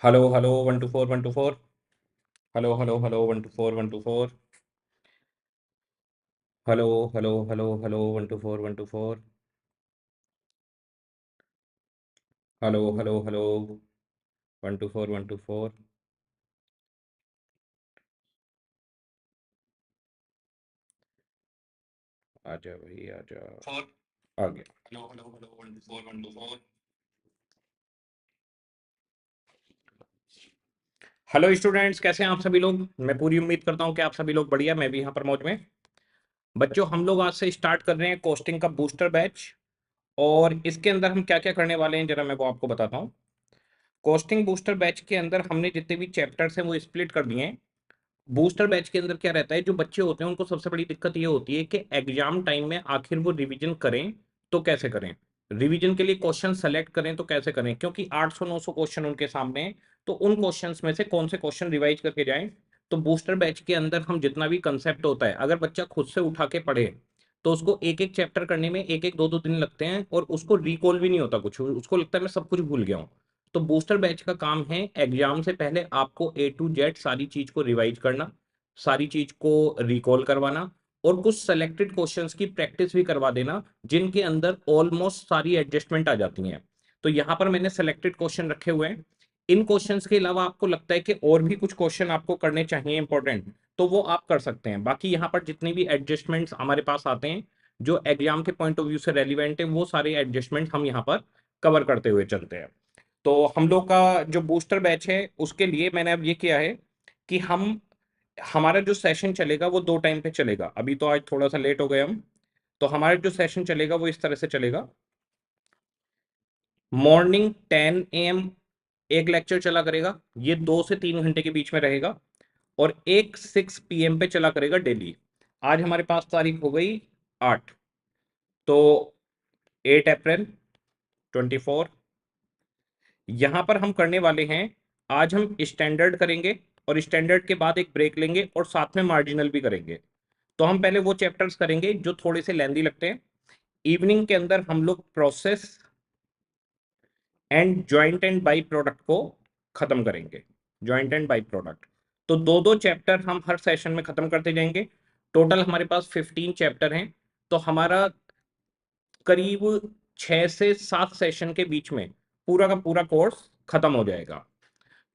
Hello hello 1 2 4 1 2 4। Hello hello hello 1 2 4 1 2 4। Hello hello hello hello 1 2 4 1 2 4। Hello hello hello 1 2 4 1 2 4। आजा भाई आजा। Four. आ गया। Hello hello hello 1 2 4 1 2 4। Hello students, कैसे हैं आप सभी लोग। मैं पूरी उम्मीद करता हूं कि आप सभी लोग बढ़िया, मैं भी यहाँ पर मौज में। बच्चों, हम लोग आज से स्टार्ट कर रहे हैं कोस्टिंग का बूस्टर बैच। और इसके अंदर हम क्या क्या करने वाले हैं जरा मैं वो आपको बताता हूँ। कोस्टिंग बूस्टर बैच के अंदर हमने जितने भी चैप्टर्स हैं वो स्प्लिट कर दिए हैं। बूस्टर बैच के अंदर क्या रहता है, जो बच्चे होते हैं उनको सबसे बड़ी दिक्कत ये होती है कि एग्जाम टाइम में आखिर वो रिवीजन करें तो कैसे करें, रिवीजन के लिए क्वेश्चन सेलेक्ट करें तो कैसे करें, क्योंकि 800 900 क्वेश्चन उनके सामने हैं। तो उन क्वेश्चंस में से कौन से क्वेश्चन रिवाइज करके जाएं। तो बूस्टर बैच के अंदर हम जितना भी कंसेप्ट होता है, अगर बच्चा खुद से उठा के पढ़े तो उसको एक एक चैप्टर करने में एक एक दो दो दिन लगते हैं और उसको रिकॉल भी नहीं होता कुछ, उसको लगता है मैं सब कुछ भूल गया हूँ। तो बूस्टर बैच का काम है एग्जाम से पहले आपको A to Z सारी चीज को रिवाइज करना, सारी चीज को रिकॉल करवाना और कुछ सेलेक्टेड क्वेश्चंस की प्रैक्टिस भी करवा देना, जिनके अंदर ऑलमोस्ट सारी एडजस्टमेंट आ जाती हैं। तो यहाँ पर मैंने सेलेक्टेड क्वेश्चन रखे हुए हैं। इन क्वेश्चंस के अलावा आपको लगता है कि और भी कुछ क्वेश्चन आपको करने चाहिए इंपॉर्टेंट, तो वो आप कर सकते हैं। बाकी यहाँ पर जितनी भी एडजस्टमेंट्स हमारे पास आते हैं जो एग्जाम के पॉइंट ऑफ व्यू से रेलिवेंट है, वो सारे एडजस्टमेंट हम यहाँ पर कवर करते हुए चलते हैं। तो हम लोग का जो बूस्टर बैच है उसके लिए मैंने अब ये किया है कि हम हमारा जो सेशन चलेगा वो दो टाइम पे चलेगा। अभी तो आज थोड़ा सा लेट हो गए हम। तो हमारा जो सेशन चलेगा वो इस तरह से चलेगा। मॉर्निंग 10 AM एक लेक्चर चला करेगा, ये 2 से 3 घंटे के बीच में रहेगा। और एक 6 PM पे चला करेगा डेली। आज हमारे पास तारीख हो गई 8। तो 8 अप्रैल 24। यहाँ पर हम करने वाले हैं, आज हम स्टैंडर्ड करेंगे और स्टैंडर्ड के बाद एक ब्रेक लेंगे और साथ में मार्जिनल भी करेंगे। तो हम पहले वो चैप्टर्स करेंगे जो थोड़े से लेंदी लगते हैं। इवनिंग के अंदर हम लोग process and joint and by product को खत्म करेंगे। जॉइंट एंड बाई प्रोडक्ट, तो दो दो चैप्टर हम हर सेशन में खत्म करते जाएंगे। टोटल हमारे पास 15 चैप्टर हैं। तो हमारा करीब 6 से 7 सेशन के बीच में पूरा का पूरा कोर्स खत्म हो जाएगा।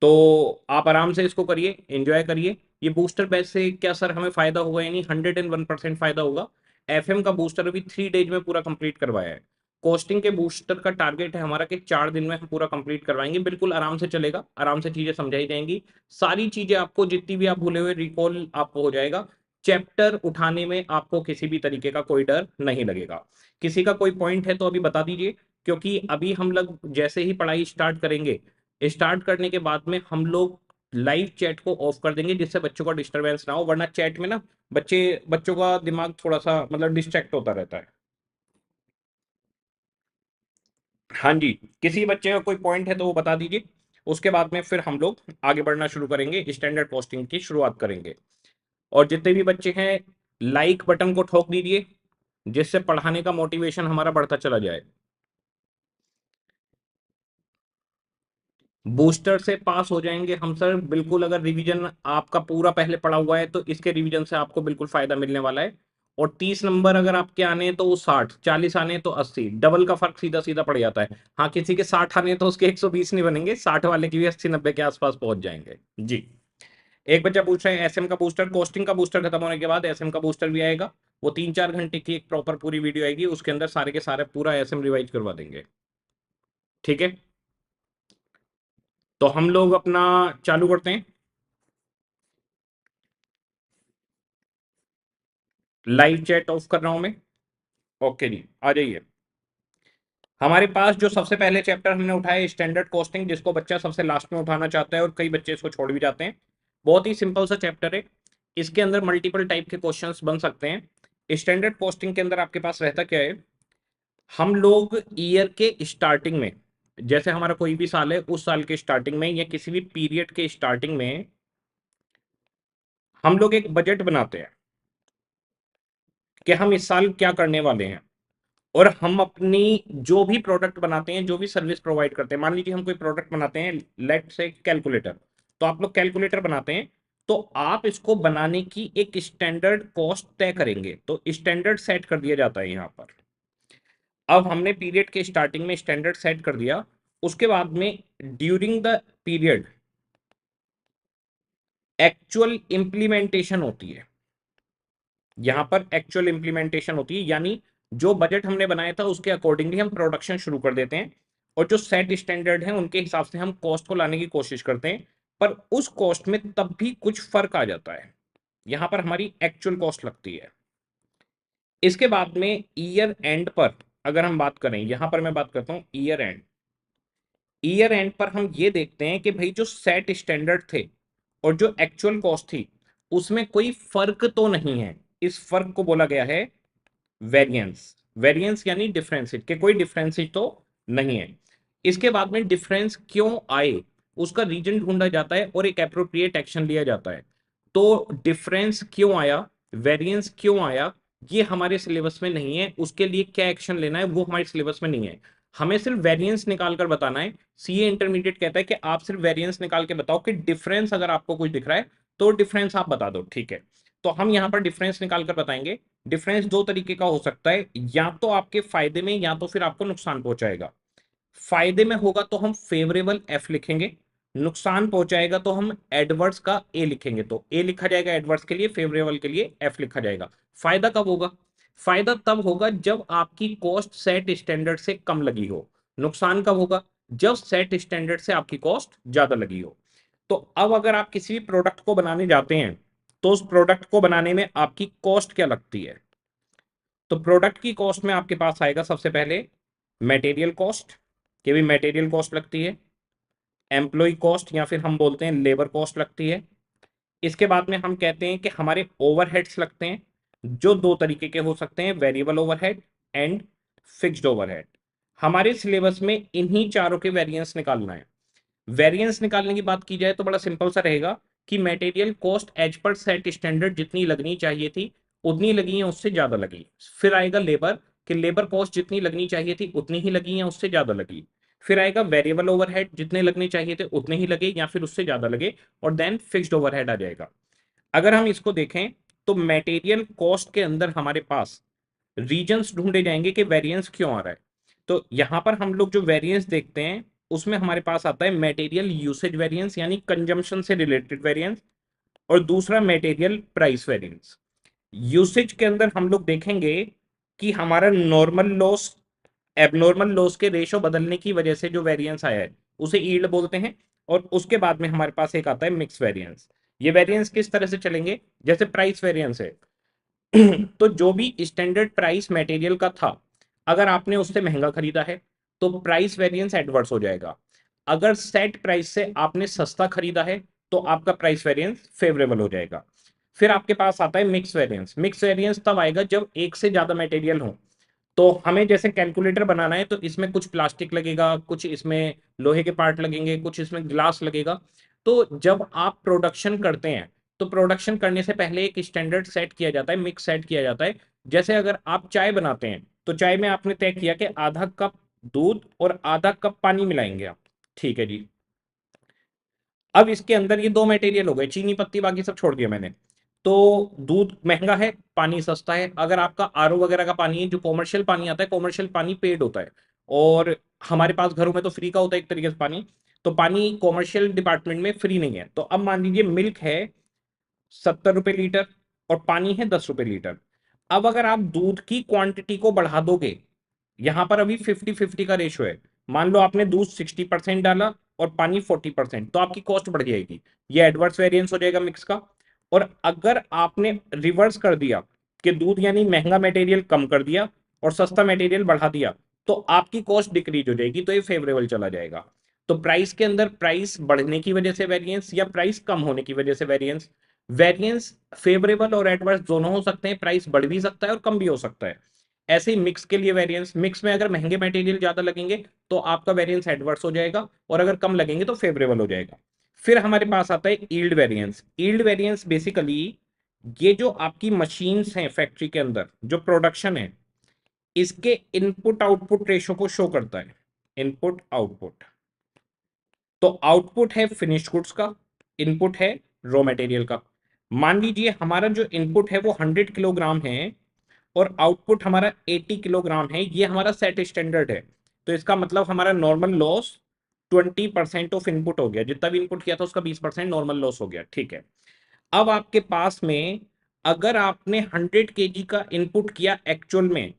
तो आप आराम से इसको करिए, एंजॉय करिए। ये बूस्टर बैच से क्या सर हमें फायदा होगा, यानी 101% फायदा होगा। FM का बूस्टर अभी 3 डेज में पूरा कंप्लीट करवाया है। कोस्टिंग के बूस्टर का टारगेट है हमारा कि 4 दिन में हम पूरा कंप्लीट करवाएंगे। बिल्कुल आराम से चलेगा, आराम से चीजें समझाई जाएंगी। सारी चीजें आपको जितनी भी आप भूले हुए रिकॉल आपको हो जाएगा। चैप्टर उठाने में आपको किसी भी तरीके का कोई डर नहीं लगेगा। किसी का कोई पॉइंट है तो अभी बता दीजिए, क्योंकि अभी हम लोग जैसे ही पढ़ाई स्टार्ट करेंगे, स्टार्ट करने के बाद में हम लोग लाइव चैट को ऑफ कर देंगे, जिससे बच्चों का डिस्टरबेंस ना हो। वरना चैट में ना बच्चों का दिमाग थोड़ा सा मतलब डिस्ट्रैक्ट होता रहता है। हाँ जी, किसी बच्चे का कोई पॉइंट है तो वो बता दीजिए। उसके बाद में फिर हम लोग आगे बढ़ना शुरू करेंगे, स्टैंडर्ड पोस्टिंग की शुरुआत करेंगे। और जितने भी बच्चे हैं, लाइक बटन को ठोक दीजिए, जिससे पढ़ाने का मोटिवेशन हमारा बढ़ता चला जाए। बूस्टर से पास हो जाएंगे हम सर बिल्कुल, अगर रिवीजन आपका पूरा पहले पढ़ा हुआ है तो इसके रिवीजन से आपको बिल्कुल फायदा मिलने वाला है। और 30 नंबर अगर आपके आने हैं तो वो 60, 40 आने हैं तो 80, डबल का फर्क सीधा सीधा पड़ जाता है। हाँ, किसी के 60 आने हैं तो उसके 120 नहीं बनेंगे, 60 वाले की भी 80 90 के आसपास पहुंच जाएंगे जी। एक बच्चा पूछ रहा है SM का बूस्टर, कोस्टिंग का बूस्टर खत्म होने के बाद SM का बूस्टर भी आएगा। वो 3 4 घंटे की एक प्रॉपर पूरी वीडियो आएगी, उसके अंदर सारे के सारे पूरा SM रिवाइज करवा देंगे। ठीक है, तो हम लोग अपना चालू करते हैं। लाइव चैट ऑफ कर रहा हूं मैं। ओके जी, आ जाइए। हमारे पास जो सबसे पहले चैप्टर हमने उठाया स्टैंडर्ड कॉस्टिंग, जिसको बच्चा सबसे लास्ट में उठाना चाहता है और कई बच्चे इसको छोड़ भी जाते हैं। बहुत ही सिंपल सा चैप्टर है। इसके अंदर मल्टीपल टाइप के क्वेश्चंस बन सकते हैं। स्टैंडर्ड कॉस्टिंग के अंदर आपके पास रहता क्या है, हम लोग ईयर के स्टार्टिंग में, जैसे हमारा कोई भी साल है उस साल के स्टार्टिंग में या किसी भी पीरियड के स्टार्टिंग में हम लोग एक बजट बनाते हैं कि हम इस साल क्या करने वाले हैं। और हम अपनी जो भी प्रोडक्ट बनाते हैं, जो भी सर्विस प्रोवाइड करते हैं, मान लीजिए हम कोई प्रोडक्ट बनाते हैं, लेट से कैलकुलेटर, तो आप लोग कैलकुलेटर बनाते हैं, तो आप इसको बनाने की एक स्टैंडर्ड कॉस्ट तय करेंगे, तो स्टैंडर्ड सेट कर दिया जाता है यहाँ पर। अब हमने पीरियड के स्टार्टिंग में स्टैंडर्ड सेट कर दिया, उसके बाद में during the period actual implementation होती है। यहां पर एक्चुअल इंप्लीमेंटेशन होती है, यानी जो बजट हमने बनाया था उसके अकॉर्डिंगली हम प्रोडक्शन शुरू कर देते हैं, और जो सेट स्टैंडर्ड है उनके हिसाब से हम कॉस्ट को लाने की कोशिश करते हैं, पर उस कॉस्ट में तब भी कुछ फर्क आ जाता है। यहां पर हमारी एक्चुअल कॉस्ट लगती है। इसके बाद में ईयर एंड पर अगर हम बात करें, यहां पर मैं बात करता हूं ईयर एंड। ईयर एंड पर हम ये देखते हैं कि भाई जो सेट स्टैंडर्ड थे और जो एक्चुअल कॉस्ट थी उसमें कोई फर्क तो नहीं है। इस फर्क को बोला गया है वेरिएंस। वेरिएंस यानी डिफरेंसेज, के कोई डिफरेंसेज तो नहीं है। इसके बाद में डिफरेंस क्यों आए उसका रीजन ढूंढा जाता है और एक एप्रोप्रिएट एक्शन लिया जाता है। तो डिफरेंस क्यों आया, वेरिएंस क्यों आया, ये हमारे सिलेबस में नहीं है, उसके लिए क्या एक्शन लेना है वो हमारे सिलेबस में नहीं है। हमें सिर्फ वेरिएंस निकाल कर बताना है। सीए इंटरमीडिएट कहता है कि आप सिर्फ वेरिएंस निकाल के बताओ कि डिफरेंस अगर आपको कुछ दिख रहा है तो डिफरेंस आप बता दो, ठीक है। तो हम यहां पर डिफरेंस निकाल कर बताएंगे। डिफरेंस दो तरीके का हो सकता है, या तो आपके फायदे में या तो फिर आपको नुकसान पहुंचाएगा। फायदे में होगा तो हम फेवरेबल एफ लिखेंगे, नुकसान पहुंचाएगा तो हम एडवर्स का ए लिखेंगे। तो ए लिखा जाएगा एडवर्स के लिए, फेवरेबल के लिए एफ लिखा जाएगा। फायदा कब होगा, फायदा तब होगा जब आपकी कॉस्ट सेट स्टैंडर्ड से कम लगी हो। नुकसान कब होगा, जब सेट स्टैंडर्ड से आपकी कॉस्ट ज्यादा लगी हो। तो अब अगर आप किसी भी प्रोडक्ट को बनाने जाते हैं तो उस प्रोडक्ट को बनाने में आपकी कॉस्ट क्या लगती है। तो प्रोडक्ट की कॉस्ट में आपके पास आएगा सबसे पहले मटेरियल कॉस्ट, के भी मटेरियल कॉस्ट लगती है। एम्प्लॉय कॉस्ट या फिर हम बोलते हैं लेबर कॉस्ट लगती है। इसके बाद में हम कहते हैं कि हमारे ओवरहेड्स लगते हैं, जो दो तरीके के हो सकते हैं, variable overhead and fixed overhead. हमारे सिलेबस में इन्हीं चारों के वेरिएंस निकालना है। वेरिएंस निकालने की बात की जाए तो बड़ा सिंपल सा रहेगा कि material cost as per set standard जितनी लगनी चाहिए थी उतनी लगी है, उससे ज्यादा लगी। फिर आएगा लेबर, कि लेबर कॉस्ट जितनी लगनी चाहिए थी उतनी ही लगी है, उससे ज्यादा लगी। फिर आएगा वेरिएबल ओवरहेड, जितने लगने चाहिए थे उतने ही लगे या फिर उससे ज्यादा लगे। और देन फिक्स्ड ओवरहेड आ जाएगा। अगर हम इसको देखें तो मटेरियल कॉस्ट के अंदर हमारे पास रीजंस ढूंढे जाएंगे कि वेरिएंस क्यों आ रहा है। तो यहां पर हम लोग जो वेरिएंस देखते हैं उसमें हमारे पास आता है मटेरियल यूसेज वेरिएंस यानी कंजम्पशन से रिलेटेड वेरिएंस, और दूसरा मटेरियल प्राइस वेरिएंस। यूसेज के अंदर हम लोग देखेंगे कि हमारा नॉर्मल लॉस एबनॉर्मल लॉस के रेशो बदलने की वजह से जो वेरिएंस आया है उसे यील्ड बोलते हैं। और उसके बाद में हमारे पास एक आता है मिक्स वेरिएंस। ये वेरिएंस किस तरह से चलेंगे, जैसे प्राइस वेरिएंस है तो जो भी स्टैंडर्ड प्राइस मटेरियल का था अगर आपने उससे महंगा खरीदा है तो प्राइस वेरिएंस एडवर्स हो जाएगा। अगर सेट प्राइस से आपने सस्ता खरीदा है तो आपका प्राइस वेरिएंस फेवरेबल हो जाएगा। फिर आपके पास आता है मिक्स वेरिएंस। मिक्स वेरिएंस तब आएगा जब एक से ज्यादा मटेरियल हो। तो हमें जैसे कैलकुलेटर बनाना है तो इसमें कुछ प्लास्टिक लगेगा, कुछ इसमें लोहे के पार्ट लगेंगे, कुछ इसमें ग्लास लगेगा। तो जब आप प्रोडक्शन करते हैं तो प्रोडक्शन करने से पहले एक स्टैंडर्ड सेट किया जाता है, मिक्स सेट किया जाता है। जैसे अगर आप चाय बनाते हैं तो चाय में आपने तय किया कि आधा कप दूध और आधा कप पानी मिलाएंगे आप, ठीक है जी। अब इसके अंदर ये दो मटेरियल हो गए, चीनी पत्ती बाकी सब छोड़ दिया मैंने। तो दूध महंगा है, पानी सस्ता है। अगर आपका आरओ वगैरह का पानी है, जो कॉमर्शियल पानी आता है, कॉमर्शियल पानी पेड होता है, और हमारे पास घरों में तो फ्री का होता है एक तरीके से पानी। तो पानी कॉमर्शियल डिपार्टमेंट में फ्री नहीं है। तो अब मान लीजिए मिल्क है 70 रुपए लीटर और पानी है 10 रुपए लीटर। अब अगर आप दूध की क्वांटिटी को बढ़ा दोगे, यहां पर अभी 50-50 का रेशो है। मान लो आपने दूध 60% डाला और पानी 40%, तो आपकी कॉस्ट बढ़ जाएगी। ये एडवर्स वेरिएंस हो जाएगा मिक्स का। और अगर आपने रिवर्स कर दिया कि दूध यानी महंगा मटेरियल कम कर दिया और सस्ता मटेरियल बढ़ा दिया, तो आपकी कॉस्ट डिक्रीज हो जाएगी, तो ये फेवरेबल चला जाएगा। तो प्राइस के अंदर प्राइस बढ़ने की वजह से वेरिएंस या प्राइस कम होने की वजह से वेरिएंस। वेरिएंस फेवरेबल और एडवर्स दोनों हो सकते हैं, प्राइस बढ़ भी सकता है और कम भी हो सकता है। ऐसे ही मिक्स के लिए वेरिएंस, मिक्स में अगर महंगे मटेरियल ज्यादा लगेंगे तो आपका वेरिएंस एडवर्स हो जाएगा, और अगर कम लगेंगे तो फेवरेबल हो जाएगा। फिर हमारे पास आता है yield variance. Yield variance basically ये जो आपकी मशीन्स हैं फैक्ट्री के अंदर जो प्रोडक्शन है इसके इनपुट आउटपुट रेशो को शो करता है, इनपुट आउटपुट। तो आउटपुट है फिनिश्ड गुड्स का, इनपुट है रॉ मटेरियल का। मान लीजिए हमारा जो इनपुट है वो 100 किलोग्राम है और आउटपुट हमारा 80 किलोग्राम है, ये हमारा सेट स्टैंडर्ड है। तो इसका मतलब हमारा नॉर्मल लॉस 20% ऑफ इनपुट हो गया, जितना भी इनपुट किया था उसका 20% नॉर्मल लॉस हो गया, ठीक है। अब आपके पास में अगर आपने 100 केजी का इनपुट किया एक्चुअल में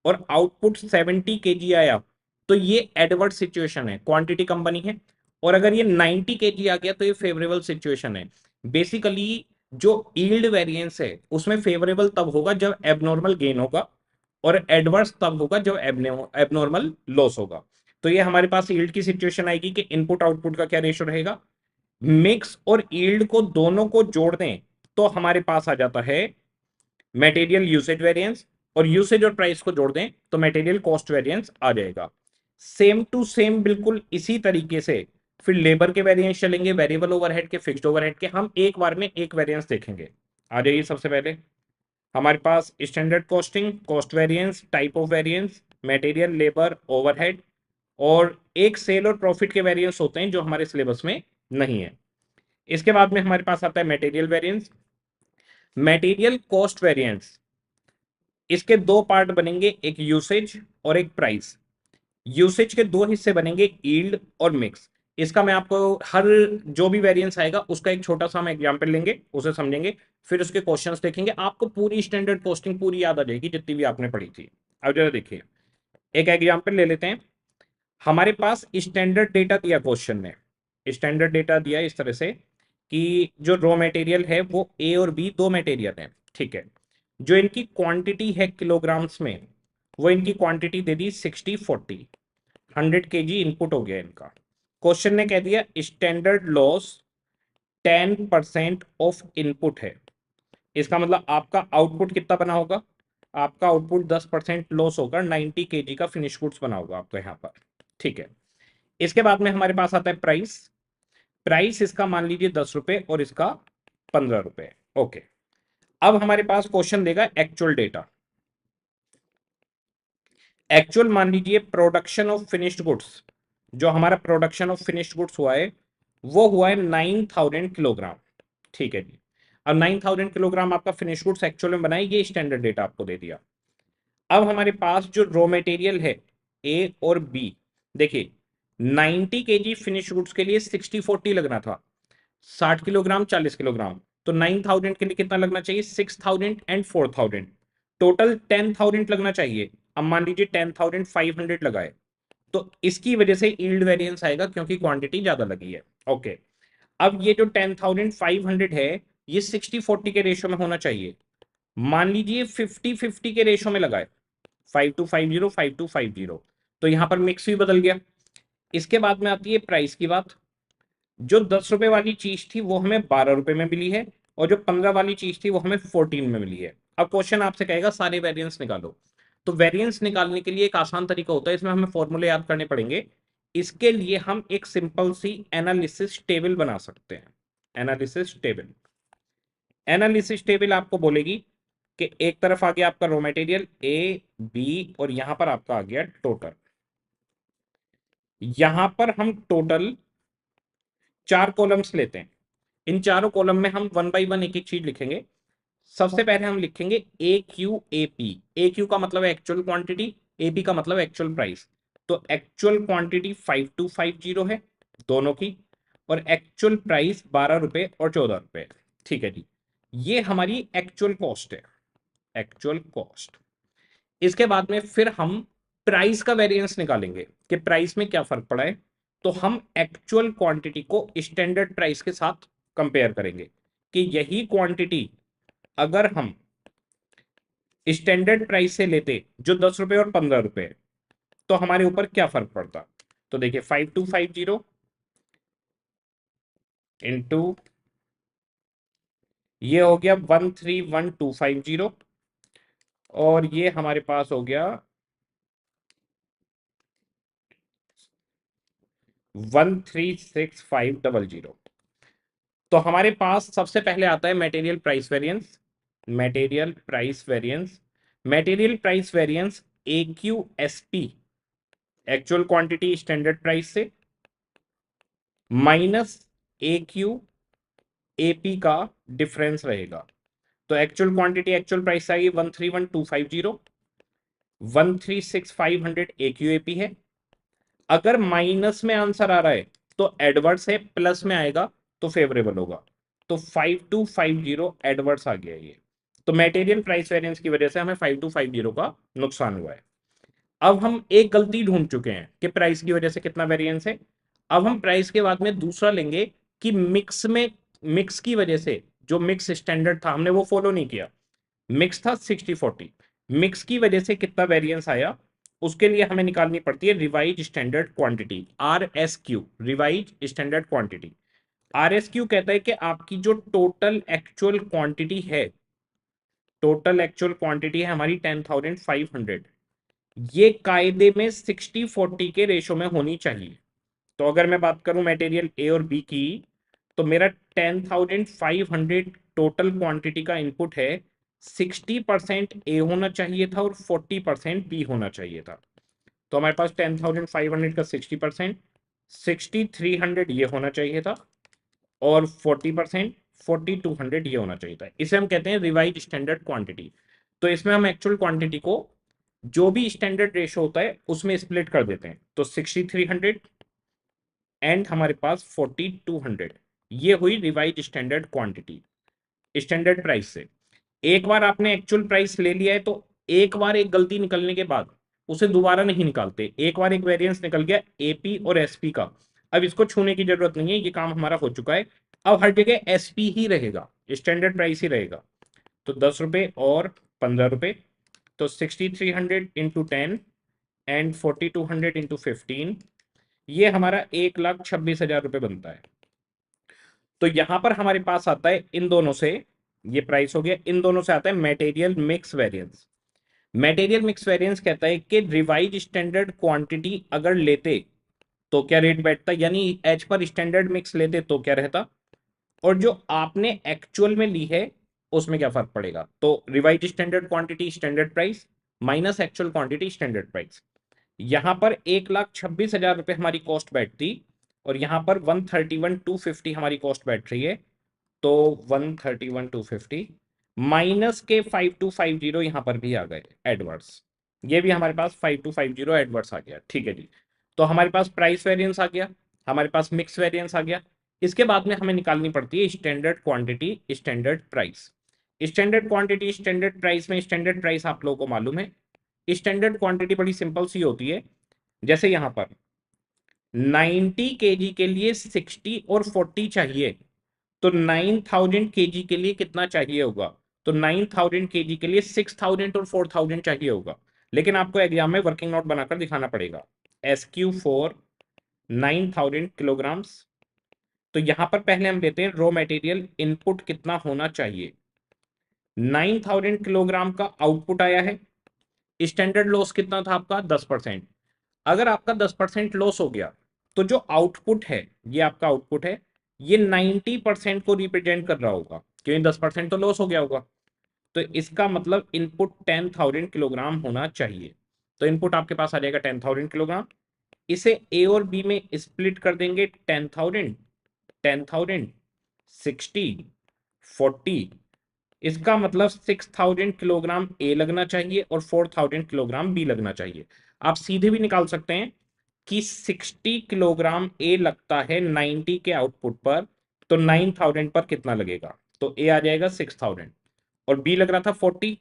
और आउटपुट 70 केजी आया, तो ये एडवर्स सिचुएशन है, क्वांटिटी कम बनी है। और अगर ये 90 केजी आ गया तो ये फेवरेबल सिचुएशन है। बेसिकली जो यील्ड वेरिएंस है उसमें फेवरेबल तब होगा जब एबनॉर्मल गेन होगा, और एडवर्स तब होगा जब एबनॉर्मल लॉस होगा। तो ये हमारे पास यील्ड की सिचुएशन आएगी कि इनपुट आउटपुट का क्या रेशो रहेगा। मिक्स और यील्ड को दोनों को जोड़ दें तो हमारे पास आ जाता है मटेरियल यूसेज वेरिएंस, और यूसेज और प्राइस को जोड़ दें तो मटेरियल कॉस्ट वेरिएंस आ जाएगा। सेम टू सेम बिल्कुल इसी तरीके से फिर लेबर के वेरिएंस चलेंगे, वेरिएबल ओवरहेड के, फिक्स्ड ओवरहेड के। हम एक बार में एक वेरिएंस देखेंगे। आ जाइए, सबसे पहले हमारे पास standard costing, cost variance, type of variance, material, labour, overhead, और एक सेल और प्रॉफिट के वेरिएंस होते हैं जो हमारे सिलेबस में नहीं है। इसके बाद में हमारे पास आता है material variance. Material cost variance, इसके दो पार्ट बनेंगे, एक यूसेज और एक प्राइस। यूसेज के दो हिस्से बनेंगे, यील्ड और मिक्स। इसका मैं आपको हर जो भी वेरिएंस आएगा उसका एक छोटा सा हम एग्जांपल लेंगे, उसे समझेंगे, फिर उसके क्वेश्चंस देखेंगे। आपको पूरी स्टैंडर्ड कॉस्टिंग पूरी याद आ जाएगी जितनी भी आपने पढ़ी थी। अब जरा देखिए, एक एग्जांपल ले लेते हैं। हमारे पास स्टैंडर्ड डेटा दिया क्वेश्चन में, स्टैंडर्ड डेटा दिया इस तरह से कि जो रॉ मटेरियल है वो ए और बी दो मटेरियल है, ठीक है। जो इनकी क्वांटिटी है किलोग्राम्स में, वो इनकी क्वांटिटी दे दी 60-40, 100 kg इनपुट हो गया इनका। क्वेश्चन ने कह दिया स्टैंडर्ड लॉस 10% ऑफ इनपुट है। इसका मतलब आपका आउटपुट कितना बना होगा, आपका आउटपुट 10% लॉस होगा, 90 kg का फिनिश गुड्स बना होगा आपका यहाँ पर, ठीक है। इसके बाद में हमारे पास आता है प्राइस। प्राइस इसका मान लीजिए 10 रुपए और इसका 15 रुपए, ओके। अब हमारे पास क्वेश्चन देगा एक्चुअल डेटा। एक्चुअल मान लीजिए प्रोडक्शन ऑफ फिनिश्ड गुड्स, जो हमारा प्रोडक्शन ऑफ फिनिश्ड गुड्स हुआ है वो हुआ है 9000 किलोग्राम, ठीक है जी। अब 9000 किलोग्राम आपका फिनिश गुड्स एक्चुअल में बनाए, ये स्टैंडर्ड डेटा आपको दे दिया। अब हमारे पास जो रॉ मटेरियल है ए और बी, देखिए 90 kg फिनिश गुड्स के लिए 60-40 लगना था, 60 किलोग्राम 40 किलोग्राम। तो 9000 के लिए कितना लगना चाहिए, 6000 एंड 4000, टोटल 10000 लगना चाहिए। अब मान लीजिए 10500 लगाए, तो इसकी वजह से यील्ड वेरिएंस आएगा क्योंकि क्वांटिटी ज्यादा लगी है, ओके। अब ये जो 10500 है ये 60-40 के रेशो में होना चाहिए। मान लीजिए 50-50 के रेशो में लगाए, 5250 5250, तो यहां पर मिक्स भी बदल गया। इसके बाद में आती है प्राइस की बात। जो 10 रुपए वाली चीज थी वो हमें 12 रुपए में मिली है, और जो 15 वाली चीज थी वो हमें 14 में मिली है। अब क्वेश्चन आपसे कहेगा सारे वेरिएंस निकालो। तो वेरिएंस निकालने के लिए एक आसान तरीका होता है, इसमें हमें फॉर्मूले याद करने पड़ेंगे। इसके लिए हम एक सिंपल सी एनालिसिस टेबल बना सकते हैं। एनालिसिस टेबल, एनालिसिस टेबल आपको बोलेगी कि एक तरफ आ गया आपका रॉ मटेरियल ए बी, और यहां पर आपका आ गया टोटल। यहां पर हम टोटल 4 कॉलम्स लेते हैं। इन चारों कॉलम में हम वन बाई वन एक एक चीज लिखेंगे। सबसे पहले हम लिखेंगे A Q A P. A Q का मतलब है एक्चुअल क्वांटिटी, ए पी का मतलब एक्चुअल प्राइस। तो एक्चुअल क्वांटिटी 5250 है दोनों की, और एक्चुअल प्राइस 12 रुपए और 14 रुपए, ठीक है जी। ये हमारी एक्चुअल कॉस्ट है, एक्चुअल कॉस्ट। इसके बाद में फिर हम प्राइस का वेरिएंस निकालेंगे कि प्राइस में क्या फर्क पड़ा है। तो हम एक्चुअल क्वांटिटी को स्टैंडर्ड प्राइस के साथ कंपेयर करेंगे कि यही क्वांटिटी अगर हम स्टैंडर्ड प्राइस से लेते जो 10 रुपए और 15 रुपए, तो हमारे ऊपर क्या फर्क पड़ता। तो देखिए 5250 इंटू ये हो गया 131250, और ये हमारे पास हो गया 136500। तो हमारे पास सबसे पहले आता है material price variance. Material price variance, material price variance AQSP actual quantity standard price से माइनस AQAP का डिफरेंस रहेगा। तो एक्चुअल क्वांटिटी एक्चुअल प्राइस आएगी 131250, 136500 AQAP है। अगर माइनस में आंसर आ रहा है तो एडवर्स है, प्लस में आएगा तो फेवरेबल होगा। तो 5250 एडवर्स आ गया ये। तो मटेरियल प्राइस वेरिएंस की वजह से हमें 5250 का नुकसान हुआ है। अब हम एक गलती ढूंढ चुके हैं कि प्राइस की वजह से कितना वेरिएंस है। अब हम प्राइस के बाद में दूसरा लेंगे कि मिक्स की वजह से जो मिक्स स्टैंडर्ड था हमने वो फॉलो नहीं किया। मिक्स था 60-40, मिक्स की वजह से कितना वेरिएंस आया उसके लिए हमें निकालनी पड़ती है revise standard quantity, RSQ, revise standard quantity. RSQ कहता है कि आपकी जो टोटल एक्चुअल क्वांटिटी है, टोटल एक्चुअल क्वांटिटी है हमारी 10,500, ये कायदे में 60-40 के रेशो में होनी चाहिए। तो अगर मैं बात करूं मटेरियल ए और बी की, तो मेरा 10,500 टोटल क्वांटिटी का इनपुट है, 60% ए होना चाहिए था और 40% बी होना चाहिए था। तो हमारे पास 10,500 का 60%, 6,300 ये होना चाहिए था और 40% 4,200 ये होना चाहिए था। इसे हम कहते हैं रिवाइज स्टैंडर्ड क्वांटिटी। तो इसमें हम एक्चुअल क्वांटिटी को जो भी स्टैंडर्ड रेशो होता है उसमें स्प्लिट कर देते हैं। तो 6,300 एंड हमारे पास 4,200, ये हुई revise standard quantity standard price से। एक बार आपने एक्चुअल प्राइस ले लिया है तो एक बार एक गलती निकलने के बाद उसे दोबारा नहीं निकालते। एक बार एक वेरिएंस निकल गया एपी और एसपी का, अब इसको छूने की जरूरत नहीं है, ये काम हमारा हो चुका है। अब हर जगह एसपी ही रहेगा, स्टैंडर्ड प्राइस ही रहेगा। तो 10 रुपए और 15 रुपए, तो 6,300 इंटू 10 एंड 4,200 इंटू 15, ये हमारा 1,26,000 रुपये बनता है। तो यहां पर हमारे पास आता है इन दोनों से, ये प्राइस हो गया, इन दोनों से आता है material mix variance. Material mix variance कहता है कि रिवाइज स्टैंडर्ड क्वांटिटी अगर लेते तो क्या रेट बैठता, यानी एच पर स्टैंडर्ड मिक्स लेते तो क्या रहता, और जो आपने एक्चुअल में ली है उसमें क्या फर्क पड़ेगा। तो revise standard quantity standard price minus actual quantity standard price. यहां पर 1,26,000 रुपये हमारी कॉस्ट बैठती और यहां पर 131,250 हमारी कॉस्ट बैठ रही है। तो 131,250 माइनस के 5250 यहां पर भी आ गए एडवर्ड्स, ये भी हमारे पास 5250 एडवर्ड्स आ गया। ठीक है जी। तो हमारे पास प्राइस वेरिएंस आ गया, हमारे पास मिक्स वेरिएंस आ गया। इसके बाद में हमें निकालनी पड़ती है standard quantity standard price. Standard quantity standard price में स्टैंडर्ड प्राइस आप लोगों को मालूम है। स्टैंडर्ड क्वांटिटी बड़ी सिंपल सी होती है, जैसे यहां पर 90 केजी के लिए 60 और 40 चाहिए, तो 9,000 केजी के लिए कितना चाहिए होगा। तो 9,000 केजी के लिए 6,000 और 4,000 चाहिए होगा। लेकिन आपको एग्जाम में वर्किंग नोट बनाकर दिखाना पड़ेगा, SQ फॉर 9,000 किलोग्राम्स। तो यहां पर पहले हम लेते हैं रॉ मटेरियल इनपुट कितना होना चाहिए। 9,000 किलोग्राम का आउटपुट आया है, स्टैंडर्ड लॉस कितना था आपका 10%। अगर आपका 10% लॉस हो गया तो जो आउटपुट है, ये आपका आउटपुट है, ये 90% को रिप्रेजेंट कर रहा होगा, क्योंकि 10% तो लॉस हो गया होगा। तो इसका मतलब इनपुट 10,000 किलोग्राम होना चाहिए। तो इनपुट आपके पास आ जाएगा 10,000 किलोग्राम। इसे ए और बी में स्प्लिट कर देंगे, 10,000 10,000 60 40, इसका मतलब 6,000 किलोग्राम ए लगना चाहिए और 4,000 किलोग्राम बी लगना चाहिए। आप सीधे भी निकाल सकते हैं कि 60 किलोग्राम ए लगता है 90 के आउटपुट पर, तो 9,000 पर कितना लगेगा, तो ए आ जाएगा 6,000। और बी लग रहा था 40,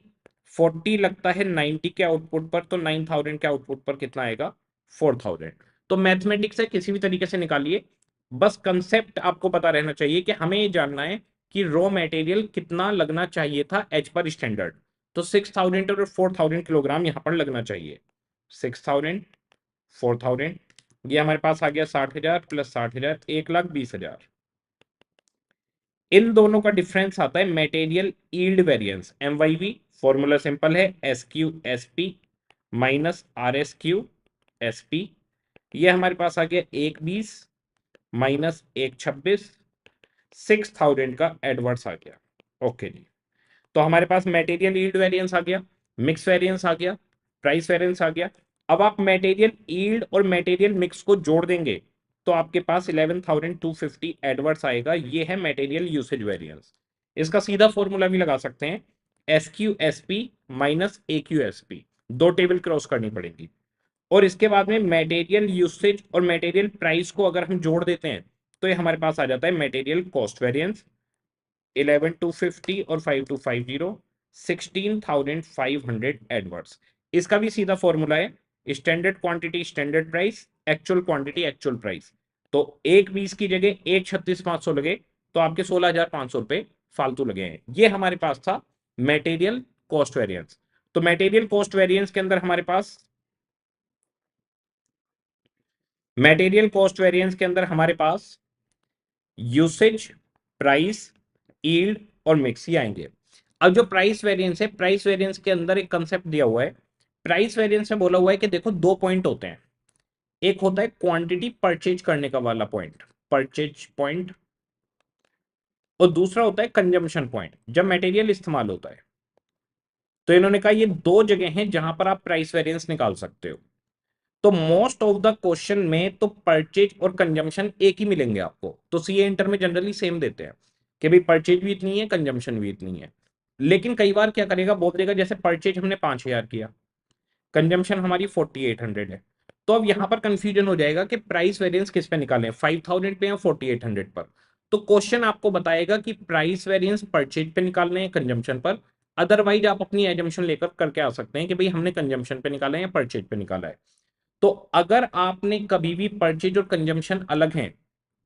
40 लगता है 90 के आउटपुट पर, तो 9,000 के आउटपुट पर कितना आएगा 4,000। तो मैथमेटिक्स से किसी भी तरीके से निकालिए, बस कंसेप्ट आपको पता रहना चाहिए कि हमें ये जानना है कि रॉ मटेरियल कितना लगना चाहिए था एच पर स्टैंडर्ड। तो 6,000 और 4,000 किलोग्राम यहाँ पर लगना चाहिए। 6,000 4,000, ये हमारे पास आ गया 60,000 प्लस 60,000, 1,20,000। इन दोनों का डिफरेंस आता है material yield variance, MYV। Formula simple है, SQ/SP माइनस RSQ/SP। ये हमारे पास आ गया 1,20 माइनस 1,26, 6,000 का एडवर्स आ गया। ओके जी। तो हमारे पास मटेरियल यील्ड वेरिएंस आ गया, मिक्स वेरिएंस आ गया, प्राइस वेरिएंस आ गया। अब आप मटेरियल यील्ड और मटेरियल मिक्स को जोड़ देंगे तो आपके पास 11,250 एडवर्स आएगा। ये है मटेरियल यूसेज वेरिएंस। इसका सीधा फॉर्मूला भी लगा सकते हैं, S Q S P minus A Q S P, दो टेबल क्रॉस करनी पड़ेगी। और इसके बाद में मटेरियल यूसेज और मटेरियल प्राइस को अगर हम जोड़ देते हैं तो ये हमारे पास आ जाता है मटेरियल कॉस्ट वेरिएंस। 11,250 और 5,250, 16,500 एडवर्ड्स। इसका भी सीधा फॉर्मूला है, standard quantity standard price, actual quantity actual price. तो एक 20 की जगह एक 36,500 लगे तो आपके 16,500 रुपए फालतू लगे हैं। ये हमारे पास था मटेरियल कॉस्ट वेरिएंस। तो मटेरियल कॉस्ट वेरिएंस के अंदर हमारे पास मटेरियल कॉस्ट वेरिएंस के अंदर हमारे पास यूसेज, प्राइस, यील्ड और मिक्स ही आएंगे। अब जो प्राइस वेरिएंस है, प्राइस वेरिएंस के अंदर एक कंसेप्ट दिया हुआ है। प्राइस वेरिएंस में बोला हुआ है कि देखो दो पॉइंट होते हैं, एक होता है क्वांटिटी परचेज करने का वाला पॉइंट, परचेज पॉइंट, और दूसरा होता है कंजम्पशन पॉइंट, जब मटेरियल इस्तेमाल होता है। तो इन्होंने कहा ये दो जगह हैं जहां पर आप प्राइस वेरिएंस निकाल सकते हो। तो मोस्ट ऑफ द क्वेश्चन में तो परचेज और कंजम्पशन एक ही मिलेंगे आपको। तो सीए इंटर में जनरली सेम देते हैं कि भाई परचेज भी इतनी है, कंजम्पशन भी इतनी है। लेकिन कई बार क्या करेगा, बोल देगा जैसे परचेज हमने 5,000 किया, कंजम्पशन हमारी 4,800 है। तो अब यहां पर कंफ्यूजन हो जाएगा कि प्राइस वेरिएंस किस पे निकालें, 5,000 पे या 4,800 पर। तो क्वेश्चन आपको बताएगा कि प्राइस वेरिएंस परचेज पे निकालना है कंजम्पशन पर। अदरवाइज आप अपनी एजम्पशन लेकर करके आ सकते हैं कि भाई हमने कंजम्पशन पे निकाला है या परचेज पे निकाला है। तो अगर आपने कभी भी परचेज और कंजम्पशन अलग हैं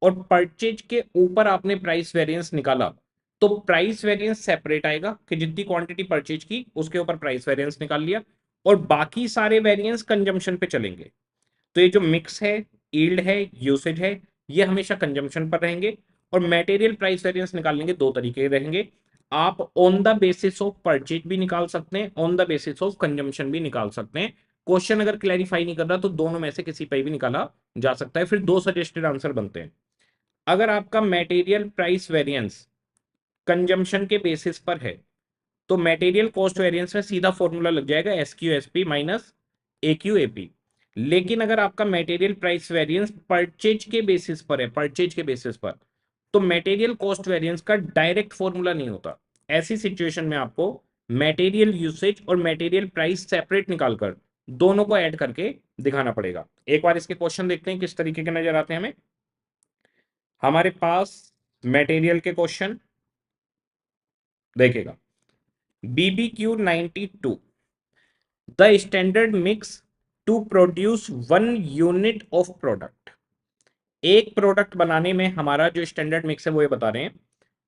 और परचेज के ऊपर आपने प्राइस वेरिएंस निकाला तो प्राइस वेरिएंस सेपरेट आएगा कि जितनी क्वांटिटी परचेज की उसके ऊपर प्राइस वेरिएंस निकाल लिया, और बाकी सारे वेरिएंस कंजम्पशन पे चलेंगे। तो ये जो मिक्स है, यील्ड है, यूसेज है, ये हमेशा कंजम्पशन पर रहेंगे। और मटेरियल प्राइस वेरिएंस निकालने के दो तरीके रहेंगे, आप on the basis of purchase भी निकाल सकते हैं, on the basis of consumption भी निकाल सकते हैं। क्वेश्चन अगर क्लैरिफाई नहीं कर रहा तो दोनों में से किसी पर भी निकाला जा सकता है। फिर दो सजेस्टेड आंसर बनते हैं। अगर आपका मटेरियल प्राइस वेरिएंस कंजम्पशन के बेसिस पर है तो मटेरियल कॉस्ट वेरिएंस में सीधा फॉर्मूला लग जाएगा S Q S P minus A Q A P. लेकिन अगर आपका मटेरियल प्राइस वेरिएंस परचेज के बेसिस पर है, परचेज के बेसिस पर, तो मटेरियल कॉस्ट वेरिएंस का डायरेक्ट फॉर्मूला नहीं होता। ऐसी सिचुएशन में आपको मटेरियल यूसेज और मटेरियल प्राइस सेपरेट निकालकर दोनों को ऐड करके दिखाना पड़ेगा। एक बार इसके क्वेश्चन देखते हैं किस तरीके के नजर आते हैं हमें। हमारे पास मटेरियल के क्वेश्चन देखेगा, BBQ 92, the standard mix to produce one unit of product. एक प्रोडक्ट बनाने में हमारा जो स्टैंडर्ड मिक्स है वो ये बता रहे हैं,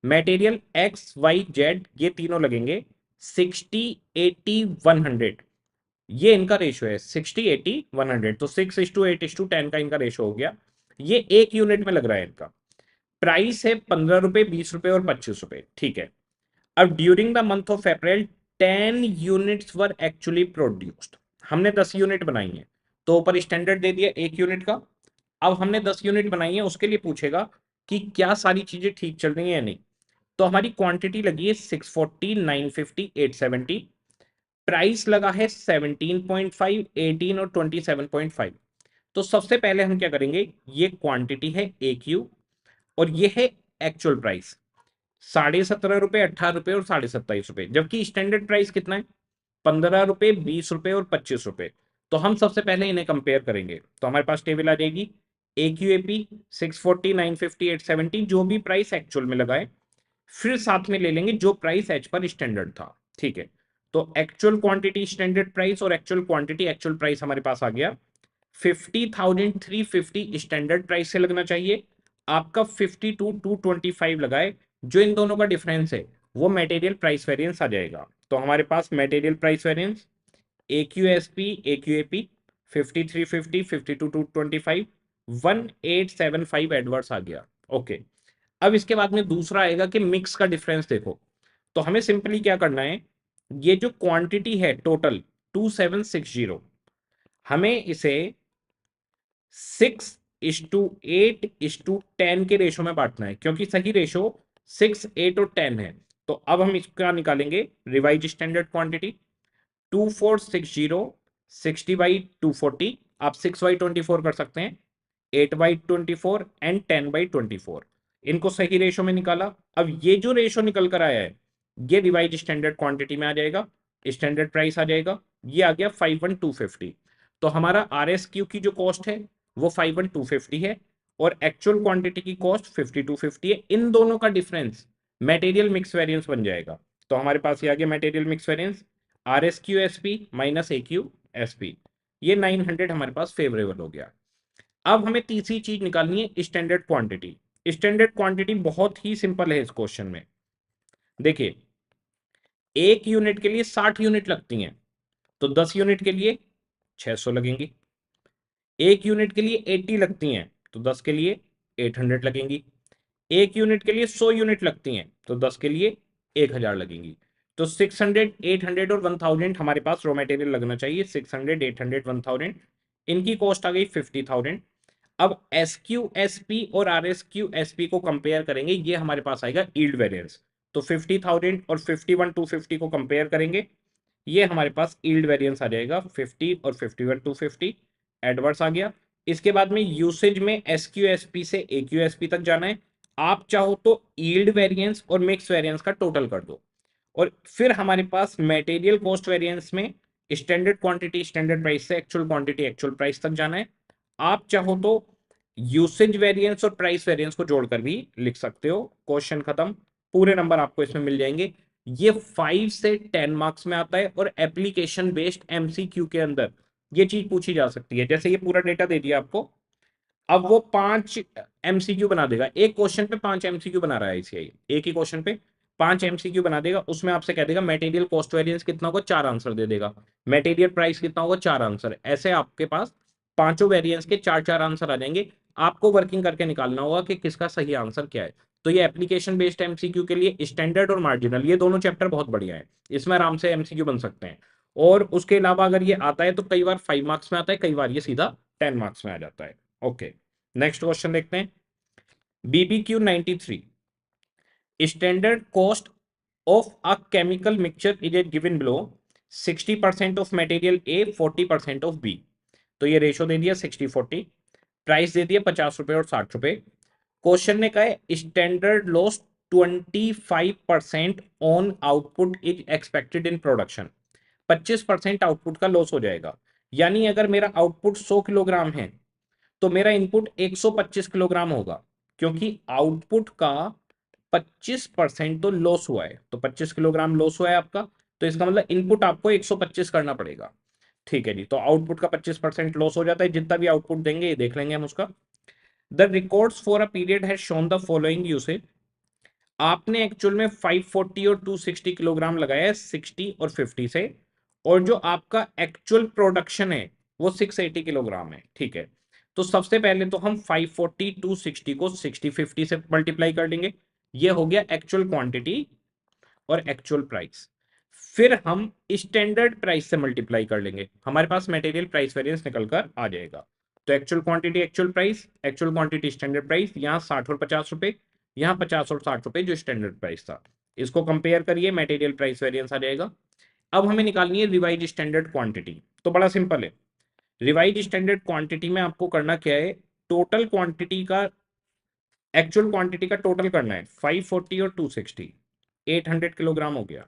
मटेरियल एक्स वाई जेड ये तीनों लगेंगे 60, 80, 100। ये इनका रेशो है 60, 80, 100। तो 6:8:10 का इनका रेशो हो गया। ये एक यूनिट में लग रहा है इनका। प्राइस है 15 रुपए, 20 रुपए और 25 रुपए, ठीक है। अब during the month of April 10 units were actually produced. हमने 10 यूनिट बनाई है तो ऊपर स्टैंडर्ड दे दिया एक यूनिट का। अब हमने 10 यूनिट बनाई है, उसके लिए पूछेगा कि क्या सारी चीजें ठीक चल रही है या नहीं। तो हमारी क्वांटिटी लगी है 640, 950, 870। प्राइस लगा है 17.5, 18 और 27.5। तो सबसे पहले हम क्या करेंगे, ये क्वांटिटी है ए क्यू और ये है एक्चुअल प्राइस, 17.5 रुपए, 18 रुपए और 27.5 रुपए। जबकि स्टैंडर्ड प्राइस कितना है, 15 रुपए, 20 रुपए और 25 रुपए। तो हम सबसे पहले इन्हें कंपेयर करेंगे। तो हमारे पास टेबल आ जाएगी ए क्यू ए पी 640, 950, 870, जो भी प्राइस एक्चुअल में लगाए, फिर साथ में ले लेंगे जो प्राइस एच पर स्टैंडर्ड था, ठीक है। तो एक्चुअल क्वांटिटी स्टैंडर्ड प्राइस और एक्चुअल क्वांटिटी एक्चुअल प्राइस हमारे पास आ गया। 50,350 स्टैंडर्ड प्राइस से लगना चाहिए, आपका 52,225 लगाए, जो इन दोनों का डिफरेंस है वो मटेरियल प्राइस वेरिएंस आ जाएगा। तो हमारे पास material price variance A Q S P, A Q A P 5350, 52,225, 1875 adverse आ गया, ओके। अब इसके बाद में दूसरा आएगा कि मिक्स का डिफरेंस देखो। तो हमें सिंपली क्या करना है, ये जो क्वांटिटी है टोटल 2760, हमें इसे 6:8:10 के रेशो में बांटना है, क्योंकि सही रेशो 6, 8 और 10 है। तो अब हम इसका निकालेंगे रिवाइज स्टैंडर्ड क्वांटिटी 2460 60/240, आप 6/24 कर सकते हैं, 8/24 एंड 10/24, इनको सही रेशो में निकाला। अब ये जो रेशो निकल कर आया है ये रिवाइज स्टैंडर्ड क्वांटिटी में आ जाएगा, स्टैंडर्ड प्राइस आ जाएगा, ये आ गया 5/250। तो हमारा RSQ की जो कॉस्ट है वो 5/250 है और एक्चुअल क्वांटिटी की कॉस्ट 5250 है। इन दोनों का डिफरेंस मटेरियल मिक्स वेरिएंस बन जाएगा। तो हमारे पास ये आ गया material mix variance, RSQ SP minus AQ SP, ये 900 हमारे पास फेवरेबल हो गया। अब हमें तीसरी चीज निकालनी है स्टैंडर्ड क्वांटिटी। स्टैंडर्ड क्वांटिटी बहुत ही सिंपल है इस क्वेश्चन में। देखिए, एक यूनिट के लिए 60 यूनिट लगती हैं, तो 10 यूनिट के लिए 600 लगेंगी। एक यूनिट के लिए 80 लगती हैं, तो 10 के लिए 800 लगेंगी। एक यूनिट के लिए 100 यूनिट लगती हैं, तो 10 के लिए 1000 लगेंगी। तो 600, 800 और 1000 हमारे पास रॉ मटेरियल लगना चाहिए। 600, 800, 1000, इनकी कॉस्ट आ गई 50,000। अब SQSP और RSQSP को कंपेयर करेंगे, ये हमारे पास आएगा यील्ड वेरिएंस। तो 50,000 और 51,250 को कंपेयर करेंगे, ये हमारे पास यील्ड वेरिएंस आ जाएगा 50 और 51,250, एडवर्स आ गया। इसके बाद में यूसेज में SQSP से AQSP तक जाना है। आप चाहो तो यील्ड वेरिएंस और मिक्स वेरिएंस का टोटल कर दो, और फिर हमारे पास मटेरियल कॉस्ट वेरिएंस में स्टैंडर्ड क्वांटिटी स्टैंडर्ड प्राइस से एक्चुअल क्वांटिटी एक्चुअल प्राइस तक जाना है। आप चाहो तो यूसेज वेरिएंस और प्राइस वेरिएंस को जोड़कर भी लिख सकते हो। क्वेश्चन खत्म, पूरे नंबर आपको इसमें मिल जाएंगे। ये 5 से 10 मार्क्स में आता है और एप्लीकेशन बेस्ड MCQ के अंदर ये चीज पूछी जा सकती है। जैसे ये पूरा डेटा दे दिया आपको, अब वो 5 MCQ बना देगा, एक क्वेश्चन पे 5 MCQ बना रहा है ICAI, एक ही क्वेश्चन पे 5 MCQ बना देगा। उसमें आपसे कह देगा मटेरियल कॉस्ट वेरिएंस कितना होगा, 4 आंसर दे देगा। मटेरियल प्राइस कितना होगा, 4 आंसर। ऐसे आपके पास पांचों वेरिएंस के 4-4 आंसर आ जाएंगे। आपको वर्किंग करके निकालना होगा कि किसका सही आंसर क्या है। तो ये एप्लीकेशन बेस्ड MCQ के लिए स्टैंडर्ड और मार्जिनल, ये दोनों चैप्टर बहुत बढ़िया है, इसमें आराम से MCQ बन सकते हैं। और उसके अलावा अगर ये आता है तो कई बार 5 मार्क्स में आता है, कई बार ये सीधा 10 मार्क्स में आ जाता है। ओके, नेक्स्ट क्वेश्चन देखते हैं। BBQ 93, standard cost of a chemical mixture is given below, 60% of material A, 40% of B। तो ये रेशो दे दिया 60-40, प्राइस दे दिया 50 रुपए और 60 रुपए। क्वेश्चन ने कहा है standard loss 25% on output is expected in production. 25% output का लॉस हो जाएगा। यानी अगर मेरा आउटपुट 100 किलोग्राम है तो मेरा इनपुट 125 किलोग्राम होगा, क्योंकि आउटपुट का 25% तो लॉस हुआ है। तो 25 किलोग्राम लॉस हुआ है आपका, तो इसका मतलब इनपुट आपको 125 करना पड़ेगा। ठीक है जी, तो आउटपुट का 25% लॉस हो जाता है। जितना भी आउटपुट देंगे ये देख लेंगे हम उसका। The records for a period has shown the following usage. आपने एक्चुअल में 540 और 260 किलोग्राम लगाया है 60 और 50 से, और जो आपका एक्चुअल प्रोडक्शन है वो 680 किलोग्राम है। ठीक है, तो सबसे पहले तो हम 540 260 को 60-50 से मल्टीप्लाई कर देंगे, ये हो गया एक्चुअल क्वांटिटी और एक्चुअल प्राइस। फिर हम स्टैंडर्ड प्राइस से मल्टीप्लाई कर लेंगे, हमारे पास मटेरियल प्राइस वेरिएंस निकल कर आ जाएगा। तो actual quantity actual price, actual quantity standard price, यहाँ 60 और 50 रुपए, यहाँ 50 और 60 रुपए जो स्टैंडर्ड प्राइस था। इसको कंपेयर करिए, मटेरियल प्राइस वेरिएंस आ जाएगा। अब हमें निकालनी है रिवाइज स्टैंडर्ड क्वांटिटी। तो बड़ा सिंपल है, रिवाइज स्टैंडर्ड क्वांटिटी में आपको करना क्या है, टोटल क्वांटिटी का एक्चुअल क्वांटिटी का टोटल करना है। 540 और 260, 800 किलोग्राम हो गया।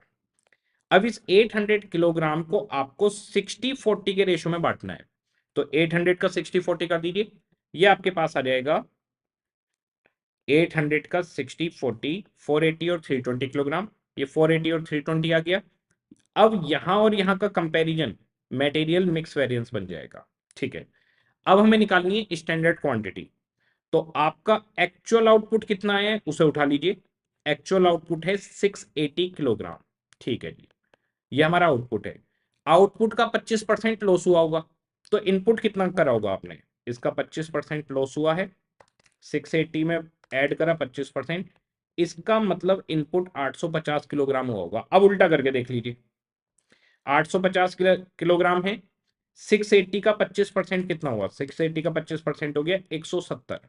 अब इस 800 किलोग्राम को आपको 60-40 के रेशो में बांटना है। तो 800 का 60-40 कर दीजिए, ये आपके पास आ जाएगा 800 का 60-40, 480 और 320 किलोग्राम। ये 480 और 320 आ गया। अब यहां और यहां का कंपैरिजन मटेरियल मिक्स वेरिएंस बन जाएगा। ठीक है, अब हमें निकालनी है स्टैंडर्ड क्वांटिटी। तो आपका एक्चुअल आउटपुट कितना है उसे उठा लीजिए। एक्चुअल आउटपुट है 680 किलोग्राम। ठीक है जी, ये हमारा आउटपुट है। आउटपुट का 25% लॉस हुआ होगा, तो इनपुट कितना करा होगा आपने, इसका 25% लॉस हुआ है, 680 में ऐड करा 25%, इसका मतलब इनपुट 850 किलोग्राम हुआ होगा। अब उल्टा करके देख लीजिए, 850 किलोग्राम है, 680 का 25% कितना हुआ, 680 का 25% हो गया 170।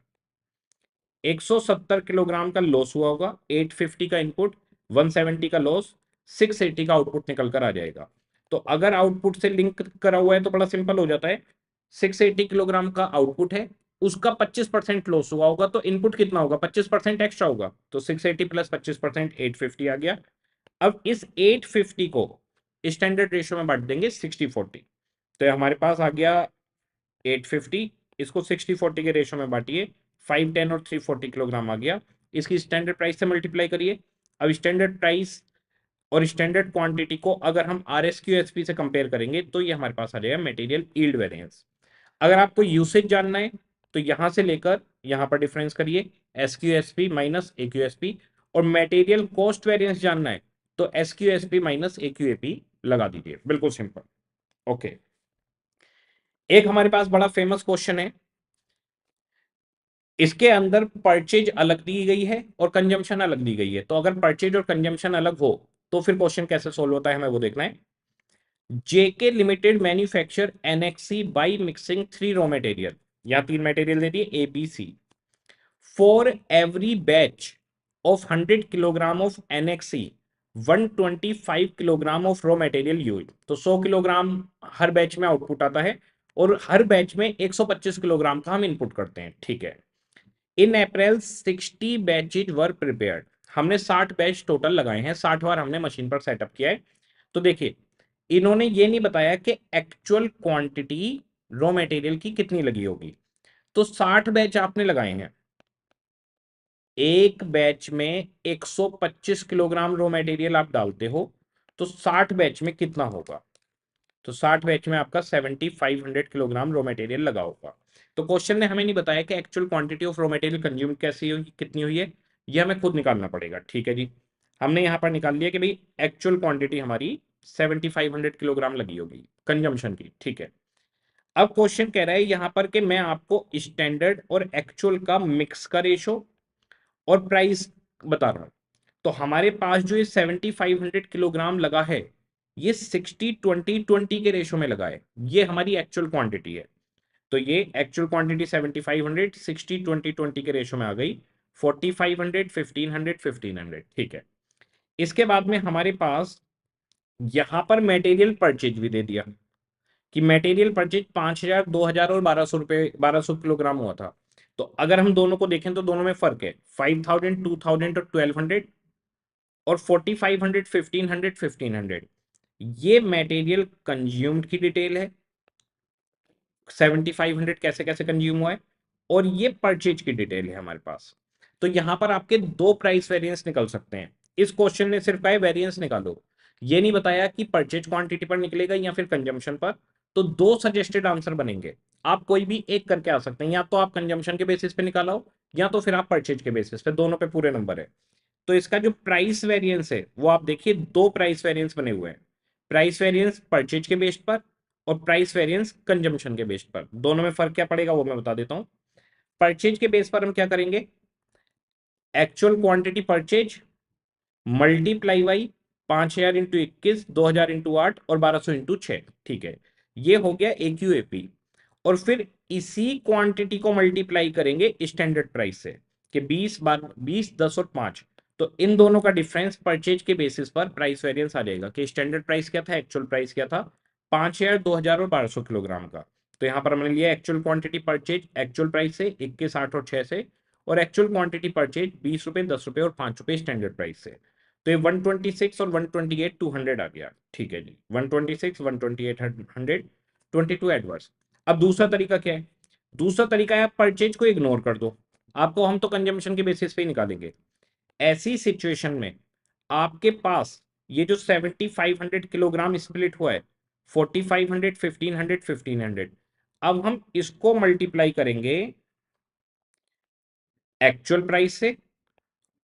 170 किलोग्राम का लॉस हुआ होगा, 850 का इनपुट, 170 का लॉस, 680 का आउटपुट निकल कर आ जाएगा। तो अगर आउटपुट से लिंक करा हुआ है तो बड़ा सिंपल हो जाता है, 680 किलोग्राम का आउटपुट है, उसका 25% लॉस हुआ होगा, तो इनपुट कितना होगा, 25% एक्स्ट्रा होगा, तो 680 प्लस 25% 850 आ गया। अब इस 850 को स्टैंडर्ड रेशियो में बांट देंगे 60/40, तो हमारे पास आ गया 850, इसको 60/40 के रेशियो में बांटिए, 5, 10 और 340 किलोग्राम आ गया, इसकी स्टैंडर्ड प्राइस से मल्टीप्लाई करिए। अब स्टैंडर्ड प्राइस और स्टैंडर्ड क्वांटिटी को अगर हम RSQ-SP से कंपेयर करेंगे तो ये हमारे पास आ जाएगा मटेरियल यील्ड वेरिएंस। अगर आपको यूसेज जानना है तो यहां से लेकर यहां पर डिफरेंस करिए, SQ-SP माइनस AQ-SP, और मटेरियल कॉस्ट वेरिएंस जानना है तो SQ-SP माइनस AQ-AP लगा दीजिए, बिल्कुल सिंपल। ओके, एक हमारे पास बड़ा फेमस क्वेश्चन है, इसके अंदर परचेज अलग दी गई है और कंजम्पशन अलग दी गई है, तो अगर परचेज और कंजम्पशन अलग हो तो फिर क्वेश्चन कैसे सोल्व होता है हमें वो देखना है। JK limited manufacture NXE by mixing 3 raw material, यहां 3 मटेरियल दे दिए ABC, for every batch of 100 kilogram of NXE 125 kilogram of raw material use, तो 100 किलोग्राम हर बैच में आउटपुट आता है और हर बैच में 125 किलोग्राम का हम इनपुट करते हैं, ठीक है। इन अप्रैल 60 बैचेज वर प्रिपेयर्ड, हमने 60 बैच टोटल लगाए हैं, 60 बार हमने मशीन पर सेटअप किया है। तो देखिए, इन्होंने ये नहीं बताया कि एक्चुअल क्वांटिटी रॉ मटेरियल की कितनी लगी होगी, तो 60 बैच आपने लगाए हैं, एक बैच में 125 किलोग्राम रॉ मटेरियल आप डालते हो, तो 60 बैच में कितना होगा, तो 60 बैच में आपका 7500 किलोग्राम रॉ मटेरियल लगा होगा। तो क्वेश्चन ने हमें नहीं बताया कि actual quantity of raw material consume कैसी हुई, कितनी हुई है, ये हमें खुद निकालना पड़ेगा, ठीक है जी। हमने यहाँ पर निकाल लिया कि भाई एक्चुअल क्वांटिटी हमारी 7500 किलोग्राम लगी होगी कंजम्पशन की, ठीक है। अब क्वेश्चन कह रहा है यहाँ पर कि मैं आपको स्टैंडर्ड और एक्चुअल का मिक्स का रेशो और प्राइस बता रहा हूँ। तो हमारे पास जो ये 7500 किलोग्राम लगा है, ये 60-20-20 के रेशो में लगा है, ये हमारी एक्चुअल क्वांटिटी है। तो ये एक्चुअल क्वांटिटी 7500 60-20-20 के रेशो में आ गई, 4500 1500 1500, ठीक है। इसके बाद में हमारे पास यहां पर मटेरियल परचेज भी दे दिया कि मटेरियल परचेज 5000 2000 और 1200 रुपए 1200 किलोग्राम हुआ था। तो अगर हम दोनों को देखें तो दोनों में फर्क है, 5000 2000 और 1200 और 4500 1500 1500, ये मटेरियल कंज्यूम्ड की डिटेल है, 7500 कैसे कैसे कंज्यूम हुआ है, और ये परचेज की डिटेल है हमारे पास। तो यहां पर आपके दो प्राइस वेरिएंस निकल सकते हैं, इस क्वेश्चन ने सिर्फ कहा है वेरिएंस निकालो, ये नहीं बताया कि परचेज क्वांटिटी पर निकलेगा या फिर कंजम्पशन पर। तो दो सजेस्टेड आंसर बनेंगे, आप कोई भी एक करके आ सकते हैं, या तो आप कंजम्पशन के बेसिस पे निकालो या तो फिर आप परचेज के बेसिस पे, दोनों पे पूरे नंबर है। तो इसका जो प्राइस वेरिएंस है वो आप देखिए, दो प्राइस वेरिएंस बने हुए हैं, प्राइस वेरिएंस परचेज के बेस्ड पर और प्राइस वेरिएंस कंजम्पशन के बेस्ड पर। दोनों में फर्क क्या पड़ेगा वो मैं बता देता हूं। परचेज के बेस पर हम क्या करेंगे, actual quantity purchase multiply by 5000 into 21 2000 into 8 और 1200 इंटू 6, ठीक है, ये हो गया AQAP। और फिर इसी क्वांटिटी को मल्टीप्लाई करेंगे स्टैंडर्ड प्राइस से कि 20 10 और 5, तो इन दोनों का डिफरेंस परचेज के बेसिस पर प्राइस वेरिएंस आ जाएगा कि स्टैंडर्ड प्राइस क्या था, एक्चुअल प्राइस क्या था, 5000 2000 और 1200 किलोग्राम का। तो यहाँ पर हमने लिया actual quantity purchase actual price से 21 8 और 6 से, और एक्चुअल क्वांटिटी परचेज 20 रुपए 10 रुपए और 5 रुपए स्टैंडर्ड प्राइस से। तो ये 126 और 128 200 आ गया, ठीक है जी, 126 128 100 22 एडवर्स। अब दूसरा तरीका क्या है, दूसरा तरीका है आप परचेज को इग्नोर कर दो, आपको हम तो कंजम्पशन के बेसिस पे ही निकालेंगे। ऐसी सिचुएशन में आपके पास ये जो 7500 किलोग्राम स्प्लिट हुआ है, 4500 1500 1500, अब हम इसको मल्टीप्लाई करेंगे एक्चुअल प्राइस से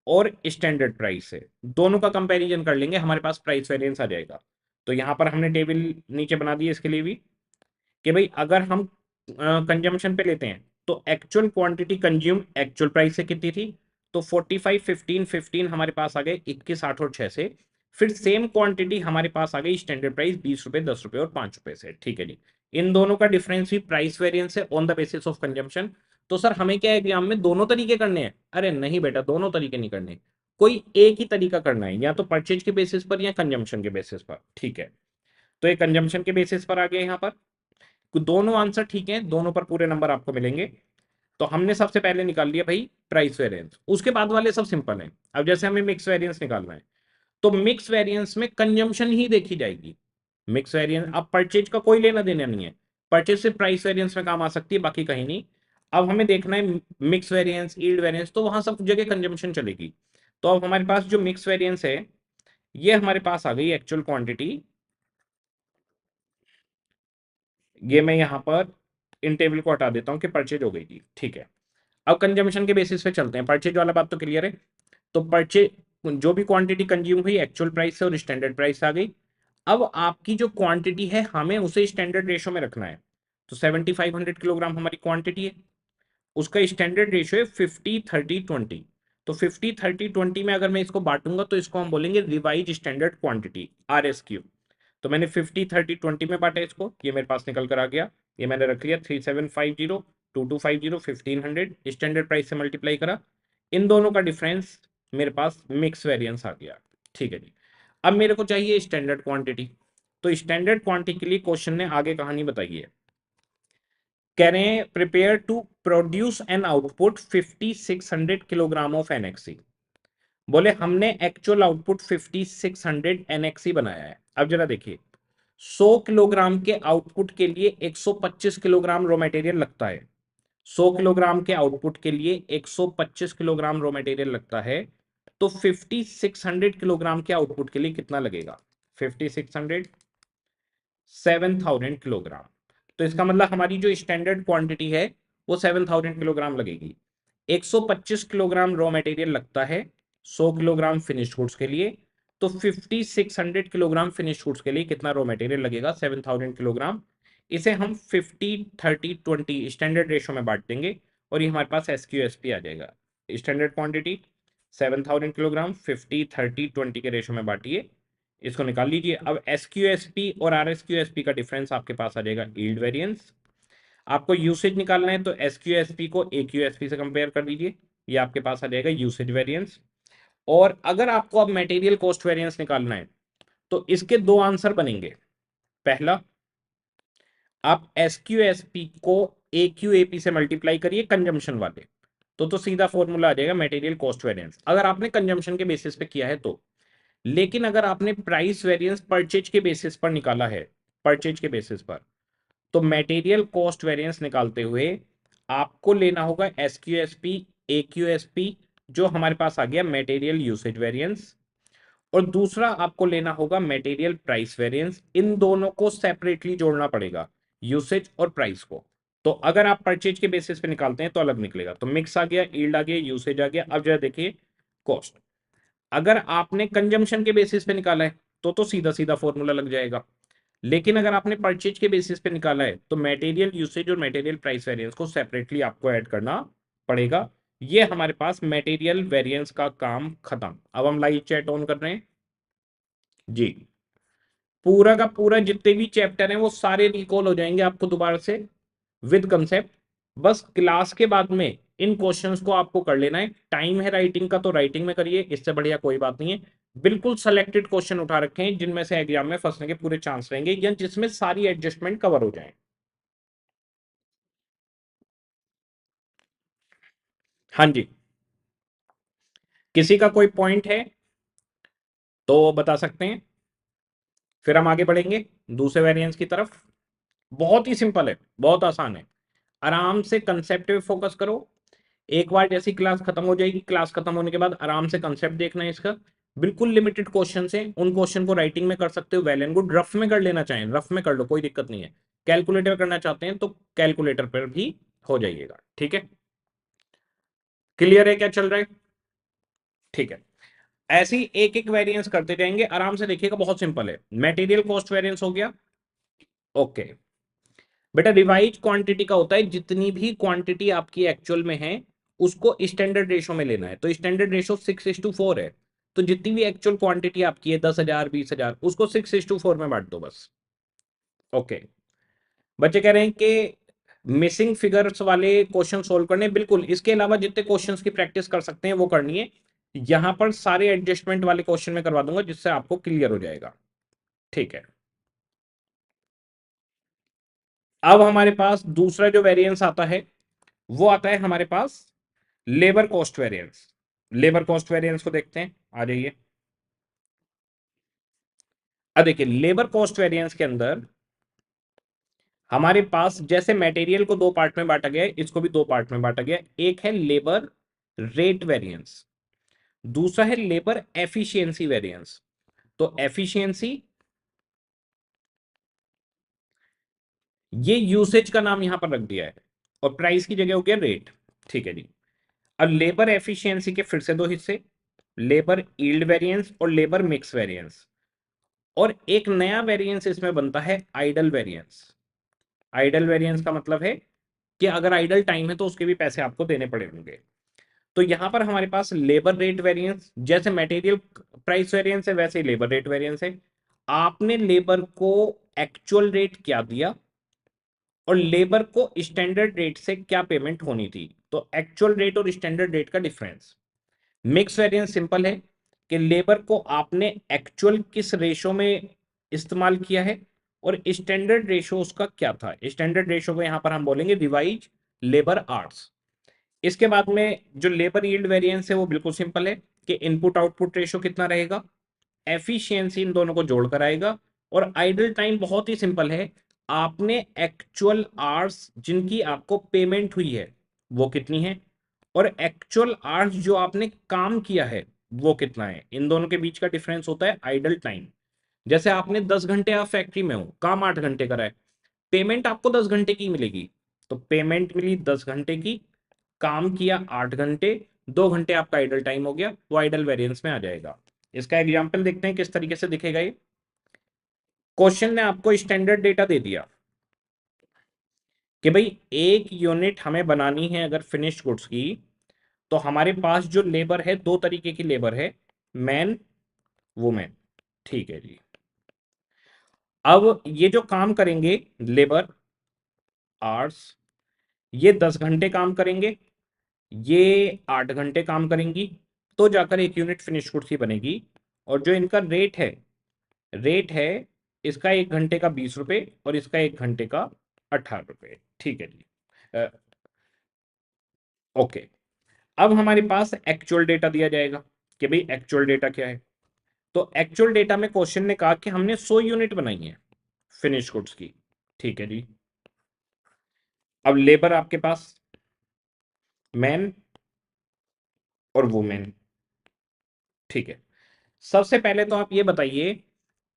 और स्टैंडर्ड प्राइस से, दोनों का कंपैरिजन कर लेंगे, हमारे पास प्राइस वेरिएंस आ जाएगा। तो यहां पर हमने टेबल नीचे बना दी है इसके लिए भी कि भाई अगर हम कंजम्पशन पे लेते हैं तो actual quantity consume actual price से कितनी थी, तो 45 15 15 हमारे पास आ गए 21 8 और 6 से, फिर सेम क्वांटिटी हमारे पास आ गई स्टैंडर्ड प्राइस 20 रुपए 10 रुपए और 5 रुपए से, ठीक है जी। इन दोनों का डिफरेंस भी प्राइस वेरिएंस है on the basis of consumption. तो सर हमें क्या एग्जाम में दोनों तरीके करने हैं, अरे नहीं बेटा, दोनों तरीके नहीं करने, कोई एक ही तरीका करना है, या तो परचेज के बेसिस पर या कंजम्पशन के बेसिस पर, ठीक है। तो ये कंजम्पशन के बेसिस पर आ गया यहाँ पर। दोनों आंसर ठीक है, दोनों पर पूरे नंबर आपको मिलेंगे। तो हमने सबसे पहले निकाल लिया भाई प्राइस वेरिएंस, उसके बाद वाले सब सिंपल है। अब जैसे हमें मिक्स वेरिएंस निकालना है, तो मिक्स वेरिएंस में कंजम्पशन ही देखी जाएगी। मिक्स वेरिएंस, अब परचेज का कोई लेना देना नहीं है, परचेज से प्राइस वेरिएंस में काम आ सकती है, बाकी कहीं नहीं। अब हमें देखना है मिक्स वेरिएंस, यील्ड वेरिएंस, तो वहां सब जगह कंजम्पशन चलेगी। तो अब हमारे पास जो मिक्स वेरिएंस है, ये हमारे पास आ गई एक्चुअल क्वांटिटी। ये मैं यहाँ पर इन टेबल को हटा देता हूँ कि परचेज हो गई थी, ठीक है। अब कंजम्पशन के बेसिस पे चलते हैं, परचेज वाला बात तो क्लियर है। तो परचेज, जो भी क्वांटिटी कंज्यूम हुई एक्चुअल प्राइस से और स्टैंडर्ड प्राइस आ गई। अब आपकी जो क्वांटिटी है हमें उसे स्टैंडर्ड रेशो में रखना है। तो 7500 किलोग्राम हमारी क्वांटिटी है, उसका स्टैंडर्ड रेशो है 50-30-20। तो 50-30-20 में अगर मैं इसको बांटूंगा तो इसको हम बोलेंगे रिवाइज स्टैंडर्ड क्वांटिटी, RSQ। तो मैंने 50-30-20 में बांटा इसको, ये मेरे पास निकल कर आ गया। ये मैंने रख लिया 3750, 2250, 1500, स्टैंडर्ड प्राइस से मल्टीप्लाई करा। इन दोनों का डिफरेंस मेरे पास मिक्स वेरिएंस आ गया, ठीक है जी। अब मेरे को चाहिए स्टैंडर्ड क्वांटिटी। तो स्टैंडर्ड क्वांटिटी के लिए क्वेश्चन ने आगे कहानी बताई है, कह रहे हैं prepare to produce an output 5600 kilogram of NXE। बोले हमने एक्चुअल आउटपुट 5600 NXE बनाया है। अब जरा देखिए, 100 किलोग्राम के आउटपुट के लिए 125 किलोग्राम रॉ मटेरियल लगता है। 100 किलोग्राम के आउटपुट के लिए 125 किलोग्राम रॉ मटेरियल लगता है। तो 5600 किलोग्राम के आउटपुट के लिए कितना लगेगा? 5600, 7000 किलोग्राम। तो इसका मतलब हमारी जो स्टैंडर्ड क्वांटिटी है वो 7000 किलोग्राम लगेगी। 125 किलोग्राम रॉ मटेरियल लगता है 100 किलोग्राम फिनिश्ड गुड्स के लिए। तो 5600 किलोग्राम फिनिश्ड गुड्स के लिए कितना रॉ मटेरियल लगेगा? 7000 किलोग्राम। इसे हम 50-30-20 स्टैंडर्ड रेशो में बांट देंगे और ये हमारे पास SQSP आ जाएगा। स्टैंडर्ड क्वांटिटी 7000 किलोग्राम, 50-30-20 के रेशो में बांटिए, इसको निकाल लीजिए। अब SQSP और RSQSP का डिफरेंस आपके पास आ जाएगा यील्ड वेरिएंस। आपको यूसेज निकालना है तो SQSP को AQSP से कंपेयर कर दीजिए, ये आपके पास आ जाएगा यूसेज वेरिएंस। और अगर आपको अब मटेरियल कॉस्ट वेरिएंस निकालना है तो इसके दो आंसर बनेंगे। पहला, आप SQSP को AQAP से मल्टीप्लाई करिए कंजम्पशन वाले, तो सीधा फॉर्मूला आ जाएगा मटेरियल कॉस्ट वेरिएंस, अगर आपने कंजम्पशन के बेसिस पे किया है तो। लेकिन अगर आपने प्राइस वेरिएंस परचेज के बेसिस पर निकाला है, परचेज के बेसिस पर, तो मटेरियल कॉस्ट वेरिएंस निकालते हुए आपको लेना होगा SQSP, AQSP, जो हमारे पास आ गया मटेरियल यूसेज वेरिएंस, और दूसरा आपको लेना होगा मटेरियल प्राइस वेरिएंस। इन दोनों को सेपरेटली जोड़ना पड़ेगा, यूसेज और प्राइस को। तो अगर आप परचेज के बेसिस पे निकालते हैं तो अलग निकलेगा। तो मिक्स आ गया, यील्ड आ गया, यूसेज आ गया। अब जरा देखिए कॉस्ट, अगर आपने कंजम्पशन के बेसिस पे निकाला है तो सीधा सीधा फॉर्मूला लग जाएगा। लेकिन अगर आपने परचेज के बेसिस पे निकाला है तो मटेरियल यूसेज और मटेरियल प्राइस वेरिएंस को सेपरेटली आपको ऐड करना पड़ेगा। ये हमारे पास मटेरियल वेरिएंस का काम खत्म। अब हम लाइव चैट ऑन कर रहे हैं जी। पूरा का पूरा जितने भी चैप्टर हैं वो सारे रिकॉल हो जाएंगे आपको दोबारा से विद कंसेप्ट। बस क्लास के बाद में इन क्वेश्चंस को आपको कर लेना है। टाइम है राइटिंग का तो राइटिंग में करिए, इससे बढ़िया कोई बात नहीं है। बिल्कुल सेलेक्टेड क्वेश्चन उठा रखे हैं जिनमें से एग्जाम में फंसने के पूरे चांस रहेंगे या जिसमें सारी एडजस्टमेंट कवर हो जाए। हाँ जी, किसी का कोई पॉइंट है तो बता सकते हैं, फिर हम आगे बढ़ेंगे दूसरे वेरिएंस की तरफ। बहुत ही सिंपल है, बहुत आसान है। आराम से कंसेप्ट पे फोकस करो। एक बार जैसी क्लास खत्म हो जाएगी, क्लास खत्म होने के बाद आराम से कंसेप्ट देखना है इसका। बिल्कुल लिमिटेड क्वेश्चन है, उन क्वेश्चन को राइटिंग में कर सकते हो, वेल एंड गुड। रफ में कर लेना चाहें रफ में कर लो, कोई दिक्कत नहीं है। कैलकुलेटर करना चाहते हैं तो कैलकुलेटर पर भी हो जाइएगा, ठीक है। क्लियर है क्या चल रहा है? ठीक है। ऐसे ही एक एक वेरिएंस करते जाएंगे, आराम से देखिएगा, बहुत सिंपल है। मटेरियल कॉस्ट वेरिएंस हो गया, ओके। बेटा रिवाइज क्वांटिटी का होता है जितनी भी क्वांटिटी आपकी एक्चुअल में है उसको स्टैंडर्ड रेशो में लेना है। तो स्टैंडर्ड रेशो 6:4 है। तो जितनी भी एक्चुअल क्वांटिटी आपकी है 10,000 20,000, उसको 6:4 में बांट दो बस, ओके। बच्चे कह रहे हैं कि मिसिंग फिगर्स वाले क्वेश्चन सोल्व करने, बिल्कुल इसके अलावा जितने क्वेश्चंस की प्रैक्टिस कर सकते हैं वो करनी है। यहां पर सारे एडजस्टमेंट वाले क्वेश्चन में करवा दूंगा जिससे आपको क्लियर हो जाएगा, ठीक है। अब हमारे पास दूसरा जो वेरिएंस आता है वो आता है हमारे पास labour cost variance. Labour cost variance को देखते हैं, आ जाइए। अब देखिए लेबर कॉस्ट वेरिएंस के अंदर हमारे पास जैसे मटेरियल को दो पार्ट में बांटा गया है, इसको भी दो पार्ट में बांटा गया है। एक है लेबर रेट वेरिएंस, दूसरा है लेबर एफिशिएंसी वेरिएंस। तो एफिशिएंसी ये यूसेज का नाम यहां पर रख दिया है और प्राइस की जगह हो गया रेट। ठीक है जी। अब लेबर एफिशिएंसी के फिर से दो हिस्से, लेबर यील्ड वेरिएंस और लेबर मिक्स वेरिएंस। और एक नया वेरिएंस इसमें बनता है आइडल वेरिएंस। आइडल वेरिएंस का मतलब है कि अगर आइडल टाइम है तो उसके भी पैसे आपको देने पड़े होंगे। तो यहां पर हमारे पास लेबर रेट वेरिएंस, जैसे मटेरियल प्राइस वेरिएंस है वैसे ही लेबर रेट वेरिएंस है। आपने लेबर को एक्चुअल रेट क्या दिया और लेबर को स्टैंडर्ड रेट से क्या पेमेंट होनी थी, तो एक्चुअल रेट और स्टैंडर्ड रेट का डिफरेंस। मिक्स वेरिएंस सिंपल है कि लेबर को आपने एक्चुअल किस रेशो में इस्तेमाल किया है और स्टैंडर्ड रेशो उसका क्या था। स्टैंडर्ड रेशो को यहां पर हम बोलेंगे रिवाइज लेबर आवर्स। इसके बाद में जो लेबर यील्ड वेरिएंस है वो बिल्कुल सिंपल है कि इनपुट आउटपुट रेशो कितना रहेगा, एफिशिएंसी इन दोनों को जोड़कर आएगा। और आइडल टाइम बहुत ही सिंपल है, आपने एक्चुअल आवर्स जिनकी आपको पेमेंट हुई है वो कितनी है और एक्चुअल आवर्स जो आपने काम किया है वो कितना है, इन दोनों के बीच का डिफरेंस होता है आइडल टाइम। जैसे आपने 10 घंटे आप फैक्ट्री में हो, काम 8 घंटे करा है, पेमेंट आपको 10 घंटे की मिलेगी। तो पेमेंट मिली 10 घंटे की, काम किया 8 घंटे, 2 घंटे आपका आइडल टाइम हो गया, वो आइडल वेरिएंस में आ जाएगा। इसका एग्जाम्पल देखते हैं किस तरीके से दिखेगा ये। क्वेश्चन ने आपको स्टैंडर्ड डेटा दे दिया कि भाई एक यूनिट हमें बनानी है अगर फिनिश्ड गुड्स की, तो हमारे पास जो लेबर है दो तरीके की लेबर है, मैन वुमेन। ठीक है जी। अब ये जो काम करेंगे लेबर आवर्स, ये 10 घंटे काम करेंगे, ये 8 घंटे काम करेंगी, तो जाकर एक यूनिट फिनिश गुड्स की बनेगी। और जो इनका रेट है इसका 1 घंटे का 20 रुपए और इसका 1 घंटे का 18 रुपए। ठीक है जी। ओके। अब हमारे पास एक्चुअल डेटा दिया जाएगा कि भाई एक्चुअल डेटा क्या है। तो एक्चुअल डेटा में क्वेश्चन ने कहा कि हमने 100 यूनिट बनाई है फिनिश गुड्स की। ठीक है जी। अब लेबर आपके पास मैन और वुमेन। ठीक है। सबसे पहले तो आप ये बताइए,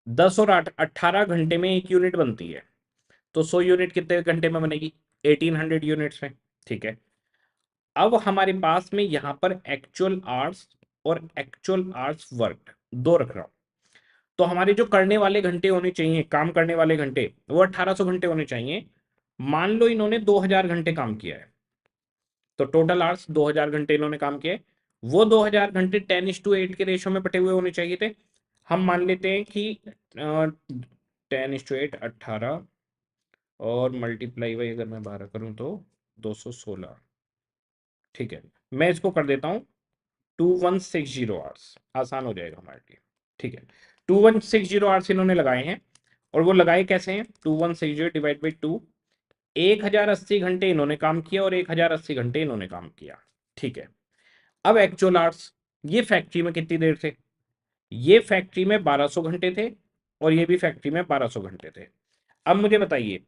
10 और 8 18 घंटे में एक यूनिट बनती है, तो 100 यूनिट कितने घंटे में बनेगी, 1800 यूनिट्स में। ठीक है। अब हमारे पास में यहां पर एक्चुअल आवर्स और एक्चुअल आवर्स वर्क दो रख रहा हूं। तो हमारे जो करने वाले घंटे होने चाहिए, काम करने वाले घंटे, वो 1800 घंटे होने चाहिए। मान लो इन्होंने 2000 घंटे काम किया है, तो टोटल आवर्स 2000 घंटे इन्होंने काम किया है। वो 2000 घंटे 10:8 के रेशो में बटे हुए होने चाहिए थे। हम मान लेते हैं कि 10:8 18 और मल्टीप्लाई बाई अगर मैं 12 करूं तो 216। ठीक है। मैं इसको कर देता हूं 2160 आवर्स, आसान हो जाएगा हमारे लिए। ठीक है। 2160 आवर्स इन्होंने लगाए हैं। और वो लगाए कैसे हैं, 2160 डिवाइड बाई 2, 1080 घंटे इन्होंने काम किया और 1080 घंटे इन्होंने काम किया। ठीक है। अब एक्चुअल आवर्स, ये फैक्ट्री में कितनी देर थे, ये फैक्ट्री में 1200 घंटे थे और ये भी फैक्ट्री में 1200 घंटे थे। अब मुझे बताइए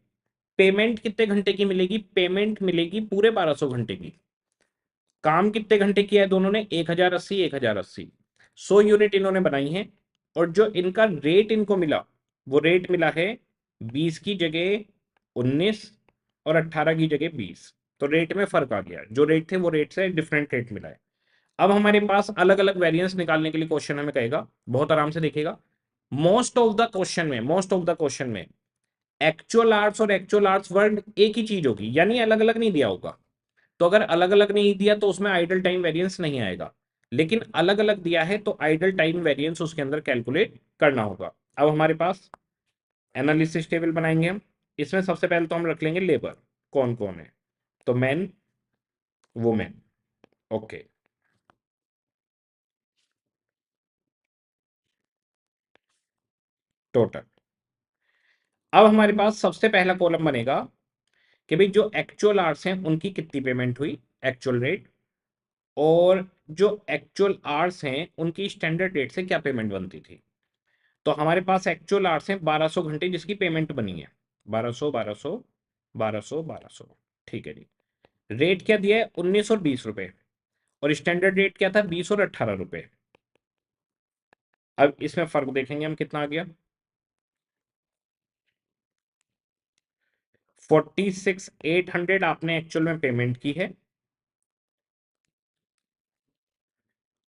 पेमेंट कितने घंटे की मिलेगी, पेमेंट मिलेगी पूरे 1200 घंटे की। काम कितने घंटे किया है दोनों ने, 1080 1080, 100 यूनिट इन्होंने बनाई है। और जो इनका रेट इनको मिला, वो रेट मिला है 20 की जगह 19 और 18 की जगह 20। तो रेट में फर्क आ गया, जो रेट थे वो रेट से डिफरेंट रेट मिला है। अब हमारे पास अलग अलग वेरिएंस निकालने के लिए क्वेश्चन हमें कहेगा, बहुत आराम से देखेगा। मोस्ट ऑफ द क्वेश्चन में एक्चुअल आर्ट्स और एक्चुअल आर्ट्स वर्ड एक ही चीज होगी, यानी अलग अलग नहीं दिया होगा। तो अगर अलग अलग नहीं दिया तो उसमें आइडल टाइम वेरिएंस नहीं आएगा। लेकिन अलग अलग दिया है तो आइडल टाइम वेरिएंस उसके अंदर कैलकुलेट करना होगा। अब हमारे पास एनालिसिस टेबल बनाएंगे हम। इसमें सबसे पहले तो हम रख लेंगे लेबर कौन कौन है, तो मैन वुमेन। ओके। टोटल। अब हमारे पास सबसे पहला कॉलम बनेगा कि भाई जो एक्चुअल आवर्स हैं उनकी कितनी पेमेंट हुई, एक्चुअल रेट, और जो एक्चुअल आवर्स हैं उनकी स्टैंडर्ड रेट से क्या पेमेंट बनती थी। तो हमारे पास एक्चुअल आवर्स हैं 1200 घंटे जिसकी पेमेंट बनी है 1200 1200 1200 1200। ठीक है जी। रेट क्या दिया है 19 और 20 रुपए, और स्टैंडर्ड रेट क्या था 20 और 18 रुपए। अब इसमें फर्क देखेंगे हम कितना आ गया, 46,800 आपने एक्चुअल में पेमेंट की है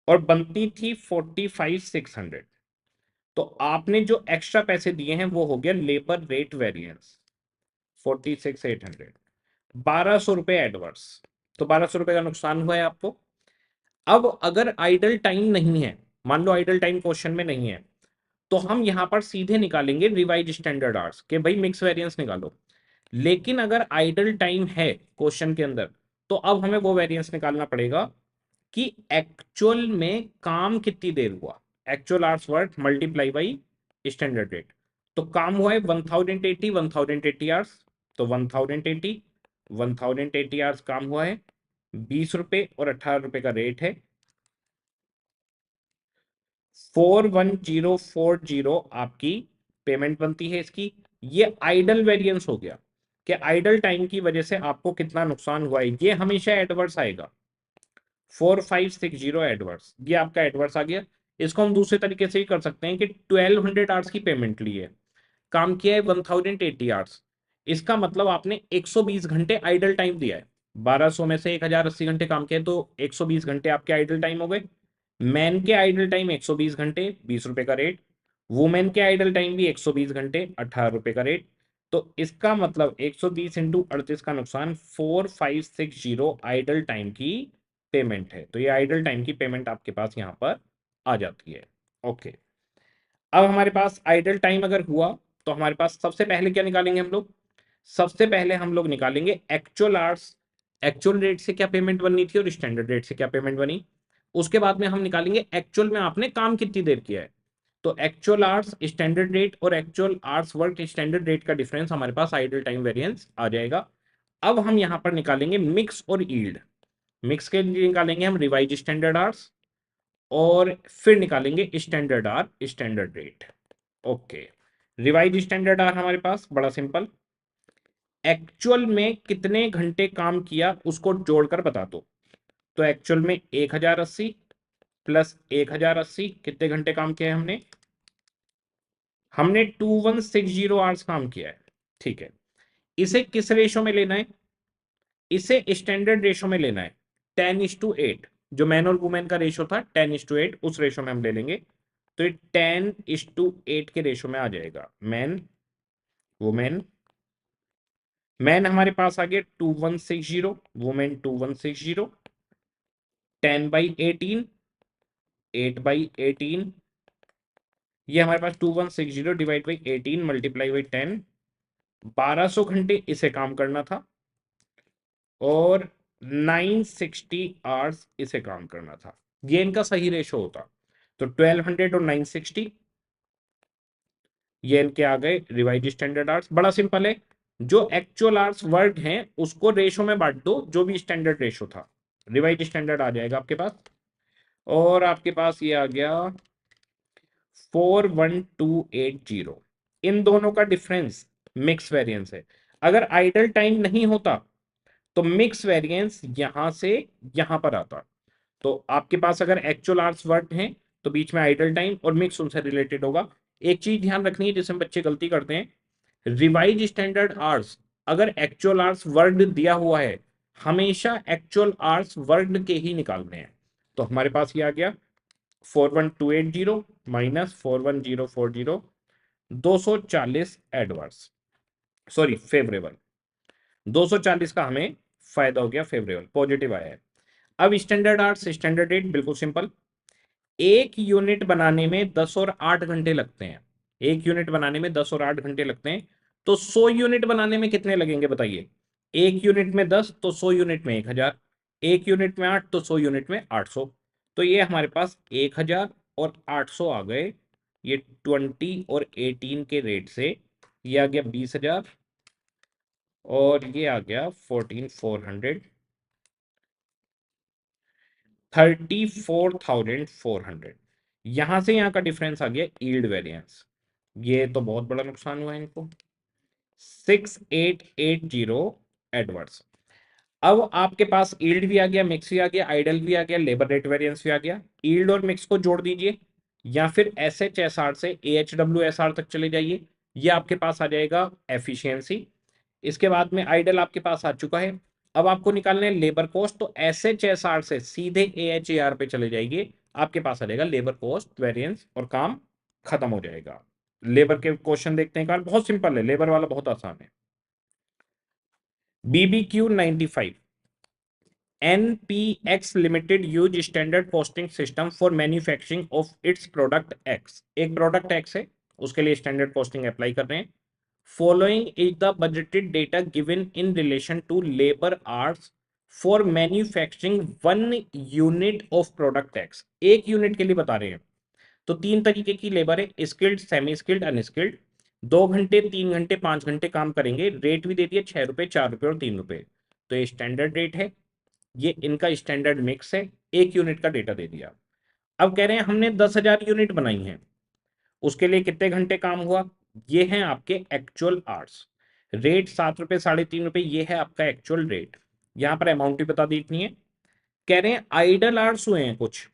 और बनती थी 45,600। तो आपने जो एक्स्ट्रा पैसे दिए हैं वो हो गया लेबर रेट वेरिएंस 46,800, 1200 रुपए एडवर्स। तो 1200 रुपए का नुकसान हुआ है आपको। अब अगर आइडल टाइम नहीं है, मान लो आइडल टाइम क्वेश्चन में नहीं है, तो हम यहां पर सीधे निकालेंगे रिवाइज स्टैंडर्ड आवर्स के भाई मिक्स वेरिएंस निकालो। लेकिन अगर आइडल टाइम है क्वेश्चन के अंदर, तो अब हमें वो वेरिएंस निकालना पड़ेगा कि एक्चुअल में काम कितनी देर हुआ, actual hours work multiply by standard rate. तो काम हुआ है 1080 1080 आवर्स, तो 1080 आवर्स काम हुआ है, 20 रुपए और 18 रुपए का रेट है, 41040 आपकी पेमेंट बनती है इसकी। ये आइडल वेरिएंस हो गया कि आइडल टाइम की वजह से आपको कितना नुकसान हुआ है, ये हमेशा एडवर्स आएगा 4560 एडवर्स, ये आपका एडवर्स आ गया। इसको हम दूसरे तरीके से ही कर सकते हैं कि 1200 आवर्स की पेमेंट ली है, काम किया है 1080 आवर्स, इसका मतलब आपने 120 घंटे आइडल टाइम दिया है। 1200 में से 1080 घंटे काम किया तो 120 घंटे आपके आइडल टाइम हो गए। मैन के आइडल टाइम 120 घंटे 20 रुपए का रेट, वुमेन के आइडल टाइम भी 120 घंटे 18 रुपए का रेट। तो इसका मतलब 120 इंटू 38 का नुकसान 4560 आइडल टाइम की पेमेंट है। तो ये आइडल टाइम की पेमेंट आपके पास यहाँ पर आ जाती है। ओके, अब हमारे पास आइडल टाइम अगर हुआ तो हमारे पास सबसे पहले क्या निकालेंगे हम लोग, सबसे पहले हम लोग निकालेंगे एक्चुअल आवर्स, एक्चुअल रेट से क्या पेमेंट बननी थी और स्टैंडर्ड रेट से क्या पेमेंट बनी। उसके बाद में हम निकालेंगे एक्चुअल में आपने काम कितनी देर किया है। तो एक्चुअल आवर्स स्टैंडर्ड रेट और actual hours work standard rate का डिफरेंस हमारे पास आइडल टाइम वेरिएंस आ जाएगा। अब हम यहां पर निकालेंगे मिक्स और यील्ड। मिक्स के लिए निकालेंगे हम रिवाइज स्टैंडर्ड आवर्स और फिर निकालेंगे standard hour standard rate. Okay, revised standard hour हमारे पास बड़ा सिंपल, एक्चुअल में कितने घंटे काम किया उसको जोड़कर बता दो। तो एक्चुअल में 1080 प्लस 1080 कितने घंटे काम किया है हमने, हमने 2160 आवर्स काम किया है। ठीक है, इसे किस रेशो में लेना है, इसे स्टैंडर्ड रेशो में लेना है 10:8। जो मैन और वुमेन का रेशो था 10:8 उस रेशो में हम ले लेंगे। तो ये 10:8 के रेशो में आ जाएगा मैन वुमेन। मैन हमारे पास आ गया 2160, वुमेन 2160, 10/18, 8/18। ये हमारे पास 2160 डिवाइड बाई 18 मल्टीप्लाई बाई 10, 1200 घंटे इसे काम करना था और 960 आवर्स इसे काम करना था। ये इनका सही रेशो होता। तो 1200 और 960 ये इनके आ गए रिवाइज स्टैंडर्ड आवर्स। बड़ा सिंपल है, जो एक्चुअल आवर्स वर्क हैं उसको रेशो में बांट दो जो भी स्टैंडर्ड रेशो था, रिवाइज स्टैंडर्ड आ जाएगा आपके पास। और आपके पास ये आ गया 41280। इन दोनों का डिफरेंस मिक्स वेरिएंस है। अगर आइडल टाइम नहीं होता तो मिक्स वेरिएंस यहां से यहां पर आता। तो आपके पास अगर एक्चुअल आवर्स वर्क हैं तो बीच में आइडल टाइम और मिक्स उनसे रिलेटेड होगा। एक चीज ध्यान रखनी है जिसमें बच्चे गलती करते हैं, रिवाइज स्टैंडर्ड आवर्स अगर एक्चुअल आवर्स वर्कड दिया हुआ है हमेशा एक्चुअल आवर्स वर्कड के ही निकालने हैं। तो हमारे पास ये आ गया 41280 माइनस 41040, 240 एडवर्स, सॉरी फेवरेबल, 240 का हमें फायदा हो गया, फेवरेबल पॉजिटिव आया है। अब स्टैंडर्ड आर्ट्स स्टैंडर्ड रेट बिल्कुल सिंपल, एक यूनिट बनाने में 10 और 8 घंटे लगते हैं, एक यूनिट बनाने में 10 और 8 घंटे लगते हैं। तो 100 यूनिट बनाने में कितने लगेंगे बताइए, एक यूनिट में 10 तो 100 यूनिट में 1000, एक यूनिट में 8 तो 100 यूनिट में 800। तो ये हमारे पास 1000 और 800 आ गए। ये 20 और 18 के रेट से ये आ गया 20,000 और ये आ गया 14,400, 34,400। यहां से यहाँ का डिफरेंस आ गया यील्ड वेरिएंस। ये तो बहुत बड़ा नुकसान हुआ है इनको, 6880 एडवर्स। अब आपके पास यील्ड भी आ गया, मिक्स भी आ गया, आइडल भी आ गया, लेबर रेट वेरिएंस भी आ गया। यील्ड और मिक्स को जोड़ दीजिए, या फिर SHSR से AHWSR तक चले जाइए, ये आपके पास आ जाएगा एफिशिएंसी। इसके बाद में आइडल आपके पास आ चुका है। अब आपको निकालना है लेबर कॉस्ट, तो SHSR से सीधे AHAR पे चले जाइए, आपके पास आ जाएगा लेबर कॉस्ट वेरिएंस और काम खत्म हो जाएगा। लेबर के क्वेश्चन देखते हैं, कारण बहुत सिंपल है, लेबर वाला बहुत आसान है। BBQ 95, NPX limited use standard costing system for manufacturing of its product X. एक प्रोडक्ट एक्स है, उसके लिए स्टैंडर्ड कॉस्टिंग अप्लाई कर रहे हैं। Following is the budgeted data given in relation to labour hours for manufacturing 1 unit of product X. एक unit के लिए बता रहे हैं। तो 3 तरीके की लेबर है, स्किल्ड, सेमी स्किल्ड, अनस्किल्ड। 2 घंटे, 3 घंटे, 5 घंटे काम करेंगे। रेट भी दे दिया 6 रुपए, 4 रुपए और 3 रुपए। तो ये स्टैंडर्ड रेट है, ये इनका स्टैंडर्ड मिक्स है। 1 यूनिट का डेटा दे दिया। अब कह रहे हैं हमने 10,000 यूनिट बनाई हैं, उसके लिए कितने घंटे काम हुआ। ये हैं आपके एक्चुअल आवर्स। रेट 7 रुपए, 3.5 रुपए, ये है आपका एक्चुअल रेट। यहां पर अमाउंट भी बता दी है। कह रहे हैं आइडल आवर्स हुए हैं कुछ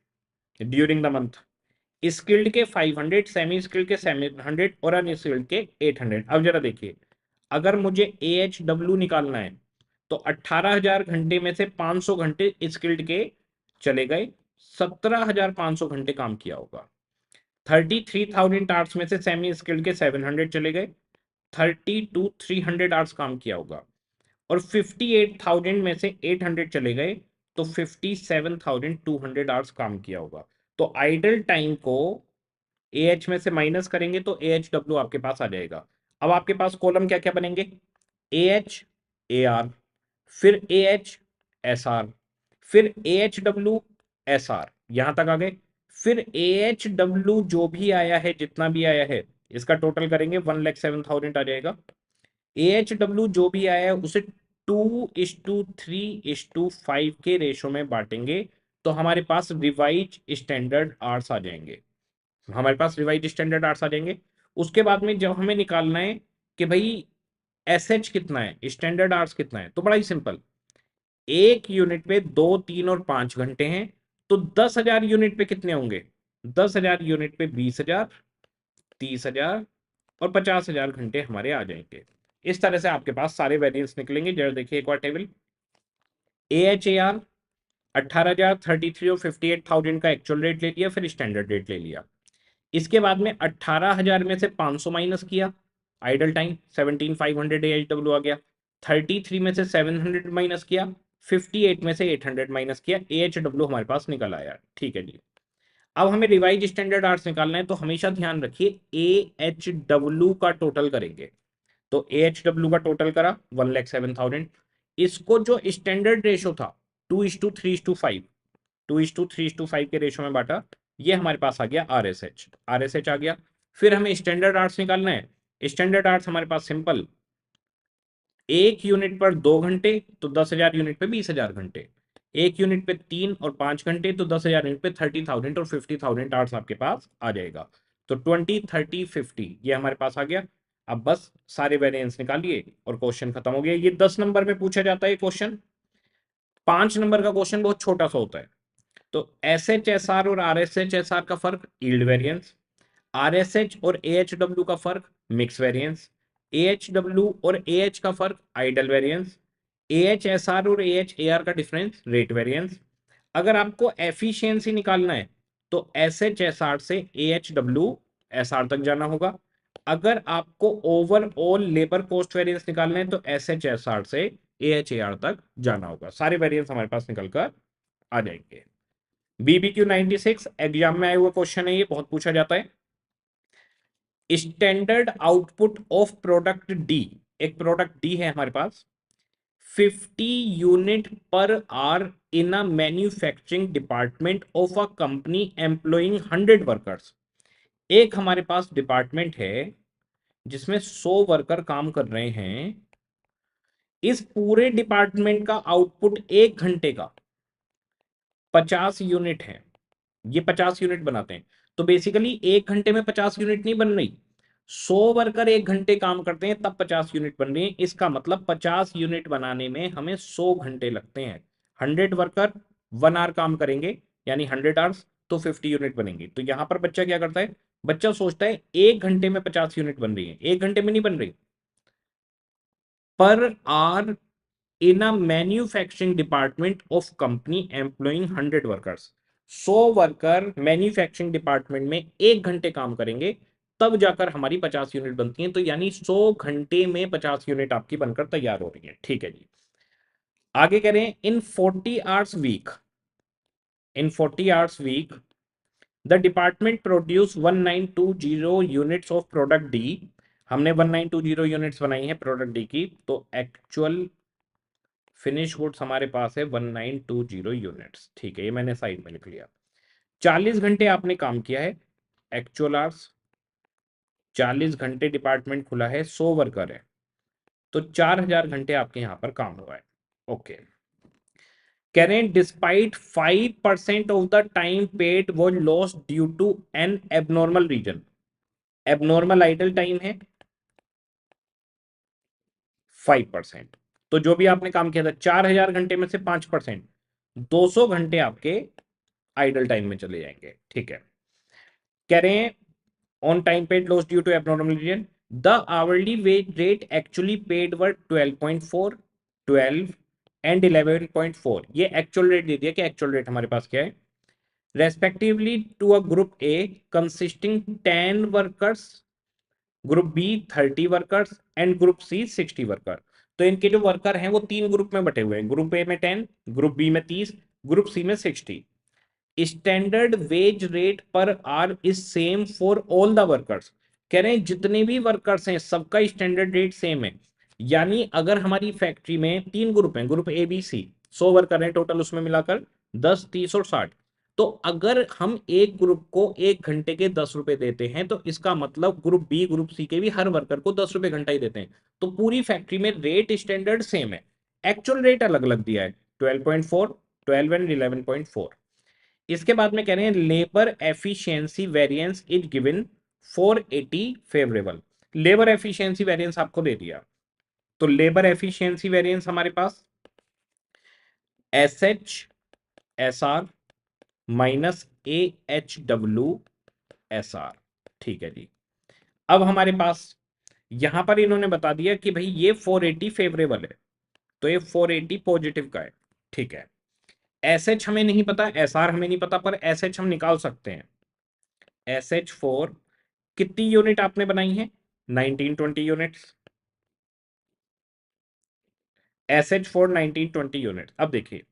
ड्यूरिंग द मंथ। स्किल्ड के 500, सेमी स्किल्ड के 700 और अनस्किल्ड के 800। अब जरा देखिए, अगर मुझे AHW निकालना है तो 18,000 घंटे में से 500 घंटे स्किल्ड के चले गए, 17,500 घंटे काम किया होगा। 33,000 आवर्स में से सेमी स्किल्ड के 700 चले गए, 32,300 आवर्स काम किया होगा। और 58,000 में से 800 चले गए, तो 57,200 आवर्स काम किया होगा। तो आइडल टाइम को AH में से माइनस करेंगे तो AHW आपके पास आ जाएगा। अब आपके पास कॉलम क्या क्या बनेंगे, AH AR, फिर AHSR, फिर AHWSR, यहां तक आ गए। फिर AHW जो भी आया है, जितना भी आया है, इसका टोटल करेंगे 1,07,000 आ जाएगा। AHW जो भी आया है उसे 2:3:5 के रेशो में बांटेंगे, तो हमारे पास रिवाइज स्टैंडर्ड आवर्स आ जाएंगे। उसके बाद में जब हमें निकालना है कि भाई SH कितना है, स्टैंडर्ड आवर्स कितना है, तो बड़ा ही सिंपल। एक यूनिट पे 2, 3 और 5 घंटे हैं, तो 10,000 यूनिट पे कितने होंगे, 10,000 यूनिट पे 20,000, 30,000 और 50,000 घंटे हमारे आ जाएंगे। इस तरह से आपके पास सारे वेरिएंस निकलेंगे। जरा देखिए एक बार टेबल। AHAR 18,000, 33 और 58,000 का एक्चुअल रेट ले लिया, फिर स्टैंडर्ड रेट ले लिया। इसके बाद में 18,000 में से 500 माइनस किया, आइडल टाइम 17,500 AHW आ गया। 33 में से 700 माइनस किया, 58 में से 800 माइनस किया, AHW हमारे पास निकल आया। ठीक है जी। अब हमें रिवाइज स्टैंडर्ड आवर्स निकालना है, तो हमेशा ध्यान रखिए AHW का टोटल करेंगे। तो AHW का टोटल करा 1,07,000। इसको जो स्टैंडर्ड रेशो था 2:3:5, 2:3:5 के रेशो में बांटा, ये हमारे पास आ गया RSH आ गया। फिर हमें स्टैंडर्ड आर्ट्स निकालना है। स्टैंडर्ड आर्ट्स हमारे पास सिंपल, एक यूनिट पर 2 घंटे, तो 10,000 यूनिट पे 20,000 घंटे। एक यूनिट पे 3 और 5 घंटे, तो 10,000 यूनिट पे 30,000 और 50,000 आवर्स आपके पास आ जाएगा। तो 20, 30, 50 ये हमारे पास आ गया। अब बस सारे वेरिएंस निकालिए और क्वेश्चन खत्म हो गया। ये 10 नंबर में पूछा जाता है क्वेश्चन। 5 नंबर का क्वेश्चन बहुत छोटा सा होता है। तो SHSR और RSHSR का फर्क यील्ड वेरिएंस, RSH और AHW का फर्क मिक्स वेरिएंस, AHW और AH का फर्क आइडल वेरिएंस, AHSR और AHAR का डिफरेंस रेट वेरिएंस। अगर आपको एफिशिएंसी निकालना है तो SHSR से AHWSR तक जाना होगा। अगर आपको ओवरऑल लेबर कॉस्ट वेरिएंस निकालना है तो SHSR से AHAR तक जाना होगा। सारे वेरिएंस हमारे पास निकल कर आ जाएंगे। BBQ 96 एग्जाम में आया हुआ क्वेश्चन है, ये बहुत पूछा जाता है। Standard output of product D, एक प्रोडक्ट डी है हमारे पास, 50 unit per hour in a manufacturing department of a company employing 100 workers. एक हमारे पास डिपार्टमेंट है जिसमें 100 वर्कर काम कर रहे हैं, इस पूरे डिपार्टमेंट का आउटपुट 1 घंटे का 50 यूनिट है। ये 50 यूनिट बनाते हैं। तो बेसिकली 1 घंटे में 50 यूनिट नहीं बन रही, 100 वर्कर 1 घंटे काम करते हैं तब 50 यूनिट बन रही है। इसका मतलब 50 यूनिट बनाने में हमें 100 घंटे लगते हैं। 100 वर्कर 1 आवर काम करेंगे, यानी 100 आवर्स, तो 50 यूनिट बनेंगी। तो यहां पर बच्चा क्या करता है, बच्चा सोचता है 1 घंटे में 50 यूनिट बन रही है, 1 घंटे में नहीं बन रही। Per hour in a manufacturing department of company employing 100 workers, 100 worker manufacturing department में 1 घंटे काम करेंगे तब जाकर हमारी 50 यूनिट बनती हैं। तो यानी 100 घंटे में 50 यूनिट आपकी बनकर तैयार हो रही है। ठीक है जी। आगे कह रहे हैं in 40 hours week, in 40 hours week the department produce 1920 units of product D. हमने 1920 यूनिट्स बनाई है प्रोडक्ट डी की, तो एक्चुअल फिनिश गुड्स हमारे पास है 1920 यूनिट्स। ठीक है, ये मैंने साइड में लिख लिया। 40 घंटे आपने काम किया है, एक्चुअल आवर्स 40 घंटे, डिपार्टमेंट खुला है, 100 वर्कर है, तो 4000 घंटे आपके यहाँ पर काम हुआ है। ओके, कह रहे हैं despite 5% of the time paid was lost due to an abnormal reason. Abnormal idle time है 5%। तो जो भी आपने काम किया था 4000 घंटे में से 5%, 200 घंटे आपके आइडल टाइम में चले जाएंगे। ठीक है, कह रहे हैं on time paid loss due to abnormal reason the hourly wage rate actually paid were 12.4, 12 and 11.4। ये एक्चुअल रेट दे दिया कि एक्चुअल रेट हमारे पास क्या है, respectively to a group A consisting 10 workers, group B 30 workers and group C 60 worker. तो इनके जो वर्कर हैं वो 3 ग्रुप में बटे हुए हैं, ग्रुप ए में 10, ग्रुप बी में 30, ग्रुप सी में 60। Standard wage rate per hour is same for all the workers. कह रहे हैं जितने भी वर्कर्स हैं सबका स्टैंडर्ड रेट सेम है। यानी अगर हमारी फैक्ट्री में 3 ग्रुप हैं, group A B C, 100 worker हैं टोटल, उसमें मिलाकर 10, 30 और 60। तो अगर हम एक ग्रुप को 1 घंटे के 10 रुपए देते हैं तो इसका मतलब ग्रुप बी ग्रुप सी के भी हर वर्कर को 10 रुपए घंटा ही देते हैं। तो पूरी फैक्ट्री में रेट स्टैंडर्ड सेम है, एक्चुअल रेट अलग अलग दिया है, 12.4, 12 एंड 11.4। इसके बाद में कह रहे हैं labour efficiency variance is given 480 favourable. Labour efficiency variance आपको दे दिया, तो लेबर एफिशिएंसी वेरिएंस हमारे पास S H S R minus A H W S R. ठीक है जी। अब हमारे पास यहां पर इन्होंने बता दिया कि भाई ये 480 फेवरेबल है, तो ये 480 पॉजिटिव का है। ठीक है, एस एच हमें नहीं पता, एस आर हमें नहीं पता, पर एस एच हम निकाल सकते हैं। एस एच फोर कितनी यूनिट आपने बनाई है, 1920 units. S H four 1920 unit. अब देखिए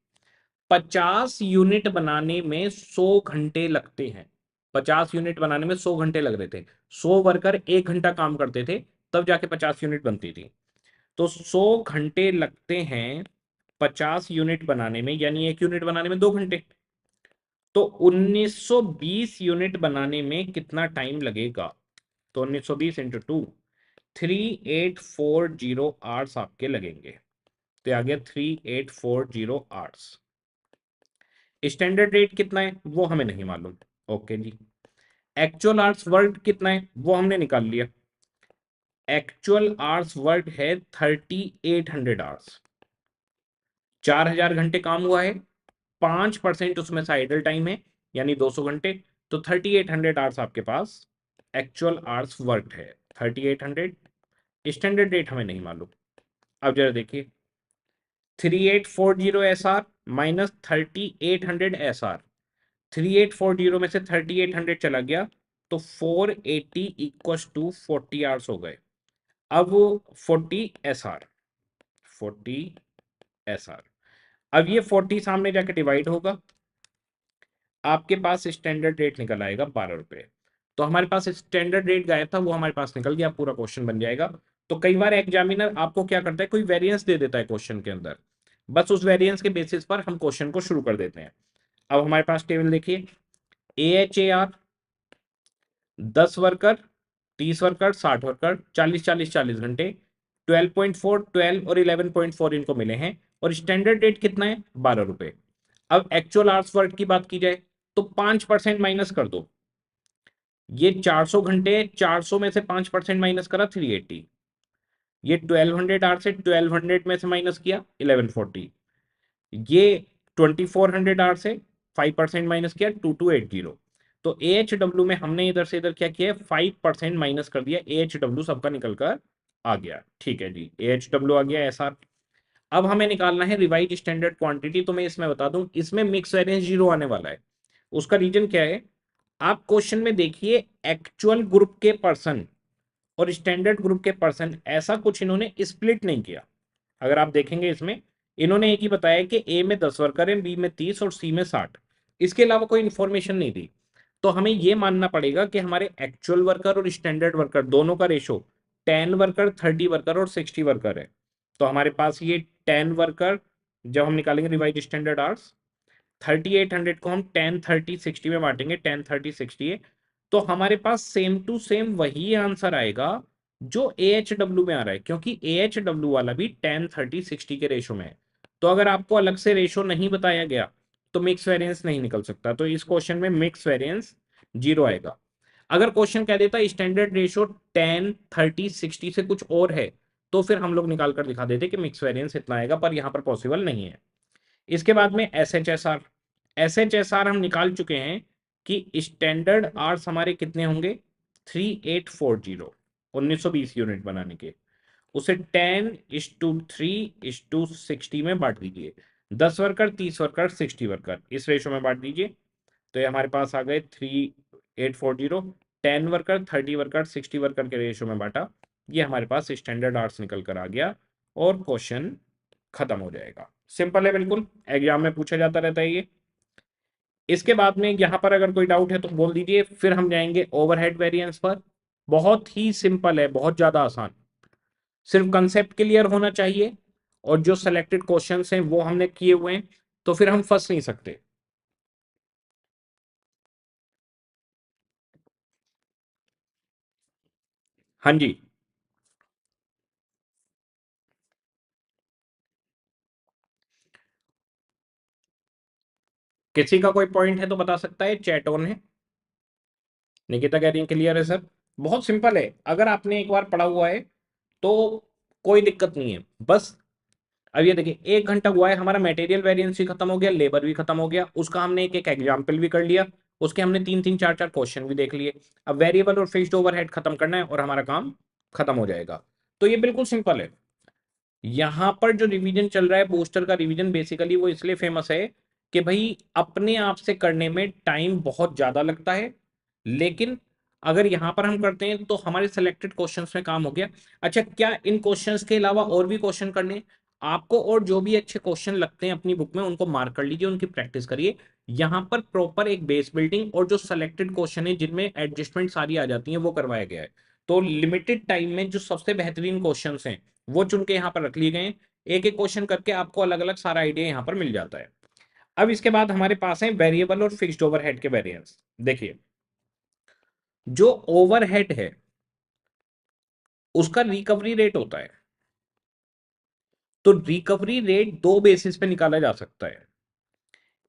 50 यूनिट बनाने में 100 घंटे लगते हैं, 50 यूनिट बनाने में 100 घंटे लग रहे थे, 100 वर्कर 1 घंटा काम करते थे तब जाके 50 यूनिट बनती थी। तो 100 घंटे लगते हैं 50 यूनिट बनाने में, यानी 1 यूनिट बनाने में 2 घंटे। तो 1920 यूनिट बनाने में कितना टाइम लगेगा, तो 1920 इंटू 2, 3840 आवर्स आपके लगेंगे। तो आ गया 3840 आवर्स। स्टैंडर्ड रेट कितना है वो हमें नहीं मालूम। ओके जी। एक्चुअल आवर्स वर्क कितना है वो हमने निकाल लिया, एक्चुअल आवर्स वर्क है 3800 आवर्स। 4000 घंटे काम हुआ है, 5% उसमें से आइडल टाइम है, यानी 200 घंटे। तो 3800 आवर्स आपके पास एक्चुअल आवर्स वर्क है, 3800। स्टैंडर्ड रेट हमें नहीं मालूम। अब जरा देखिए 3840 S R minus 3800 S R, 3840 में से 3800 चला गया तो 480 इक्वल टू 40 आवर्स हो गए। अब 40 एस आर, 40 एस आर, अब ये 40 सामने जाके डिवाइड होगा, आपके पास स्टैंडर्ड रेट निकल आएगा 12 रुपए। तो हमारे पास स्टैंडर्ड रेट गायब था, वो हमारे पास निकल गया, पूरा क्वेश्चन बन जाएगा। तो कई बार एग्जामिनर आपको क्या करता है, कोई वेरिएंस दे देता है क्वेश्चन के अंदर, बस उस वेरिएंस के बेसिस पर हम क्वेश्चन को शुरू कर देते हैं। अब हमारे पास टेबल देखिए, A H A R 10 worker, 30 worker, 60 worker, 40 40 40 घंटे, 12.4, 12 और 11.4 इनको मिले हैं, और स्टैंडर्ड रेट कितना है, 12 रुपए। अब एक्चुअल आवर्स वर्क की बात की जाए तो 5% माइनस कर दो, ये 400 घंटे, 400 में से 5% माइनस करा 380, ये 1200 आवर से 1200 में से माइनस किया 1140, ये 2400 आवर से 5% माइनस किया 2280। तो AHW में हमने इधर से इधर क्या किया, 5% माइनस कर दिया, AHW सबका निकल कर आ गया। ठीक है जी, AHW आ गया SR। अब हमें निकालना है रिवाइज स्टैंडर्ड क्वांटिटी। तो मैं इसमें बता दूं, इसमें मिक्स वेरिएंस 0 आने वाला है। उसका रीजन क्या है, आप क्वेश्चन में देखिए, एक्चुअल ग्रुप के पर्सन और स्टैंडर्ड ग्रुप के पर्सन, ऐसा कुछ इन्होंने स्प्लिट नहीं किया। अगर आप देखेंगे इसमें, इन्होंने एक ही बताया कि ए में 10 वर्कर है, बी में 30 और सी में 60, इसके अलावा कोई इंफॉर्मेशन नहीं दी। तो हमें यह मानना पड़ेगा कि हमारे एक्चुअल वर्कर और स्टैंडर्ड वर्कर दोनों का रेशो 10 वर्कर, 30 वर्कर और 60 वर्कर है। तो हमारे पास ये 10 वर्कर, जब हम निकालेंगे रिवाइज स्टैंडर्ड आवर्स, 3800 को हम 10, 30, 60 में बांटेंगे, 10, 30, 60 है, तो हमारे पास सेम टू सेम वही आंसर आएगा जो AHW में आ रहा है, क्योंकि AHW वाला भी 10, 30, 60 के रेशो में है। तो अगर आपको अलग से रेशो नहीं बताया गया तो मिक्स वेरिएंस नहीं निकल सकता। तो इस क्वेश्चन में मिक्स वेरिएंस 0 आएगा। अगर क्वेश्चन कह देता स्टैंडर्ड रेशो 10, 30, 60 से कुछ और है, तो फिर हम लोग निकाल कर दिखा देते कि मिक्स वेरिएंस इतना आएगा, पर यहां पर पॉसिबल नहीं है। इसके बाद में SHSR। SHSR हम निकाल चुके हैं कि स्टैंडर्ड आर्स हमारे कितने होंगे, 3840, 1920 यूनिट बनाने के। उसे 10:3:60 में बांट दीजिए, 10 वर्कर, 30 वर्कर, 60 वर्कर, इस रेशो में बांट दीजिए। तो ये हमारे पास आ गए 3840, 10 वर्कर, 30 वर्कर, 60 वर्कर के रेशो में बांटा। ये हमारे पास स्टैंडर्ड आर्स निकल कर आ गया और क्वेश्चन खत्म हो जाएगा। सिंपल है बिल्कुल, एग्जाम में पूछा जाता रहता है ये। इसके बाद में यहां पर अगर कोई डाउट है तो बोल दीजिए, फिर हम जाएंगे ओवरहेड वेरिएंस पर। बहुत ही सिंपल है, बहुत ज्यादा आसान, सिर्फ कंसेप्ट क्लियर होना चाहिए, और जो सिलेक्टेड क्वेश्चंस हैं वो हमने किए हुए हैं, तो फिर हम फंस नहीं सकते। हाँ जी, किसी का कोई पॉइंट है तो बता सकता है, चैट ऑन है। निकिता कह रही है क्लियर है सर। बहुत सिंपल है, अगर आपने एक बार पढ़ा हुआ है तो कोई दिक्कत नहीं है। बस अब ये देखिए, 1 घंटा हुआ है, हमारा मटेरियल वेरिएंस भी खत्म हो गया, लेबर भी खत्म हो गया, उसका हमने एक एक एग्जाम्पल भी कर लिया, उसके हमने 3 3 4 4 क्वेश्चन भी देख लिए। अब वेरिएबल और फिक्स्ड ओवरहेड खत्म करना है और हमारा काम खत्म हो जाएगा। तो ये बिल्कुल सिंपल है। यहां पर जो रिवीजन चल रहा है, बूस्टर का रिवीजन, बेसिकली वो इसलिए फेमस है कि भाई अपने आप से करने में टाइम बहुत ज्यादा लगता है, लेकिन अगर यहां पर हम करते हैं तो हमारे सिलेक्टेड क्वेश्चंस में काम हो गया। अच्छा, क्या इन क्वेश्चंस के अलावा और भी क्वेश्चन करने हैं आपको, और जो भी अच्छे क्वेश्चन लगते हैं अपनी बुक में उनको मार्क कर लीजिए, उनकी प्रैक्टिस करिए। यहां पर प्रॉपर एक बेस बिल्डिंग और जो सिलेक्टेड क्वेश्चन है जिनमें एडजस्टमेंट सारी आ जाती है वो करवाया गया है। तो लिमिटेड टाइम में जो सबसे बेहतरीन क्वेश्चंस हैं वो चुन के यहाँ पर रख लिए गए हैं। एक एक क्वेश्चन करके आपको अलग अलग सारा आइडिया यहाँ पर मिल जाता है। अब इसके बाद हमारे पास है वेरिएबल और फिक्स्ड ओवरहेड के वेरिएंस। देखिए, जो ओवरहेड है उसका रिकवरी रेट होता है। तो रिकवरी रेट दो बेसिस पे निकाला जा सकता है,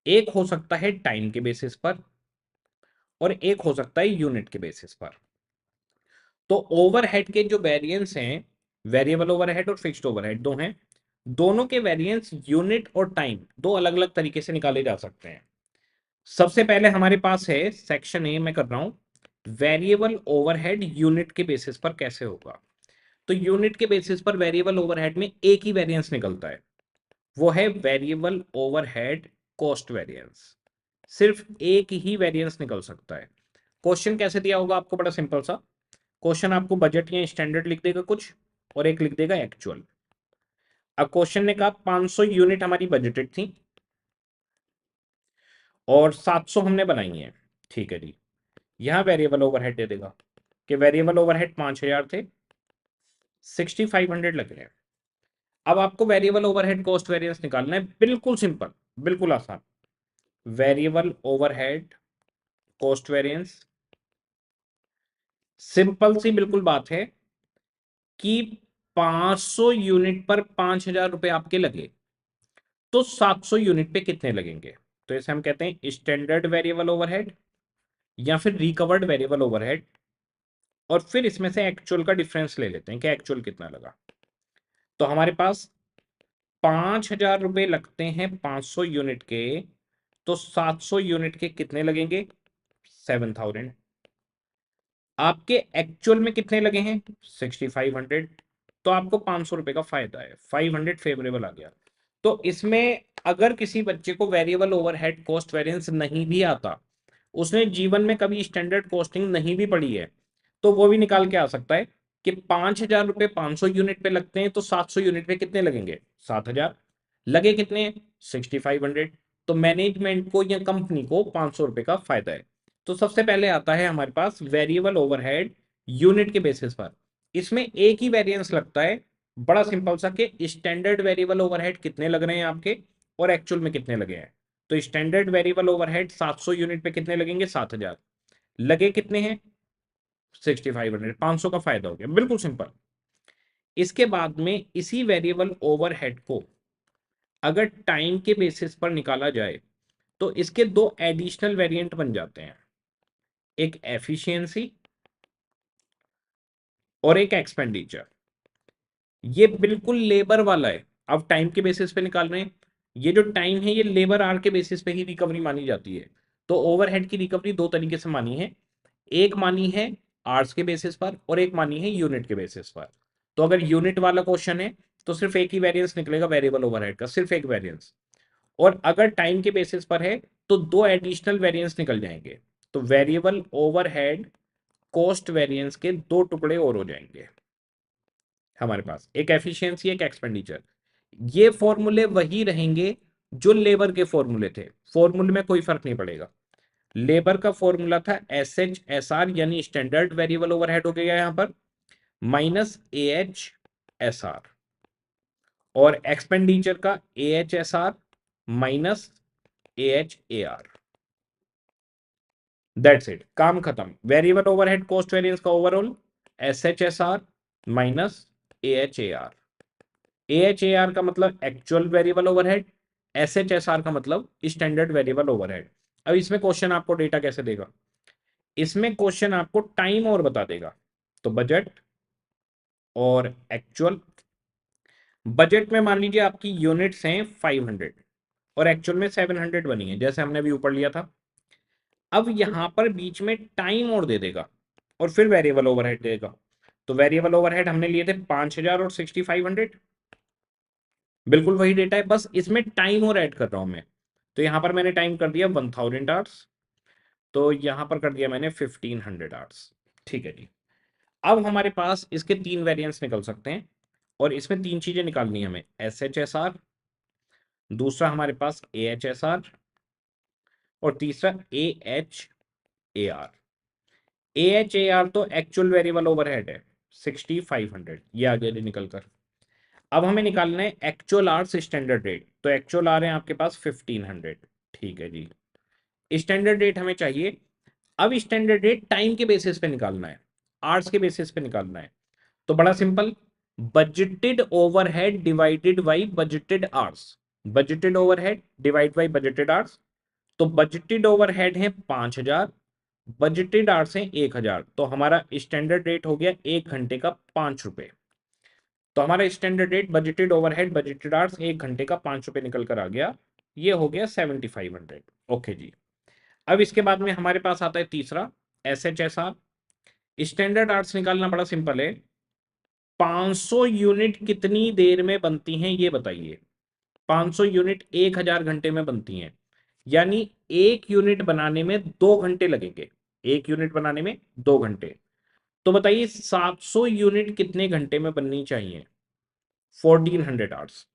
एक हो सकता है टाइम के बेसिस पर और एक हो सकता है यूनिट के बेसिस पर। तो ओवरहेड के जो वेरिएंस हैं, वेरिएबल ओवरहेड और फिक्स्ड ओवरहेड दो हैं, दोनों के वेरिएंस यूनिट और टाइम दो अलग अलग तरीके से निकाले जा सकते हैं। सबसे पहले हमारे पास है सेक्शन ए में कर रहा हूं, वेरिएबल ओवरहेड यूनिट के बेसिस पर कैसे होगा। तो यूनिट के बेसिस पर वेरिएबल ओवरहेड में एक ही वेरिएंस निकलता है, वो है वेरिएबल ओवरहेड कॉस्ट वेरिएंस। सिर्फ एक ही वेरिएंस निकल सकता है। क्वेश्चन कैसे दिया होगा आपको, बड़ा सिंपल सा क्वेश्चन, आपको बजट या स्टैंडर्ड लिख देगा कुछ और एक लिख देगा एक्चुअल। अब क्वेश्चन ने कहा 500 यूनिट हमारी बजटेड थी और 700 हमने बनाई है। ठीक है जी, यहां वेरिएबल ओवरहेड दे देगा कि वेरिएबल ओवरहेड 5000 थे, 6500 लग रहे हैं। अब आपको वेरिएबल ओवरहेड कॉस्ट वेरिएंस निकालना है, बिल्कुल सिंपल, बिल्कुल आसान। Variable overhead cost variance, simple सी बिल्कुल बात है कि 500 यूनिट पर 5,000 रुपए आपके लगे, तो 700 यूनिट पे कितने लगेंगे? तो इसे हम कहते हैं स्टैंडर्ड वेरिएबल ओवरहेड या फिर रिकवर्ड वेरिएबल ओवरहेड। और फिर इसमें से एक्चुअल का डिफरेंस ले लेते हैं कि एक्चुअल कितना लगा। तो हमारे पास 5,000 रुपए लगते हैं 500 यूनिट के, तो 700 यूनिट के कितने लगेंगे? 7,000। आपके एक्चुअल में कितने लगे हैं? 6,500। तो आपको 500 रुपए का फायदा है, 500 फेवरेबल आ गया। तो इसमें अगर किसी बच्चे को वेरिएबल ओवरहेड कॉस्ट वेरिएंस नहीं भी आता, उसने जीवन में कभी स्टैंडर्ड कॉस्टिंग नहीं भी पढ़ी है, तो वो भी निकाल के आ सकता है कि 5,000 रुपए 500 यूनिट पे लगते हैं, तो 700 यूनिट पे कितने लगेंगे? 7,000। लगे कितने? 6,500। तो मैनेजमेंट को या कंपनी को 500 रुपए का फायदा है। तो सबसे पहले आता है हमारे पास वेरिएबल ओवरहेड यूनिट के बेसिस पर। इसमें एक ही वेरिएंस लगता है, बड़ा सिंपल सा, कि स्टैंडर्ड वेरिएबल ओवरहेड कितने लग रहे हैं आपके और एक्चुअल में कितने लगे हैं। तो स्टैंडर्ड वेरिएबल ओवरहेड 700 यूनिट पे कितने लगेंगे? 7,000। लगे कितने हैं? 6,500। 500 का फायदा हो गया, बिल्कुल सिंपल। इसके बाद में इसी वेरिएबल ओवरहेड को अगर टाइम के बेसिस पर निकाला जाए, तो इसके दो एडिशनल वेरिएंट बन जाते हैं, एक एफिशिएंसी और एक एक्सपेंडिचर। ये बिल्कुल लेबर वाला है। अब टाइम के बेसिस पे निकाल रहे हैं, ये जो टाइम है ये लेबर आवर के बेसिस पे ही रिकवरी मानी जाती है। तो ओवरहेड की रिकवरी दो तरीके से मानी है, एक मानी है आवर्स के बेसिस पर और एक मानी है यूनिट के बेसिस पर। तो अगर यूनिट वाला क्वेश्चन है तो सिर्फ एक ही वेरिएंस निकलेगा वेरिएबल ओवरहेड का, सिर्फ एक वेरिएंस। और अगर टाइम के बेसिस पर है तो दो एडिशनल वेरिएंस निकल जाएंगे। तो वेरिएबल ओवरहेड कॉस्ट वेरिएंस के दो टुकड़े और हो जाएंगे हमारे पास, एक एफिशिएंसी एक एक्सपेंडिचर। ये फॉर्मूले वही रहेंगे जो लेबर के फॉर्मूले थे, फॉर्मूले में कोई फर्क नहीं पड़ेगा। लेबर का फॉर्मूला था SHSR यानी स्टैंडर्ड वेरिएबल ओवरहेड हो गया यहां पर, माइनस AHSR, और एक्सपेंडिचर का AHSR minus AHAR। That's it, काम खत्म। वेरिएबल ओवरहेड कॉस्ट वेरिएंस का overall SHSR minus AHAR। AHAR का मतलब एक्चुअल वेरिएबल ओवरहेड, SHSR का मतलब स्टैंडर्ड वेरिएबल ओवरहेड। अब इसमें क्वेश्चन आपको डेटा कैसे देगा? इसमें क्वेश्चन आपको टाइम और बता देगा। तो बजट और एक्चुअल। बजट में मान लीजिए आपकी यूनिट्स हैं 500 और एक्चुअल में 700 बनी है, जैसे हमने अभी ऊपर लिया था। अब यहां पर बीच में टाइम और दे देगा और फिर वेरिएबल ओवरहेड देगा। तो वेरिएबल ओवरहेड हमने लिए थे 5,000 और 6,500, बिल्कुल वही डेटा है, बस इसमें टाइम और ऐड कर रहा हूं मैं। तो यहां पर मैंने टाइम कर दिया 1,000 आवर्स, तो यहां पर कर दिया मैंने 1,500 आवर्स। ठीक है जी। अब हमारे पास इसके तीन वेरिएंस निकल सकते हैं और इसमें तीन चीजें निकालनी है हमें, SHSR, दूसरा हमारे पास AHSR और तीसरा AHAR। AHAR तो एक्चुअल वेरिएबल ओवरहेड है 6,500, ये आ गया निकल कर। अब हमें निकालना है एक्चुअल आवर्स स्टैंडर्ड रेट, तो एक्चुअल आ रहे हैं आपके पास 1,500। ठीक है जी। स्टैंडर्ड रेट हमें चाहिए। अब स्टैंडर्ड रेट टाइम के बेसिस पे निकालना है, आवर्स के बेसिस पे निकालना है। तो बड़ा simple, budgeted overhead divided by budgeted hours. Budgeted overhead divide by budgeted hours. तो बजटेड ओवरहेड है 5,000, बजटेड आवर्स है 1,000, तो हमारा स्टैंडर्ड रेट हो गया 1 घंटे का 5 रुपए। तो हमारा standard rate budgeted overhead budgeted hours 1 घंटे का 5 रुपए निकल कर आ गया, ये हो गया 7,500। ओके जी। अब इसके बाद में हमारे पास आता है तीसरा SHSR। स्टैंडर्ड आवर्स निकालना बड़ा सिंपल है, 500 यूनिट कितनी देर में बनती हैं ये बताइए। 500 यूनिट 1,000 घंटे में बनती हैं, यानी एक यूनिट बनाने में 2 घंटे लगेंगे, एक यूनिट बनाने में 2 घंटे। तो बताइए 700 यूनिट कितने घंटे में बननी चाहिए? 1,400 आवर्स।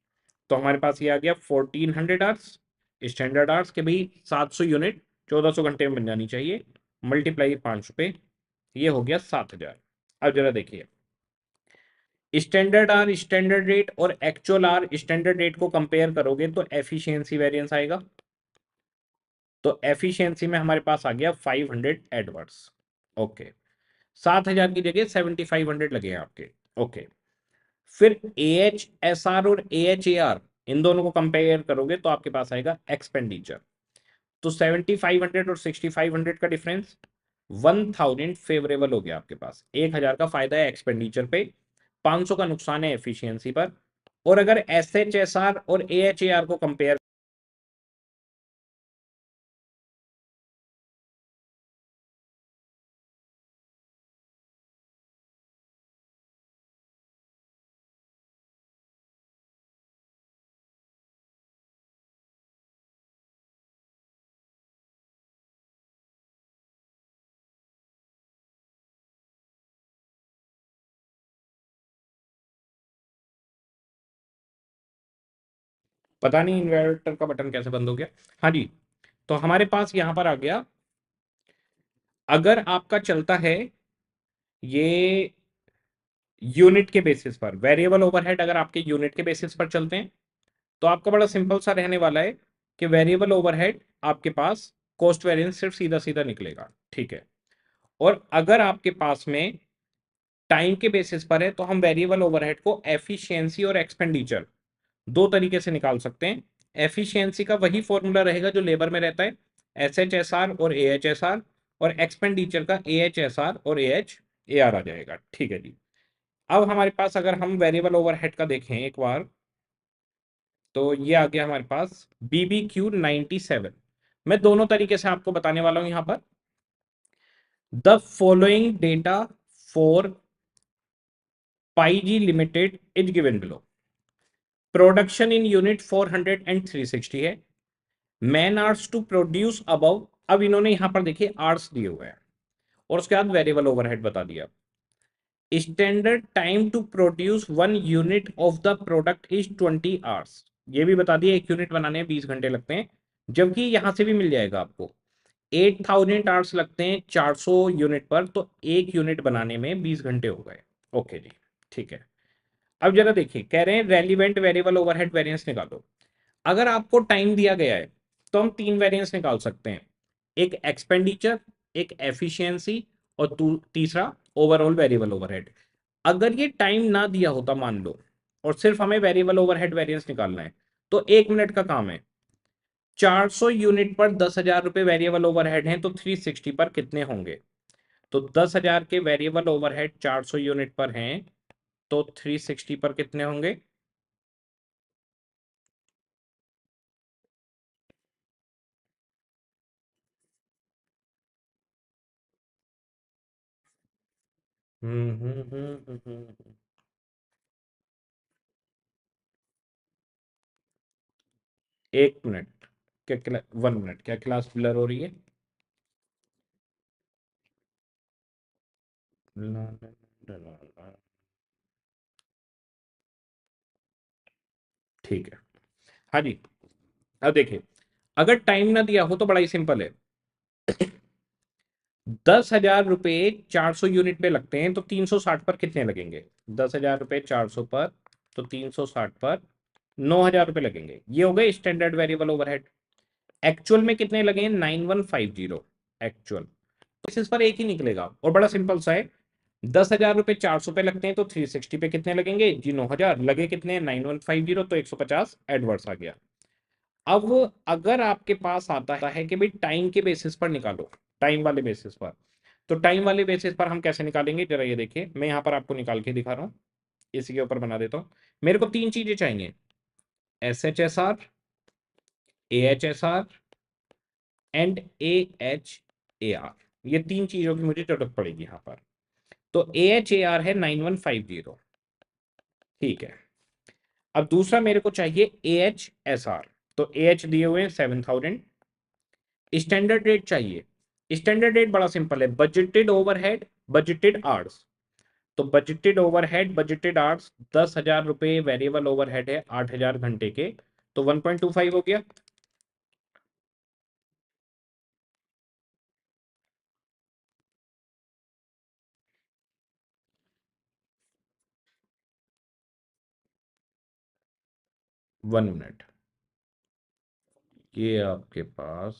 तो हमारे पास ये आ गया 1,400 आवर्स स्टैंडर्ड आवर्स के भाई 700 यूनिट 1,400 घंटे में बन जानी चाहिए, मल्टीप्लाई 5 रुपए, ये हो गया 7,000। अब जरा देखिए, स्टैंडर्ड आर स्टैंडर्ड रेट और एक्चुअल आर स्टैंडर्ड रेट को कंपेयर करोगे तो एफिशिएंसी वेरिएंस आएगा। तो एफिशिएंसी में हमारे पास आ गया 500 एडवर्ड्स। ओके, 7,000 की जगह 7,500 लगे हैं आपके। ओके, फिर AHSR और AHAR इन दोनों को कंपेयर करोगे तो आपके पास आएगा एक्सपेंडिचर। तो 7500 और 6500 का डिफरेंस 1000 फेवरेबल हो गया आपके पास। 1000 का फायदा है एक्सपेंडिचर पे, 500 का नुकसान है एफिशिएंसी पर। और अगर SHSR और AHAR को कंपेयर, पता नहीं इन्वर्टर का बटन कैसे बंद हो गया। हाँ जी, तो हमारे पास यहां पर आ गया, अगर आपका चलता है ये यूनिट के बेसिस पर, वेरिएबल ओवरहेड अगर आपके यूनिट के बेसिस पर चलते हैं तो आपका बड़ा सिंपल सा रहने वाला है कि वेरिएबल ओवरहेड आपके पास कॉस्ट वेरिएंस सिर्फ सीधा सीधा निकलेगा, ठीक है। और अगर आपके पास में टाइम के बेसिस पर है तो हम वेरिएबल ओवरहेड को एफिशिएंसी और एक्सपेंडिचर दो तरीके से निकाल सकते हैं। एफिशिएंसी का वही फॉर्मूला रहेगा जो लेबर में रहता है, SHSR और AHSR, और एक्सपेंडिचर का AHSR और AHAR आ जाएगा, ठीक है जी। अब हमारे पास अगर हम वेरिएबल ओवरहेड का देखें एक बार, तो ये आ गया हमारे पास BBQ 97। मैं दोनों तरीके से आपको बताने वाला हूं यहां पर। The following data for PYG limited is given below. Production in unit 400 and 360 है। Man hours to produce above, अब इन्होंने यहां पर देखिए आवर्स दिए हुए हैं और उसके बाद वेरिएबल ओवरहेड बता दिया। Standard time to produce 1 unit of the product is 20 hours. ये भी बता दिया, 1 यूनिट बनाने में 20 घंटे लगते हैं, जबकि यहां से भी मिल जाएगा आपको 8000 आवर्स लगते हैं 400 यूनिट पर, तो 1 यूनिट बनाने में 20 घंटे हो गए। ओके जी, ठीक है। अब जरा देखिए, कह रहे हैं रेलिवेंट वेरिएबल ओवरहेड वेरिएंस निकालो। अगर आपको टाइम दिया गया है तो हम 3 वेरिएंस निकाल सकते हैं, एक एक्सपेंडिचर, एक एफिशिएंसी, और तीसरा ओवरऑल वेरिएबल ओवरहेड। अगर ये टाइम ना दिया होता मान लो, और सिर्फ हमें वेरिएबल ओवरहेड वेरिएंस निकालना है, तो 1 मिनट का काम है। 400 यूनिट पर 10,000 रुपए वेरिएबल ओवरहेड हैं, तो 360 पर कितने होंगे? तो 10,000 के वेरिएबल ओवरहेड 400 यूनिट पर हैं, तो 360 पर कितने होंगे? हम्म हम्म हम्म हम्म, हम्म। 1 मिनट, क्या 1 मिनट, क्या क्लास ब्लर हो रही है? ठीक है, हाँ जी। अब देखिए, अगर टाइम ना दिया हो तो बड़ा ही सिंपल है। 10,000 रुपए 400 यूनिट पे लगते हैं, तो 360 पर कितने लगेंगे? 10,000 रुपए 400 पर, तो 360 पर 9,000 रुपए लगेंगे। ये हो गए स्टैंडर्ड वेरिएबल ओवरहेड। एक्चुअल में कितने लगे? 9150 एक्चुअल। तो इस पर एक ही निकलेगा और बड़ा सिंपल सा है। 10,000 रुपए 400 पे लगते हैं, तो 360 पे कितने लगेंगे जी? 9,000 लगे, कितने? 9150, तो 150 एडवर्स आ गया। अब अगर आपके पास आता है कि भाई टाइम के बेसिस पर निकालो, टाइम वाले बेसिस पर, तो टाइम वाले बेसिस पर हम कैसे निकालेंगे? जरा ये देखिए, मैं यहां पर आपको निकाल के दिखा रहा हूं, इसी के ऊपर बना देता हूं। मेरे को 3 चीजें चाहिए, SHSR, AHSR एंड AHAR। ये 3 चीजों की मुझे जरूरत पड़ेगी यहां पर। तो AHAR है 9150, ठीक है। अब दूसरा मेरे को चाहिए AHSR, तो AH दिए हुए हैं 7000। स्टैंडर्ड रेट चाहिए। स्टैंडर्ड रेट बड़ा सिंपल है, बजटेड ओवरहेड बजटेड आवर्स। तो बजटेड ओवरहेड बजटेड आवर्स 10,000 रुपए वेरिएबल ओवरहेड है 8,000 घंटे के, तो 1.25 हो गया। 1 मिनट, ये आपके पास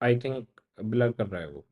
आई थिंक ब्लर कर रहा है वो।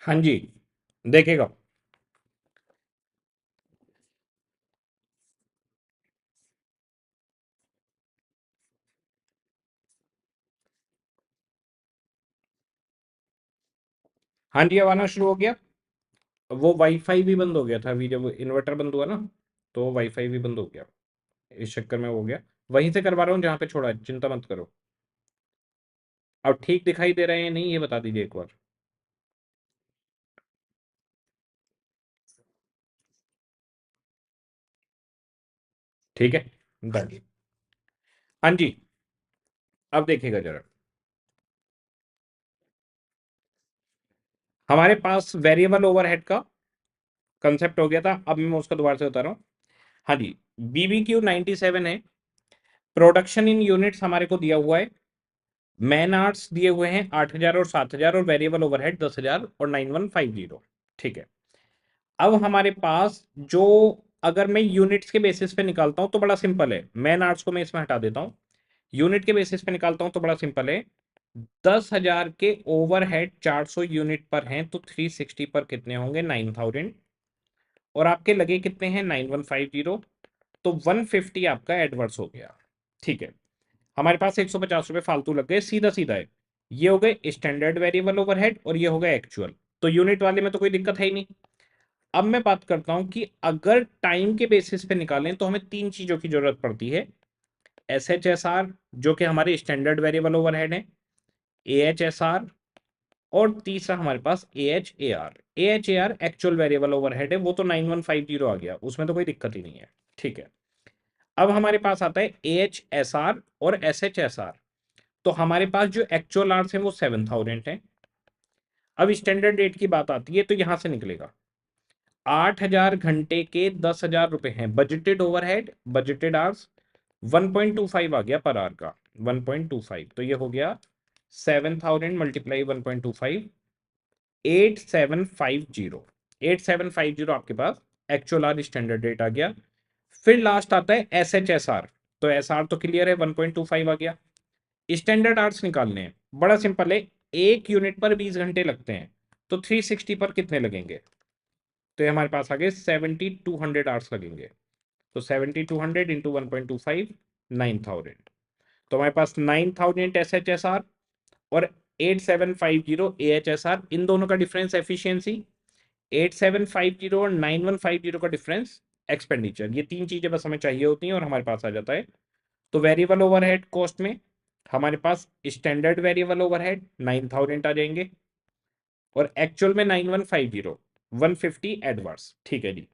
हाँ जी, देखेगा। हाँ जी, अब आना शुरू हो गया। वो वाईफाई भी बंद हो गया था अभी, जब इन्वर्टर बंद हुआ ना, तो वाईफाई भी बंद हो गया। इस चक्कर में हो गया। वहीं से करवा रहा हूँ जहाँ पे छोड़ा है, चिंता मत करो। अब ठीक दिखाई दे रहे हैं या नहीं, ये बता दीजिए एक बार। ठीक है, डन। हाँ जी, अब देखिएगा जरा। हमारे पास वेरिएबल ओवरहेड का कंसेप्ट हो गया था, अब मैं उसका दोबारा से बता रहा हूँ। हाँ जी, BBQ 97 है। प्रोडक्शन इन यूनिट्स हमारे को दिया हुआ है। मैन आवर्स दिए हुए हैं 8,000 और 7,000, और वेरिएबल ओवरहेड 10,000 और 9150। ठीक है। अब हमारे पास जो, अगर मैं यूनिट्स के बेसिस पे निकालता हूं तो बड़ा सिंपल है। मैन आवर्स को मैं इसमें हटा देता हूं, यूनिट के बेसिस पे निकालता हूं तो बड़ा सिंपल है। 10,000 के ओवरहेड 400 यूनिट पर हैं, तो 360 पर कितने होंगे? 9,000। और आपके लगे कितने हैं? 9150। तो 150 आपका एडवर्स हो गया। ठीक है। हमारे पास 150 रुपए फालतू लग गए, सीधा सीधा है। ये हो गए स्टैंडर्ड वेरिएबल ओवरहेड और ये हो गए एक्चुअल। तो यूनिट वाले में तो कोई दिक्कत है ही नहीं। अब मैं बात करता हूं कि अगर टाइम के बेसिस पे निकालें तो हमें तीन चीजों की जरूरत पड़ती है। SHSR, जो कि हमारे स्टैंडर्ड वेरिएबल ओवरहेड है, AHSR, और तीसरा हमारे पास AHAR। AHAR actual variable overhead है, वो तो 9150 आ गया, उसमें तो कोई दिक्कत ही नहीं है। ठीक है। अब हमारे पास आता है AHSR और SHSR। तो हमारे पास जो एक्चुअल आवर्स है वो 7,000 है। अब स्टैंडर्ड रेट की बात आती है तो यहां से निकलेगा 8,000 घंटे के 10,000 रुपए हैं बजटेड ओवरहेड, बजटेड आवर्स 1.25 आ गया पर आवर का। 1.25, तो ये हो गया 7,000 मल्टीप्लाई 1.25, 8750 आपके पास एक्चुअल आर स्टैंडर्ड रेट आ गया। फिर लास्ट आता है एस एच एस आर। तो एस आर तो क्लियर है, 1.25 आ गया। स्टैंडर्ड आर्स निकालने हैं, बड़ा सिंपल है। एक यूनिट पर 20 घंटे लगते हैं, तो 360 पर कितने लगेंगे? तो ये हमारे पास आ गए 7200 आवर्स लगेंगे। तो 7200 इंटू 1.25, 9000। तो हमारे पास 9000 एस एच एस आर और 8750 ए एच एस आर, इन दोनों का डिफरेंस एफिशिएंसी, 8750 और 9150 का डिफरेंस एक्सपेंडिचर। ये तीन चीजें बस हमें चाहिए होती हैं और हमारे पास आ जाता है। तो वेरिएबल ओवरहेड कॉस्ट में हमारे पास स्टैंडर्ड वेरिएबल ओवरहेड 9000 आ जाएंगे और एक्चुअल में 9150, 150 एडवर्स। ठीक है जी।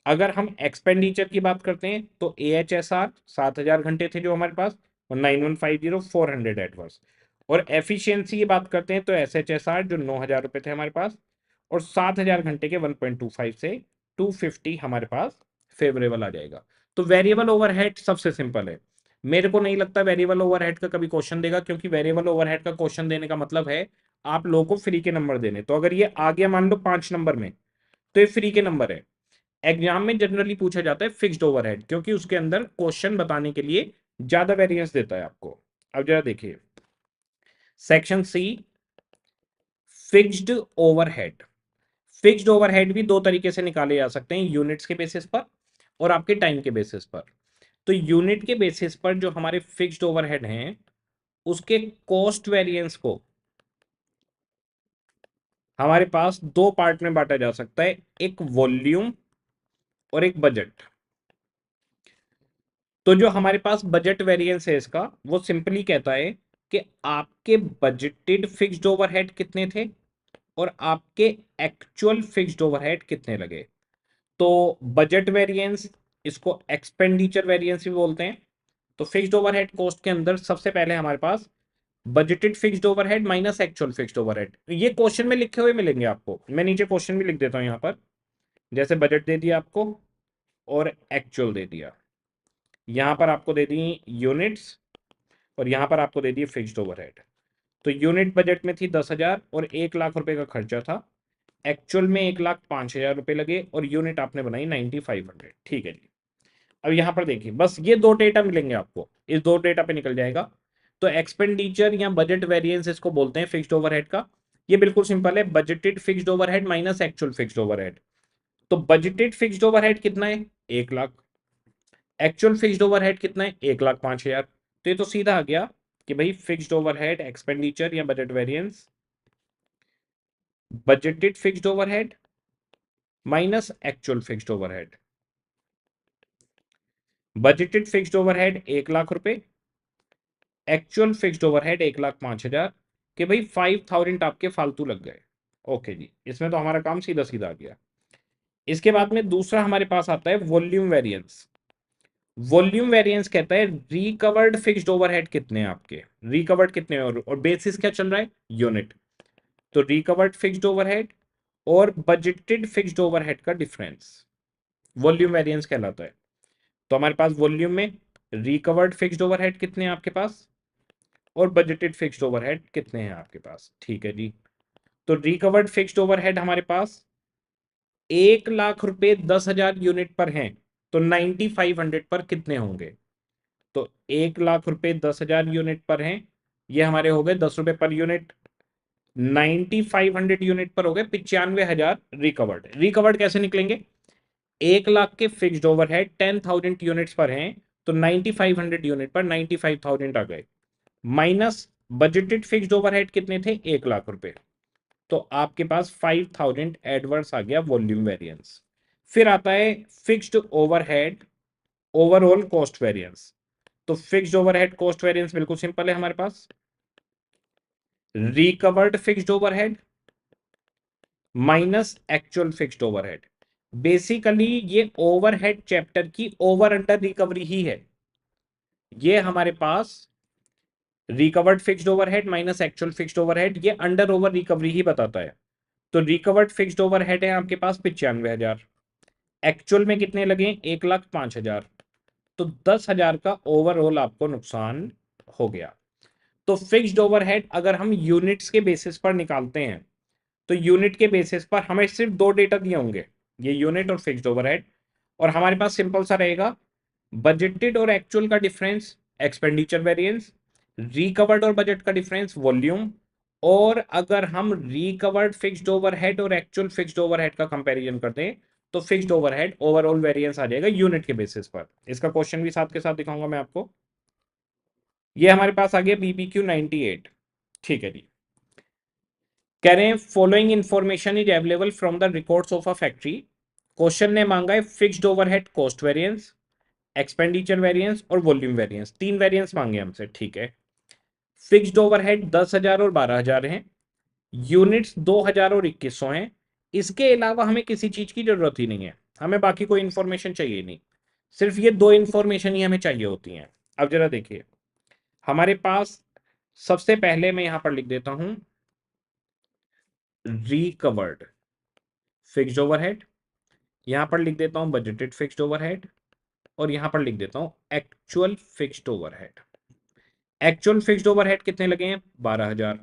अगर हम एक्सपेंडिचर की बात करते हैं तो ए एच एस आर 7000 घंटे थे जो हमारे पास, और 9150 400 एडवर्स। और एफिशिएंसी की बात करते हैं तो एस एच एस आर जो 9000 रुपए थे हमारे पास, और 7000 घंटे के 1.25 से 250 हमारे पास फेवरेबल आ जाएगा। तो वेरिएबल ओवरहेड सबसे सिंपल है। मेरे को नहीं लगता वेरिएबल ओवरहेड का कभी क्वेश्चन देगा, क्योंकि वेरिएबल ओवरहेड का क्वेश्चन देने का मतलब है आप लोगों को फ्री के नंबर देने। तो अगर ये आ गया मान लो 5 नंबर में, तो ये फ्री के नंबर है। एग्जाम में जनरली पूछा जाता है फिक्स्ड ओवरहेड, क्योंकि उसके अंदर क्वेश्चन बताने के लिए ज्यादा वेरिएंस देता है आपको। अब जरा देखिए section C, fixed overhead. Fixed overhead भी दो तरीके से निकाले जा सकते हैं, यूनिट्स के बेसिस पर और आपके टाइम के बेसिस पर। तो यूनिट के बेसिस पर जो हमारे फिक्स्ड ओवरहेड हैं, उसके कॉस्ट वेरिएंस को हमारे पास दो पार्ट में बांटा जा सकता है, एक वॉल्यूम और एक बजट। तो जो हमारे पास बजट वेरिएंस है इसका, वो सिंपली कहता है कि आपके बजटेड फिक्स्ड ओवरहेड कितने थे और आपके एक्चुअल फिक्स्ड ओवरहेड कितने लगे। तो बजट वेरिएंस, इसको एक्सपेंडिचर वेरिएंस भी बोलते हैं। तो फिक्स्ड ओवरहेड कॉस्ट के अंदर सबसे पहले हमारे पास budgeted fixed overhead minus actual fixed overhead, ये क्वेश्चन में लिखे हुए मिलेंगे आपको। मैं नीचे क्वेश्चन भी लिख देता हूं यहां पर। जैसे बजट दे दिया आपको और एक्चुअल दे दिया, यहां पर आपको दे दी यूनिट्स और यहां पर आपको दे दिए फिक्स्ड ओवरहेड। तो यूनिट बजट में थी 10,000 और 1 लाख रुपए का खर्चा था। एक्चुअल में 1,05,000 रुपए लगे और यूनिट आपने बनाई 9500। ठीक है जी। अब यहां पर देखिए बस ये दो डेटा मिलेंगे आपको, इस दो डेटा पे निकल जाएगा। तो एक्सपेंडिचर या बजट वेरिएंस इसको बोलते हैं फिक्स्ड ओवरहेड का। ये बिल्कुल सिंपल है, budgeted fixed overhead minus actual fixed overhead. तो बजटेड फिक्स्ड ओवरहेड कितना है? 1 लाख। एक्चुअल फिक्स्ड ओवरहेड कितना है? 1,05,000। तो ये तो सीधा आ गया कि भाई फिक्स्ड ओवरहेड एक्सपेंडिचर या budget variance, budgeted fixed overhead minus actual fixed overhead. Budgeted fixed overhead 1 lakh रुपए, एक्चुअल फिक्स्ड ओवरहेड 1,05,000, कि भाई 5,000 आपके फालतू लग गए। ओके जी, इसमें तो हमारा काम सीधा सीधा आ गया। इसके बाद में दूसरा हमारे पास आता है वॉल्यूम वेरिएंस। वॉल्यूम वेरिएंस कहता है रिकवर्ड फिक्स्ड ओवरहेड कितने हैं आपके, रिकवर्ड कितने हैं, और बेसिस क्या चल रहा है? यूनिट। तो रिकवर्ड फिक्स्ड ओवरहेड और बजटेड फिक्स्ड ओवरहेड का डिफरेंस वॉल्यूम वेरिएंस कहलाता है। तो हमारे पास वॉल्यूम में रिकवर्ड फिक्स्ड ओवरहेड कितने हैं आपके पास और बजटेड फिक्स्ड ओवरहेड कितने हैं आपके पास। ठीक है जी। तो रिकवर्ड फिक्स्ड ओवरहेड हमारे पास 1 लाख रुपए 10,000 यूनिट पर हैं, तो 9500 पर कितने होंगे? तो 1 लाख रुपए 10,000 यूनिट पर हैं, ये हमारे हो गए 10 रुपए पर यूनिट। 9500 यूनिट पर हो गए 95,000 रिकवर्ड। रिकवर्ड कैसे निकलेंगे? 1 लाख के फिक्स्ड ओवरहेड 10,000 यूनिट्स पर हैं, तो 9500 यूनिट पर 95,000 आ गए, माइनस बजटेड फिक्स्ड ओवरहेड कितने थे? 1 लाख रुपए। तो आपके पास 5,000 एडवर्स आ गया वॉल्यूम वेरिएंस। फिर आता है fixed overhead overall cost variance. तो फिक्स्ड ओवरहेड कॉस्ट वेरिएंस बिल्कुल सिंपल है हमारे पास, recovered fixed overhead minus actual fixed overhead. Basically ये ओवरहेड चैप्टर की ओवर अंडर रिकवरी ही है। ये हमारे पास recovered fixed overhead minus actual fixed overhead, ये अंडर ओवर रिकवरी ही बताता है। तो रिकवर्ड फिक्स्ड ओवरहेड है आपके पास 95,000, एक्चुअल में कितने लगे? 1,05,000। तो 10,000 का ओवरऑल आपको नुकसान हो गया। तो फिक्स्ड ओवरहेड अगर हम यूनिट्स के बेसिस पर निकालते हैं तो यूनिट के बेसिस पर हमें सिर्फ दो डेटा दिए होंगे, ये यूनिट और फिक्स्ड ओवरहेड, और हमारे पास सिंपल सा रहेगा बजटेड और एक्चुअल का डिफरेंस एक्सपेंडिचर वेरिएंस, रिकवर्ड और बजट का डिफरेंस वॉल्यूम, और अगर हम रिकवर्ड फिक्स्ड ओवरहेड और एक्चुअल फिक्स्ड ओवरहेड का कंपैरिजन करते हैं तो फिक्स्ड ओवरहेड ओवरऑल वेरिएंस आ जाएगा यूनिट के बेसिस पर। इसका क्वेश्चन भी साथ के साथ दिखाऊंगा मैं आपको। ये हमारे पास आ गया BPQ 98। ठीक है जी। कह रहे हैं following information is available from the records of a factory. Question ने मांगा है fixed overhead cost variance, expenditure variance और वॉल्यूम वेरिएंस, तीन वेरिएंस मांगे हमसे। ठीक है। फिक्स्ड ओवरहेड 10,000 और 12,000 हैं, यूनिट्स 2,000 और 2,100 हैं। इसके अलावा हमें किसी चीज की जरूरत ही नहीं है, हमें बाकी कोई इंफॉर्मेशन चाहिए नहीं, सिर्फ ये दो इंफॉर्मेशन ही हमें चाहिए होती हैं। अब जरा देखिए हमारे पास सबसे पहले मैं यहां पर लिख देता हूं रिकवर्ड फिक्स्ड ओवरहेड, यहां पर लिख देता हूं बजटेड फिक्स्ड ओवरहेड, और यहां पर लिख देता हूं actual fixed overhead. Actual fixed overhead कितने लगे हैं 12,000,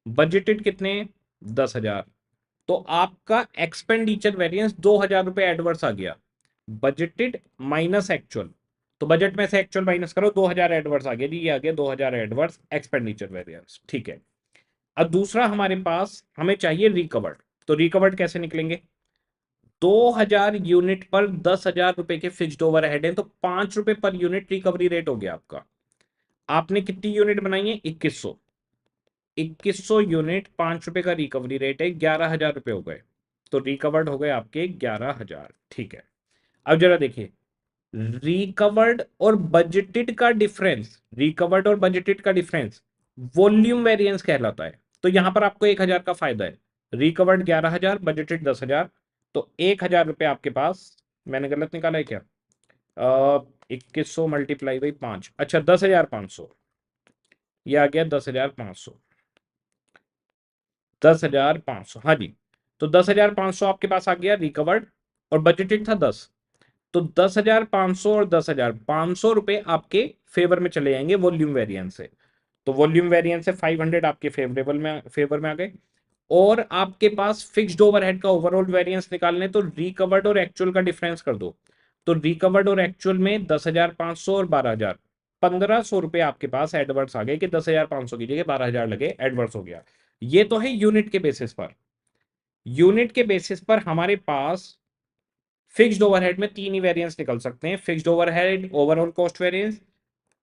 बजटेड कितने 10,000। तो आपका एक्सपेंडिचर वेरिएंस 2,000 रुपए एडवर्स आ गया, बजटेड माइनस एक्चुअल, तो बजट में से एक्चुअल माइनस करो 2,000 एडवर्स आ गया जी, ये आ गया 2,000 एडवर्स एक्सपेंडिचर वेरिएंस। ठीक है। अब दूसरा हमारे पास हमें चाहिए रिकवर्ड, तो रिकवर्ड कैसे निकलेंगे, 2,000 यूनिट पर 10,000 रुपए के फिक्स्ड ओवरहेड है, तो 5 रुपए पर यूनिट रिकवरी रेट हो गया आपका। आपने कितनी यूनिट बनाई है 2,100, 2,100 यूनिट 5 रुपए का रिकवरी रेट है, 11,000 रुपए हो गए, तो रिकवर्ड हो गए आपके 11,000। ठीक है। अब जरा देखिए रिकवर्ड और बजटेड का डिफरेंस, रिकवर्ड और बजटेड का डिफरेंस वॉल्यूम वेरिएंस कहलाता है। तो यहां पर आपको 1,000 का फायदा है, रिकवर्ड 11,000 बजटेड 10,000, तो 1,000 रुपए आपके पास, मैंने गलत निकाला है क्या, 2,100 मल्टीप्लाई बाई 5, अच्छा 10,500, ये आ गया 10,500, 10,500, हाँ जी। तो 10,500 आपके पास आ गया रिकवर्ड, और बजटेड था 10, तो 10,500 और 10,500 रुपए आपके फेवर में चले जाएंगे वॉल्यूम वेरिएंस से। तो वॉल्यूम वेरिएंस से 500 आपके फेवर में आ गए। और आपके पास फिक्स्ड ओवरहेड का ओवरऑल वेरिएंस निकालने, तो रिकवर्ड और एक्चुअल का डिफरेंस कर दो, तो रिकवर्ड और एक्चुअल में 10,500 और 12,000, 1,500 रुपए आपके पास एडवर्स आ गए कि 10,500 की जगह 12,000 लगे, एडवर्स हो गया। ये तो है यूनिट के बेसिस पर। यूनिट के बेसिस पर हमारे पास फिक्स्ड ओवरहेड में तीन ही वेरिएंस निकल सकते हैं, fixed overhead overall cost variance,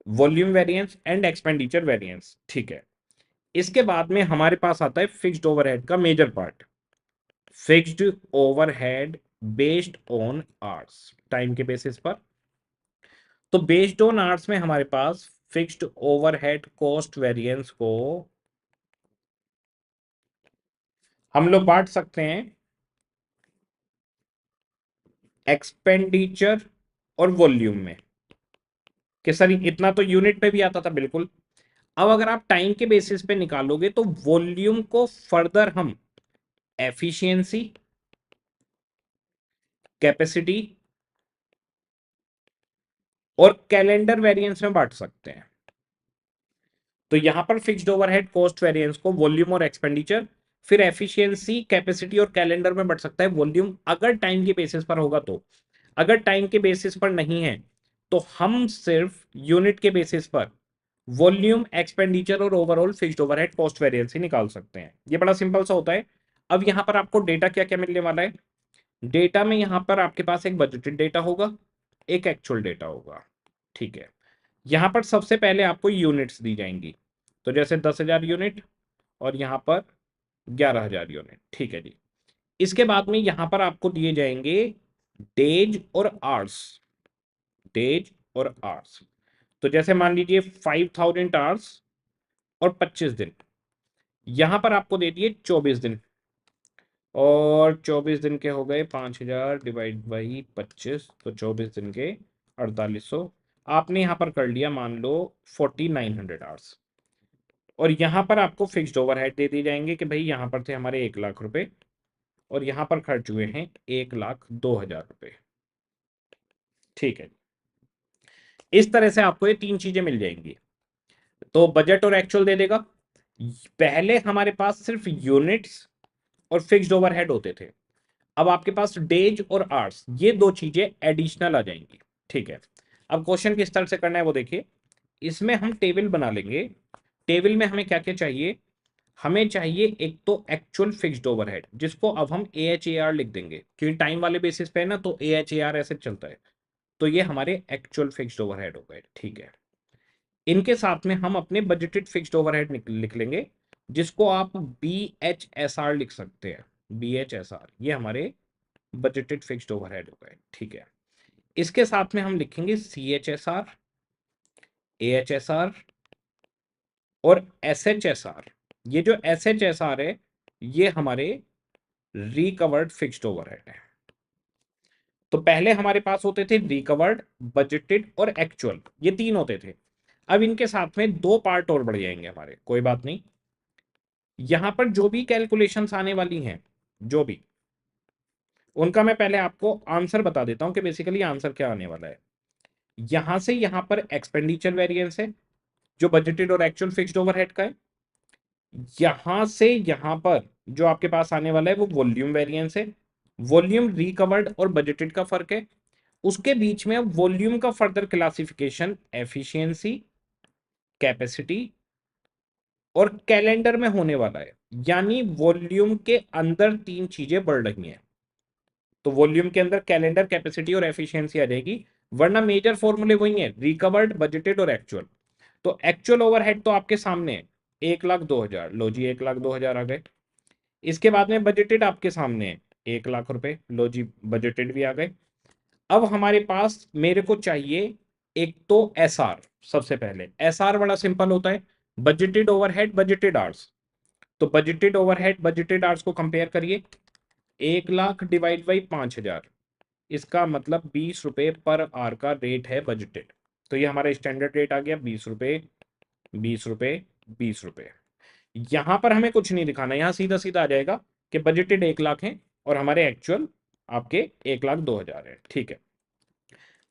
volume variance and expenditure variance. ठीक है। इसके बाद में हमारे पास आता है फिक्स्ड ओवरहेड का major part, fixed overhead based on hours, time के बेसिस पर। तो बेस्ड ऑन आवर्स में हमारे पास फिक्स्ड ओवरहेड कॉस्ट वेरिएंस को हम लोग बांट सकते हैं एक्सपेंडिचर और वॉल्यूम में, कि सर इतना तो यूनिट पे भी आता था बिल्कुल। अब अगर आप टाइम के बेसिस पे निकालोगे तो वॉल्यूम को फर्दर हम एफिशिएंसी, कैपेसिटी और कैलेंडर वेरिएंस में बांट सकते हैं। तो यहां पर फिक्स्ड ओवरहेड कॉस्ट वेरिएंस को वॉल्यूम और एक्सपेंडिचर, फिर एफिशिएंसी, कैपेसिटी और कैलेंडर में बढ़ सकता है वॉल्यूम, अगर टाइम के बेसिस पर होगा तो। अगर टाइम के बेसिस पर नहीं है तो हम सिर्फ यूनिट के बेसिस पर वॉल्यूम, एक्सपेंडिचर और overall fixed overhead cost variance ही निकाल सकते हैं। ये बड़ा सिंपल सा होता है। अब यहां पर आपको डेटा क्या क्या मिलने वाला है, डेटा में यहां पर आपके पास एक बजटेड डेटा होगा, एक एक्चुअल डेटा होगा। ठीक है। यहां पर सबसे पहले आपको यूनिट्स दी जाएंगी, तो जैसे 10,000 यूनिट और यहां पर 11,000 यूनिट। ठीक है जी। इसके बाद में यहां पर आपको दिए जाएंगे डेज और आवर्स, डेज और आवर्स। तो जैसे मान लीजिए 5,000 आवर्स और 25 दिन, यहां पर आपको दे दिए 24 दिन, और 24 दिन के हो गए 5,000 डिवाइड बाई 25, तो 24 दिन के 4,800, आपने यहां पर कर लिया मान लो 4,900 आवर्स। और यहां पर आपको फिक्स्ड ओवरहेड दे दिए जाएंगे कि भाई यहां पर थे हमारे 1,00,000 रुपए, और यहां पर खर्च हुए हैं 1,02,000 रुपए। ठीक है। इस तरह से आपको ये तीन चीजें मिल जाएंगी। तो बजट और एक्चुअल दे देगा, पहले हमारे पास सिर्फ यूनिट्स और फिक्स्ड ओवरहेड होते थे। अब आपके पास डेज और आवर्स, ये दो चीजें एडिशनल आ जाएंगी। ठीक है, अब क्वेश्चन किस तरह से करना है वो देखिए। इसमें हम टेबल बना लेंगे। टेबल में हमें क्या क्या चाहिए, हमें चाहिए एक तो एक्चुअल फिक्स्ड ओवरहेड, जिसको अब हम ए एच ए आर लिख देंगे, क्योंकि टाइम वाले बेसिस पे है ना, तो ए एच ए आर ऐसे चलता है। तो ये हमारे एक्चुअल फिक्स्ड ओवरहेड हो गए। ठीक है, इनके साथ में हम अपने बजटेड फिक्स्ड ओवरहेड लिख लेंगे, जिसको आप बी एच एस आर लिख सकते हैं। बी एच एस आर, ये हमारे बजटेड फिक्स्ड ओवरहेड हो गए। ठीक है, इसके साथ में हम लिखेंगे C H S R, A H S R और एस एच एस आर। ये जो एस एच एस आर है, ये हमारे रिकवर्ड फिक्स्ड ओवरहेड है। तो पहले हमारे पास होते थे रिकवर्ड, बजटेड और एक्चुअल, ये तीन होते थे। अब इनके साथ में दो पार्ट और बढ़ जाएंगे हमारे, कोई बात नहीं। यहां पर जो भी कैलकुलेशंस आने वाली हैं, जो भी, उनका मैं पहले आपको आंसर बता देता हूं कि बेसिकली आंसर क्या आने वाला है। यहां से यहां पर एक्सपेंडिचर वेरिएंस है, जो बजटेड और एक्चुअल फिक्स्ड ओवरहेड का है। यहां से यहां पर जो आपके पास आने वाला है वो वॉल्यूम वेरिएंस है। वॉल्यूम रिकवर्ड और बजटेड का फर्क है। उसके बीच में अब वॉल्यूम का फर्दर क्लासिफिकेशन एफिशिएंसी, कैपेसिटी और कैलेंडर में होने वाला है। यानी वॉल्यूम के अंदर तीन चीजें बढ़ रही हैं, तो वॉल्यूम के अंदर कैलेंडर, कैपेसिटी और एफिशिएंसी आ जाएगी। वरना मेजर फॉर्मूले वही है, रिकवर्ड, बजटेड और एक्चुअल। तो एक्चुअल ओवरहेड तो आपके सामने है, 1,02,000, लो जी 1,02,000 आ गए। इसके बाद में बजटेड आपके सामने है 1,00,000 रुपए, लो जी बजटेड भी आ गए। अब हमारे पास मेरे को चाहिए एक तो एस आर। सबसे पहले एस आर बड़ा सिंपल होता है, बजटेड ओवरहेड बजटेड आवर्स। तो बजटेड ओवरहेड बजटेड आवर्स को कंपेयर करिए, 1,00,000 डिवाइड बाई 5,000, इसका मतलब 20 रुपए पर आवर का रेट है बजटेड। तो ये हमारा स्टैंडर्ड रेट आ गया 20 रुपए, 20 रुपए, 20 रुपए। यहां पर हमें कुछ नहीं दिखाना, यहां सीधा सीधा आ जाएगा कि बजटेड 1,00,000 है और हमारे एक्चुअल आपके 1,02,000 है। ठीक है,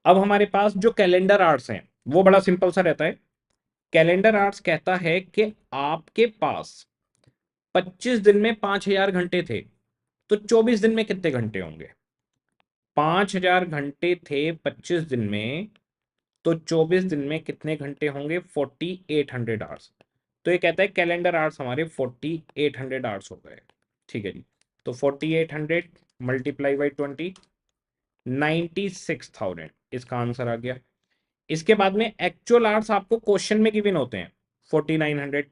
अब हमारे पास जो कैलेंडर आर्ट्स हैं वो बड़ा सिंपल सा रहता है। कैलेंडर आर्ट्स कहता है कि आपके पास 25 दिन में 5,000 घंटे थे, तो 24 दिन में कितने घंटे होंगे। 5,000 घंटे थे 25 दिन में, तो 24 दिन में कितने घंटे होंगे, 4,800 आवर्स। तो ये कहता है कैलेंडर आवर्स हमारे 4,800 आवर्स हो गए। ठीक है जी, तो 4,800 मल्टीप्लाई बाई 20, 96,000 इसका आंसर आ गया। इसके बाद में एक्चुअल आवर्स आपको क्वेश्चन में गिवन होते हैं 4,900।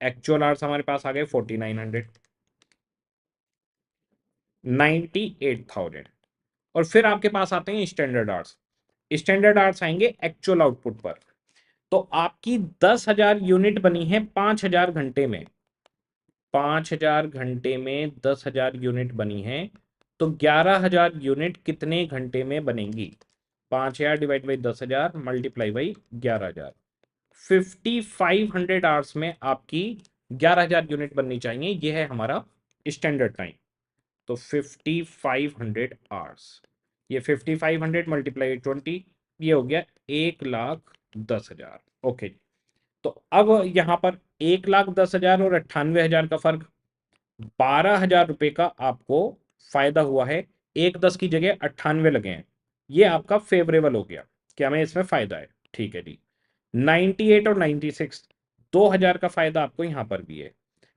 एक्चुअल आवर्स हमारे पास आ गए 4,900, 98,000। और फिर आपके पास आते हैं स्टैंडर्ड आवर्स। स्टैंडर्ड आवर्स आएंगे एक्चुअल आउटपुट पर। तो आपकी 10,000 यूनिट बनी है 5,000 घंटे में। 5,000 घंटे में 10,000 यूनिट बनी है, तो 11,000 यूनिट कितने घंटे में बनेंगी। 5,000 divide by 10,000 multiply by 11,000, 5,500 hours में आपकी 11,000 यूनिट बननी चाहिए। यह है हमारा स्टैंडर्ड टाइम। तो 5,500 आवर्स, ये 5,500 मल्टीप्लाई 20, ये हो गया 1,10,000। ओके, तो अब यहां पर 1,10,000 और 98,000 का फर्क, 12,000 रुपए का आपको फायदा हुआ है। 1,10 की जगह 98 लगे हैं, ये आपका फेवरेबल हो गया कि हमें इसमें फायदा है। ठीक है जी, 98 और 96, 2,000 का फायदा आपको यहां पर भी है।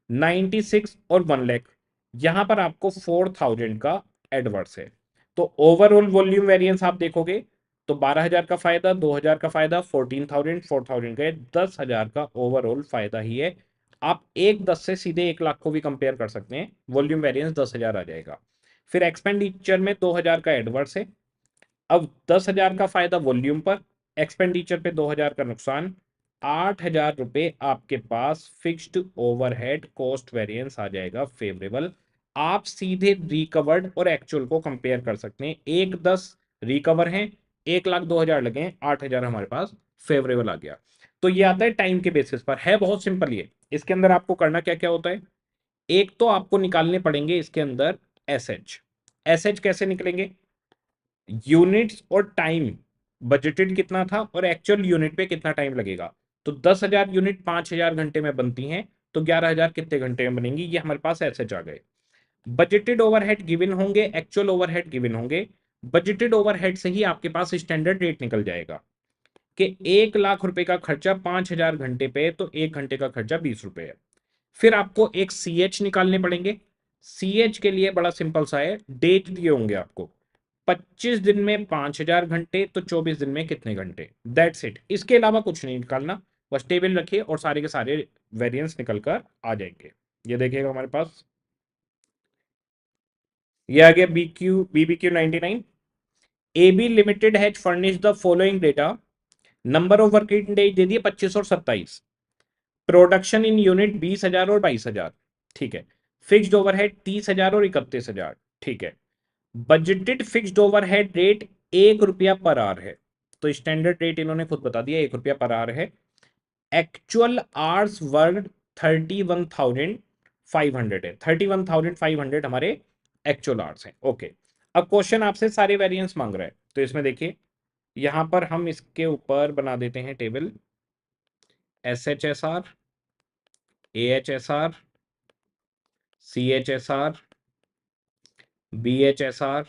96 और 1,00,000, यहां पर आपको 4,000 का एडवर्स है। तो ओवरऑल वॉल्यूम वेरिएंस आप देखोगे तो 12,000 का फायदा, 2,000 का फायदा, 14,000, 4,000 का, 10,000 का ओवरऑल फायदा ही है। आप 1,10 से सीधे 1,00,000 को भी कंपेयर कर सकते हैं, वॉल्यूम वेरिएंस 10,000 आ जाएगा। फिर एक्सपेंडिचर में 2,000 का एडवर्स है। अब 10,000 का फायदा वॉल्यूम पर, एक्सपेंडिचर पे 2,000 का नुकसान, 8,000 रुपए आपके पास फिक्स्ड ओवरहेड कॉस्ट वेरिएंस आ जाएगा फेवरेबल। आप सीधे रिकवर्ड और एक्चुअल को कंपेयर कर सकते हैं। 1,10 रिकवर है, 1,02,000 लगे हैं, 8,000 हमारे पास फेवरेबल आ गया। तो ये आता है टाइम के बेसिस पर, है बहुत सिंपल ये। इसके अंदर आपको करना क्या क्या होता है, एक तो आपको निकालने पड़ेंगे इसके अंदर एस एच। एस एच कैसे निकलेंगे, यूनिट्स और टाइम, बजटेड कितना था और एक्चुअल यूनिट पे कितना टाइम लगेगा। तो 10,000 यूनिट 5,000 घंटे में बनती हैं, तो 11,000 कितने घंटे में बनेंगी, ये हमारे पास एस एच आ गए। बजटेड ओवरहेड गिवन होंगे, एक्चुअल ओवरहेड गिवन होंगे। बजटेड ओवरहेड से ही आपके पास स्टैंडर्ड रेट निकल जाएगा कि 1 लाख रुपए का खर्चा 5,000 घंटे पे, तो 1 घंटे का खर्चा 20 रुपए है। फिर आपको एक सी एच निकालने पड़ेंगे। सी एच के लिए बड़ा सिंपल सा है, डेट दिए होंगे आपको, 25 दिन में 5,000 घंटे, तो 24 दिन में कितने घंटे, दैट्स इट। इसके अलावा कुछ नहीं निकालना, बस टेबल रखिए और सारे के सारे वेरिएंस निकल कर आ जाएंगे। ये देखिएगा हमारे पास ये आ गया BBQ 99। AB limited has furnish the following data. Number of working days दे दिए 25 और 27। प्रोडक्शन इन यूनिट 20,000 और 22,000, ठीक है। फिक्स्ड ओवरहेड 30,000 और 31,000, ठीक है। बजटेड फिक्स्ड ओवरहेड रेट 1 रुपया पर आवर है, तो स्टैंडर्ड रेट इन्होंने खुद बता दिया 1 रुपया पर आवर है। एक्चुअल आवर्स वर्क 31,500 है, 31,500 हमारे एक्चुअल आवर्स हैं। ओके, अब क्वेश्चन आपसे सारे वेरिएंस मांग रहा है, तो इसमें देखिए यहां पर हम इसके ऊपर बना देते हैं table, SHSR, AHSR, CHSR, BHSR,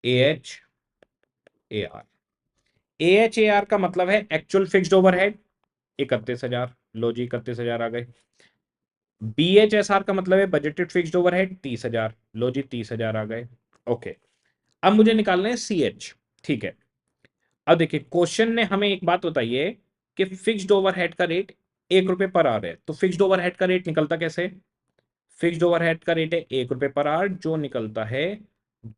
AHAR। AHAR का मतलब है एक्चुअल फिक्स्ड ओवरहेड 31,000, लो जी 31,000 आ गए। BHSR का मतलब है बजटेड फिक्स्ड ओवरहेड 30,000, लो जी 30,000 आ गए। ओके, अब मुझे निकालना है CH, ठीक है। अब देखिए क्वेश्चन ने हमें एक बात बताइए कि फिक्स्ड ओवरहेड का रेट 1 रुपए पर आवर है, तो फिक्स्ड ओवरहेड का रेट निकलता कैसे? फिक्स्ड ओवरहेड का रेट है 1 रुपए पर आवर, जो निकलता है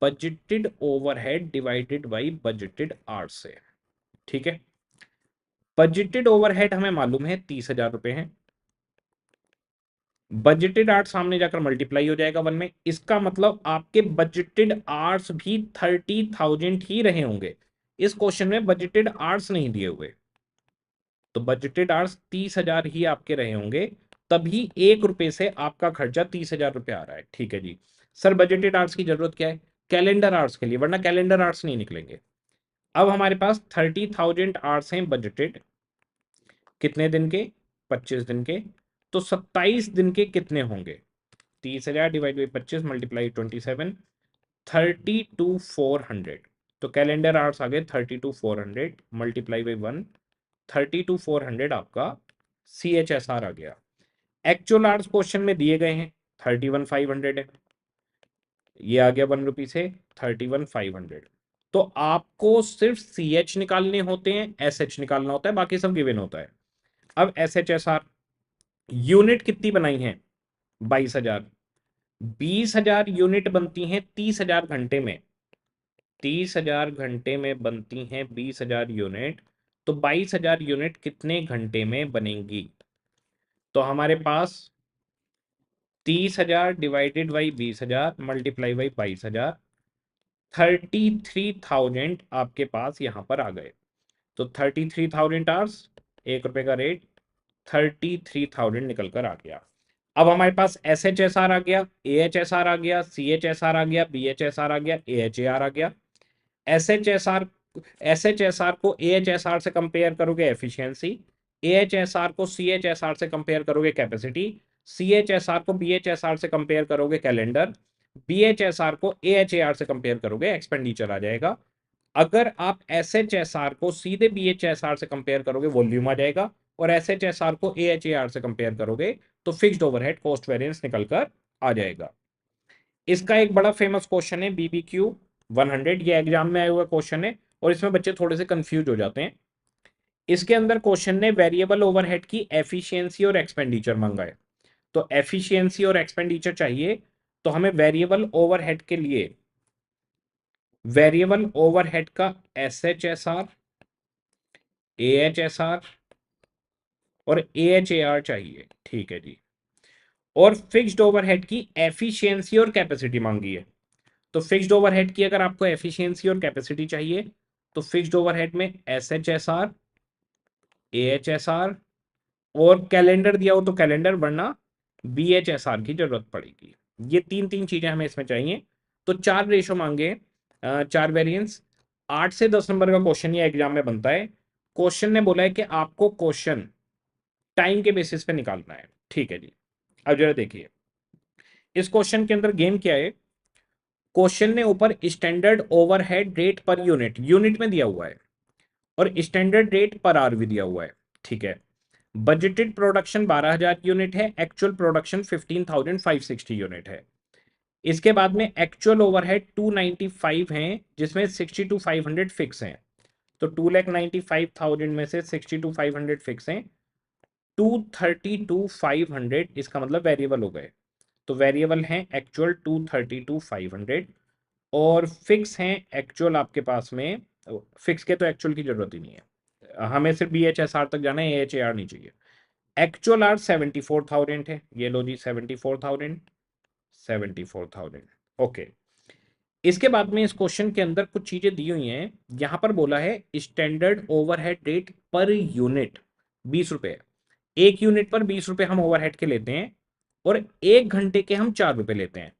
budgeted overhead divided by budgeted hour से, ठीक है। बजटेड ओवरहेड हमें मालूम है 30,000 रुपए है, बजटेड आवर्स सामने जाकर मल्टीप्लाई हो जाएगा 1 में, इसका मतलब आपके बजटेड आवर्स भी 30,000 ही रहे होंगे। इस क्वेश्चन में बजटेड आवर्स नहीं दिए हुए, तो बजटेड आवर्स 30,000 ही आपके रहे होंगे, तभी 1 रुपए से आपका खर्चा 30,000 रुपए आ रहा है, ठीक है जी। सर बजटेड आवर्स की जरूरत क्या है? कैलेंडर आवर्स के लिए, वरना कैलेंडर आवर्स नहीं निकलेंगे। अब हमारे पास 30,000 आवर्स हैं बजटेड, कितने दिन के? 25 दिन के, तो 27 दिन के कितने होंगे? 30,000 डिवाइड बाई 25 मल्टीप्लाई 27, 32,400। तो कैलेंडर आवर्स आ गए 32,400 मल्टीप्लाई बाई 1, 32,400 आपका CHSR आ गया। एक्चुअल आवर्स क्वेश्चन में दिए गए हैं 31,500 है, ये आ गया 1 रुपी से 31,500। तो आपको सिर्फ CH निकालने होते हैं, SH निकालना होता है, बाकी सब गिवन होता है। अब SHSR यूनिट कितनी बनाई है? 22,000। 20,000 यूनिट बनती हैं 30,000 घंटे में, 30,000 घंटे में बनती हैं 20,000 यूनिट, तो 22,000 यूनिट कितने घंटे में बनेंगी? तो हमारे पास 30,000 डिवाइडेड बाई 20,000 मल्टीप्लाई बाई 22,000, 33,000 आपके पास यहां पर आ गए। तो 33,000 आवर्स, 1 रुपए का रेट, 33,000 निकल कर आ गया। अब हमारे पास SHSR आ गया, AHSR आ गया, CHSR आ गया, BHSR आ गया, AHAR आ गया। SHSR SHSR को AHSR से कंपेयर करोगे एफिशिएंसी, AHSR को CHSR से कंपेयर करोगे कैपेसिटी, CHSR को BHSR से कंपेयर करोगे कैलेंडर, BHSR को AHAR से कंपेयर करोगे एक्सपेंडिचर आ जाएगा। अगर आप SHSR को सीधे BHSR से कंपेयर करोगे वॉल्यूम आ जाएगा, और SHSR को AHAR से कंपेयर करोगे तो फिक्स्ड ओवरहेड कॉस्ट वेरिएंस निकल कर आ जाएगा। इसका एक बड़ा फेमस क्वेश्चन है BBQ 100, ये एग्जाम में आया हुआ क्वेश्चन है, और इसमें बच्चे थोड़े से कंफ्यूज हो जाते हैं। इसके अंदर क्वेश्चन ने वेरिएबल ओवरहेड की एफिशिएंसी और एक्सपेंडिचर मांगा है, तो एफिशिएंसी और एक्सपेंडिचर चाहिए, तो हमें वेरिएबल ओवरहेड के लिए वेरिएबल ओवरहेड का SHSR, AHSR और AHAR चाहिए, ठीक है जी। और फिक्स्ड ओवरहेड की एफिशिएंसी और कैपेसिटी मांगी है, तो फिक्स्ड ओवरहेड की अगर आपको एफिशिएंसी और कैपेसिटी चाहिए, तो फिक्स्ड ओवरहेड में SHSR, AHSR और कैलेंडर दिया हो तो कैलेंडर, वरना BHSR की जरूरत पड़ेगी। ये तीन तीन चीजें हमें इसमें चाहिए। तो 4 रेशो मांगे, 4 वेरिएंस। 8 से 10 नंबर का क्वेश्चन ये एग्जाम में बनता है। क्वेश्चन ने बोला है कि आपको क्वेश्चन टाइम के बेसिस पे निकालना है, ठीक है जी। अब जरा देखिए, इस क्वेश्चन के अंदर गेम क्या है, क्वेश्चन ने ऊपर standard overhead rate per unit में दिया हुआ है और स्टैंडर्ड रेट पर आवर भी दिया हुआ है, ठीक है। बजटेड प्रोडक्शन 12,000 यूनिट है, एक्चुअल प्रोडक्शन 15,560 यूनिट है। इसके बाद में एक्चुअल ओवरहेड 295 हैं, जिसमें 62,500 फिक्स हैं। तो 2,95,000 में से 62,500 फिक्स हैं, 232,500 इसका मतलब वेरिएबल हो गए। तो वेरिएबल हैं एक्चुअल 232,500 और फिक्स हैं एक्चुअल आपके पास में। फिक्स के तो एक्चुअल की जरूरत ही नहीं है, हमें सिर्फ BHSR तक जाना है, AHAR नहीं चाहिए। एक्चुअल आर 74,000 है, ये लो जी 74,000। ओके। इसके बाद में इस क्वेश्चन के अंदर कुछ चीजें दी हुई हैं, यहां पर बोला है standard overhead rate per unit 20 रुपए। एक यूनिट पर 20 रुपए हम ओवरहेड के लेते हैं और 1 घंटे के हम 4 रुपए लेते हैं।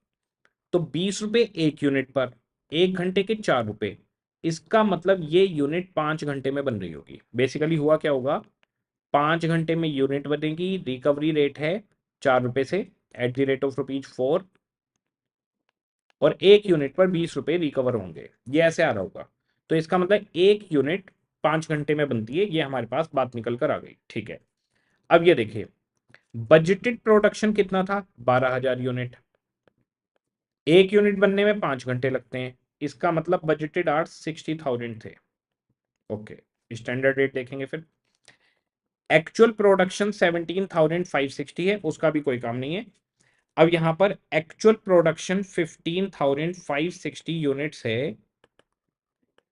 तो 20 रुपए एक यूनिट पर, 1 घंटे के 4 रुपए। इसका मतलब ये यूनिट 5 घंटे में बन रही होगी। बेसिकली हुआ क्या होगा, 5 घंटे में यूनिट बनेगी, रिकवरी रेट है 4 रुपए से @(रुपीज 4) और एक यूनिट पर 20 रुपए रिकवर होंगे, ये ऐसे आ रहा होगा। तो इसका मतलब एक यूनिट 5 घंटे में बनती है, ये हमारे पास बात निकल कर आ गई, ठीक है। अब ये देखिए, बजटेड प्रोडक्शन कितना था, 12,000 यूनिट। एक यूनिट बनने में 5 घंटे लगते हैं, इसका मतलब बजटेड आवर्स 60,000 थे। ओके, स्टैंडर्ड रेट देखेंगे फिर। एक्चुअल प्रोडक्शन 17,560 है, उसका भी कोई काम नहीं है। अब यहां पर एक्चुअल प्रोडक्शन 15,560 यूनिट्स है,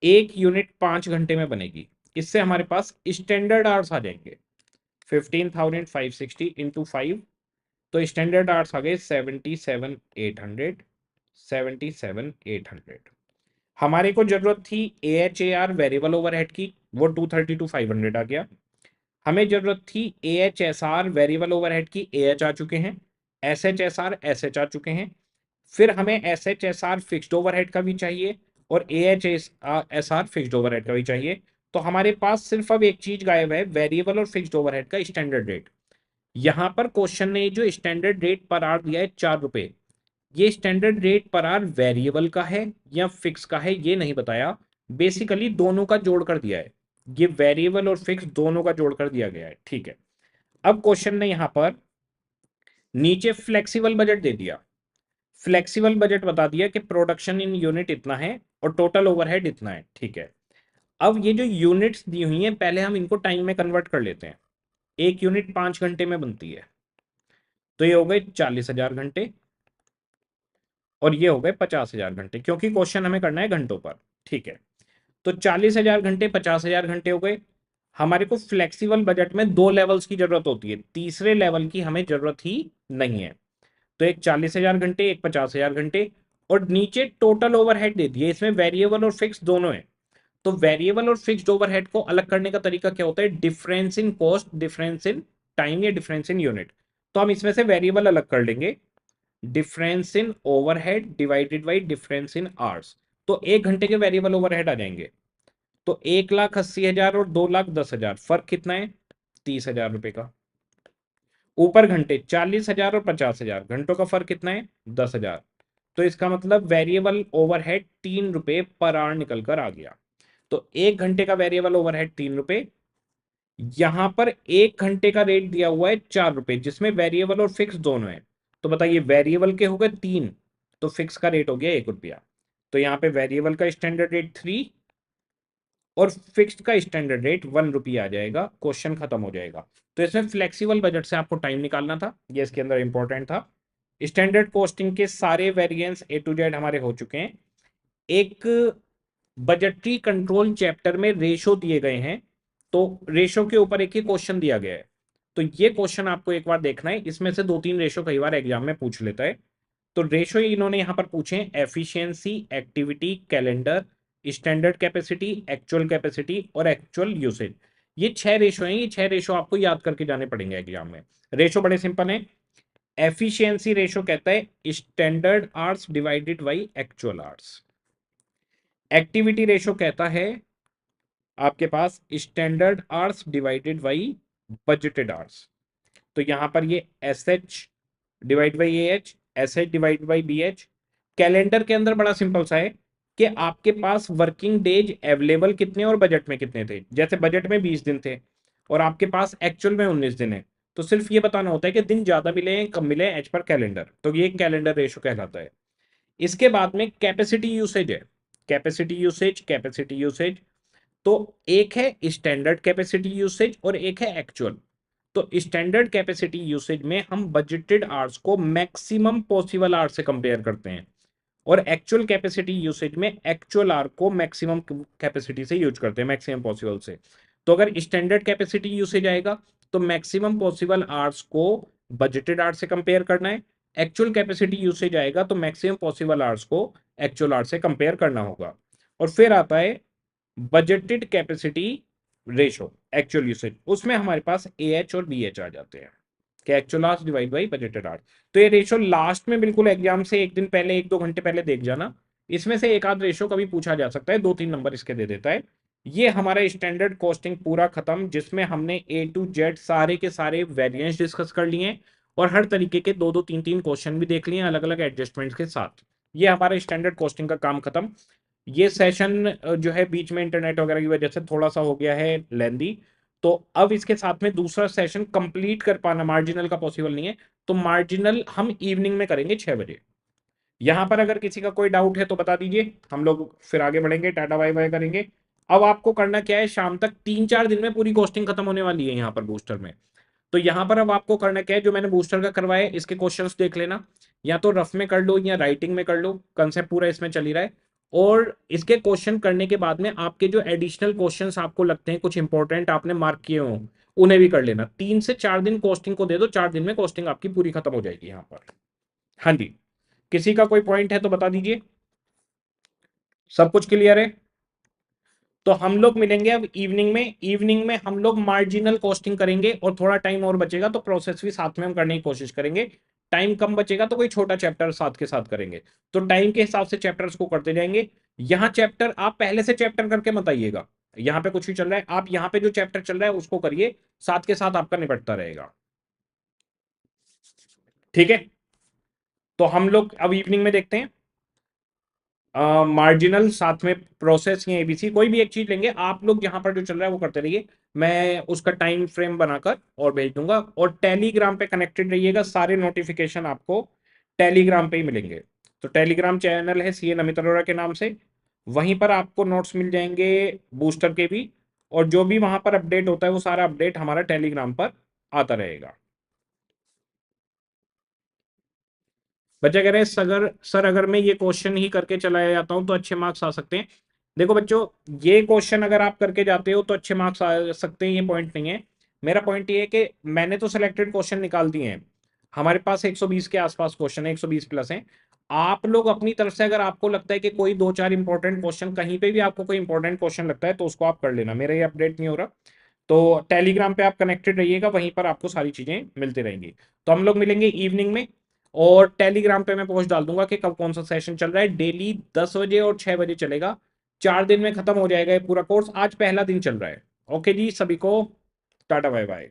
एक यूनिट 5 घंटे में बनेगी। इससे हमारे पास स्टैंडर्ड आवर्स आ जाएंगे 15,560 इंटू 5, तो स्टैंडर्ड आवर्स आ गए 77,800। 77,800। हमारे को जरूरत थी AHAR वेरिएबल ओवरहेड की, वो 232,500 आ गया। हमें जरूरत थी AHSR वेरिएबल ओवरहेड की, AH आ चुके हैं। SHSR SH आ चुके हैं। फिर हमें SHSR फिक्स्ड ओवरहेड का भी चाहिए और AHSR फिक्स्ड ओवरहेड का भी चाहिए। तो हमारे पास सिर्फ अब एक चीज गायब है, वेरिएबल और फिक्स्ड ओवरहेड का स्टैंडर्ड रेट। यहां पर क्वेश्चन ने जो स्टैंडर्ड रेट पर आवर दिया है 4 रुपए, ये standard rate per hour variable का है या फिक्स का है ये नहीं बताया। बेसिकली दोनों का जोड़ कर दिया है, ये वेरिएबल और फिक्स दोनों का जोड़ कर दिया गया है, ठीक है। अब क्वेश्चन ने यहां पर नीचे फ्लेक्सिबल बजट दे दिया। फ्लेक्सिबल बजट बता दिया कि प्रोडक्शन इन यूनिट इतना है और टोटल ओवरहेड इतना है, ठीक है। अब ये जो यूनिट्स दी हुई हैं, पहले हम इनको टाइम में कन्वर्ट कर लेते हैं। एक यूनिट 5 घंटे में बनती है, तो ये हो गए 40,000 घंटे और ये हो गए 50,000 घंटे, क्योंकि क्वेश्चन हमें करना है घंटों पर, ठीक है। तो 40,000 घंटे 50,000 घंटे हो गए। हमारे को फ्लेक्सिबल बजट में 2 लेवल्स की जरूरत होती है, तीसरे लेवल की हमें जरूरत ही नहीं है। तो एक 40,000 घंटे, एक 50,000 घंटे, और नीचे टोटल ओवरहेड दे दिए, इसमें वेरिएबल और फिक्स दोनों है। तो वेरिएबल और फिक्स्ड ओवरहेड को अलग करने का तरीका क्या होता है, difference in cost, difference in time या डिफरेंस इन यूनिट। तो हम इसमें से वेरिएबल अलग कर लेंगे, difference in overhead divided by difference in hours. तो 1 घंटे के वेरिएबल ओवरहेड आ जाएंगे। तो 1,80,000 और 2,10,000, फर्क कितना है, 30,000 रुपए का। ऊपर घंटे 40,000 और 50,000, घंटों का फर्क कितना है, 10,000। तो इसका मतलब वेरिएबल ओवरहेड 3 रुपए पर आवर निकल कर आ गया। तो 1 घंटे का वेरिएबल ओवरहेड 3 रुपए। यहां पर 1 घंटे का रेट दिया हुआ है 4 रुपए, जिसमें वेरिएबल और फिक्स दोनों है। तो बताइए, वेरिएबल के हो गए 3, तो फिक्स का रेट हो गया 1 रुपया। तो यहाँ पे वेरिएबल का स्टैंडर्ड रेट 3 और फिक्स्ड का स्टैंडर्ड रेट 1 रुपया आ जाएगा, क्वेश्चन खत्म हो जाएगा। तो इसमें फ्लेक्सिबल बजट से आपको टाइम निकालना था, ये इसके अंदर इंपॉर्टेंट था। स्टैंडर्ड कॉस्टिंग के सारे वेरिएंस A to Z हमारे हो चुके हैं। एक बजटरी कंट्रोल चैप्टर में रेशो दिए गए हैं, तो रेशो के ऊपर एक ही क्वेश्चन दिया गया है। तो ये क्वेश्चन आपको एक बार देखना है, इसमें से 2-3 रेशो कई बार एग्जाम में पूछ लेता है। तो रेशो इन्होंने यहां पर पूछे हैं, efficiency, activity, calendar, standard capacity, actual capacity और एक्चुअल यूसेज। ये 6 रेशो हैं, ये 6 रेशो आपको याद करके जाने पड़ेंगे एग्जाम में। रेशो बड़े सिंपल है। एफिशिएंसी रेशो कहता है standard hours divided by actual hours. Activity ratio कहता है आपके पास standard hours divided by budgeted hours. तो यहां पर ये SH divide by AH, SH divide by B H. Calendar के अंदर बड़ा सिंपल सा है कि आपके पास वर्किंग डेज अवेलेबल कितने और बजट में कितने थे। जैसे बजट में 20 दिन थे और आपके पास एक्चुअल में 19 दिन है, तो सिर्फ ये बताना होता है कि दिन ज्यादा मिले हैं कम मिले एज पर कैलेंडर, तो ये कैलेंडर रेशो कहलाता है। इसके बाद में कैपेसिटी यूसेज है। कैपेसिटी यूसेज तो एक है स्टैंडर्ड कैपेसिटी यूसेज और एक है एक्चुअल। तो स्टैंडर्ड कैपेसिटी यूसेज में हम बजटेड आवर्स को मैक्सिमम पॉसिबल आवर्स से कंपेयर करते हैं और एक्चुअल कैपेसिटी यूसेज में एक्चुअल आवर को मैक्सिमम कैपेसिटी से यूज करते हैं, मैक्सिमम पॉसिबल से। तो अगर स्टैंडर्ड कैपेसिटी यूसेज आएगा तो मैक्सिमम पॉसिबल आवर्स को बजटेड आवर्स से कंपेयर करना है। एक्चुअल कैपेसिटी यूसेज आएगा तो मैक्सिमम पॉसिबल आवर्स को एक्चुअल आवर्स से कंपेयर करना होगा। और फिर आता है budgeted capacity ratio actual usage, उसमें हमारे पास ए एच और बी एच आ जाते हैं कि actual hours divide by budgeted hours. तो ये रेशो लास्ट में बिल्कुल एग्जाम से एक दिन पहले 1-2 घंटे पहले देख जाना, इसमें से एक आध रेशो कभी पूछा जा सकता है, 2-3 नंबर इसके दे देता है। ये हमारा स्टैंडर्ड कॉस्टिंग पूरा खत्म, जिसमें हमने ए टू जेड सारे के सारे वेरिएंस डिस्कस कर लिए और हर तरीके के 2-2 3-3 क्वेश्चन भी देख लिए अलग अलग एडजस्टमेंट्स के साथ। ये हमारा स्टैंडर्ड कॉस्टिंग का काम खत्म। ये सेशन जो है बीच में इंटरनेट वगैरह की वजह से थोड़ा सा हो गया है लेंदी, तो अब इसके साथ में दूसरा सेशन कंप्लीट कर पाना मार्जिनल का पॉसिबल नहीं है, तो मार्जिनल हम इवनिंग में करेंगे 6 बजे। यहां पर अगर किसी का कोई डाउट है तो बता दीजिए, हम लोग फिर आगे बढ़ेंगे, टाटा बाय बाय करेंगे। अब आपको करना क्या है, शाम तक 3-4 दिन में पूरी कॉस्टिंग खत्म होने वाली है यहाँ पर बूस्टर में। तो यहाँ पर अब आपको करना क्या है, जो मैंने बूस्टर का करवाया है इसके क्वेश्चंस देख लेना, या तो रफ में कर लो या राइटिंग में कर लो, कंसेप्ट पूरा इसमें चल ही रहा है। और इसके क्वेश्चन करने के बाद में आपके जो एडिशनल क्वेश्चंस आपको लगते हैं कुछ इंपॉर्टेंट आपने मार्क किए हो, उन्हें भी कर लेना। 3 से 4 दिन कॉस्टिंग को दे दो, 4 दिन में कॉस्टिंग आपकी पूरी खत्म हो जाएगी यहाँ पर। हाँ जी, किसी का कोई पॉइंट है तो बता दीजिए, सब कुछ क्लियर है? तो हम लोग मिलेंगे अब इवनिंग में। इवनिंग में हम लोग मार्जिनल कॉस्टिंग करेंगे और थोड़ा टाइम और बचेगा तो प्रोसेस भी साथ में हम करने की कोशिश करेंगे। टाइम कम बचेगा तो कोई छोटा चैप्टर साथ के साथ करेंगे, तो टाइम के हिसाब से चैप्टर्स को करते जाएंगे। यहाँ चैप्टर आप पहले से चैप्टर करके मत आइएगा, यहाँ पे कुछ भी चल रहा है आप यहाँ पे जो चैप्टर चल रहा है उसको करिए, साथ के साथ आपका निपटता रहेगा। ठीक है, तो हम लोग अब इवनिंग में देखते हैं मार्जिनल साथ में प्रोसेस या एबीसी कोई भी एक चीज लेंगे। आप लोग यहाँ पर जो चल रहा है वो करते रहिए, मैं उसका टाइम फ्रेम बनाकर और भेज दूंगा। और टेलीग्राम पे कनेक्टेड रहिएगा, सारे नोटिफिकेशन आपको टेलीग्राम पे ही मिलेंगे। तो टेलीग्राम चैनल है सीए नमित अरोड़ा के नाम से, वहीं पर आपको नोट्स मिल जाएंगे बूस्टर के भी, और जो भी वहां पर अपडेट होता है वो सारा अपडेट हमारा टेलीग्राम पर आता रहेगा। बच्चे कह रहे हैं सर अगर मैं ये क्वेश्चन ही करके चलाया जाता हूं तो अच्छे मार्क्स आ सकते हैं। देखो बच्चों, ये क्वेश्चन अगर आप करके जाते हो तो अच्छे मार्क्स आ सकते हैं, ये पॉइंट नहीं है। मेरा पॉइंट ये है कि मैंने तो सिलेक्टेड क्वेश्चन निकाल दिए हैं, हमारे पास 120 के आसपास क्वेश्चन है, 120 प्लस हैं। आप लोग अपनी तरफ से अगर आपको लगता है कि कोई 2-4 इंपॉर्टेंट क्वेश्चन कहीं पे भी आपको कोई इंपॉर्टेंट क्वेश्चन लगता है तो उसको आप कर लेना, मेरा ये अपडेट नहीं हो रहा। तो टेलीग्राम पे आप कनेक्टेड रहिएगा, वहीं पर आपको सारी चीजें मिलती रहेंगी। तो हम लोग मिलेंगे इवनिंग में, और टेलीग्राम पे मैं पोस्ट डाल दूंगा कि कब कौन सा सेशन चल रहा है। डेली 10 बजे और 6 बजे चलेगा, 4 दिन में खत्म हो जाएगा ये पूरा कोर्स, आज पहला दिन चल रहा है। ओके जी, सभी को टाटा बाय बाय।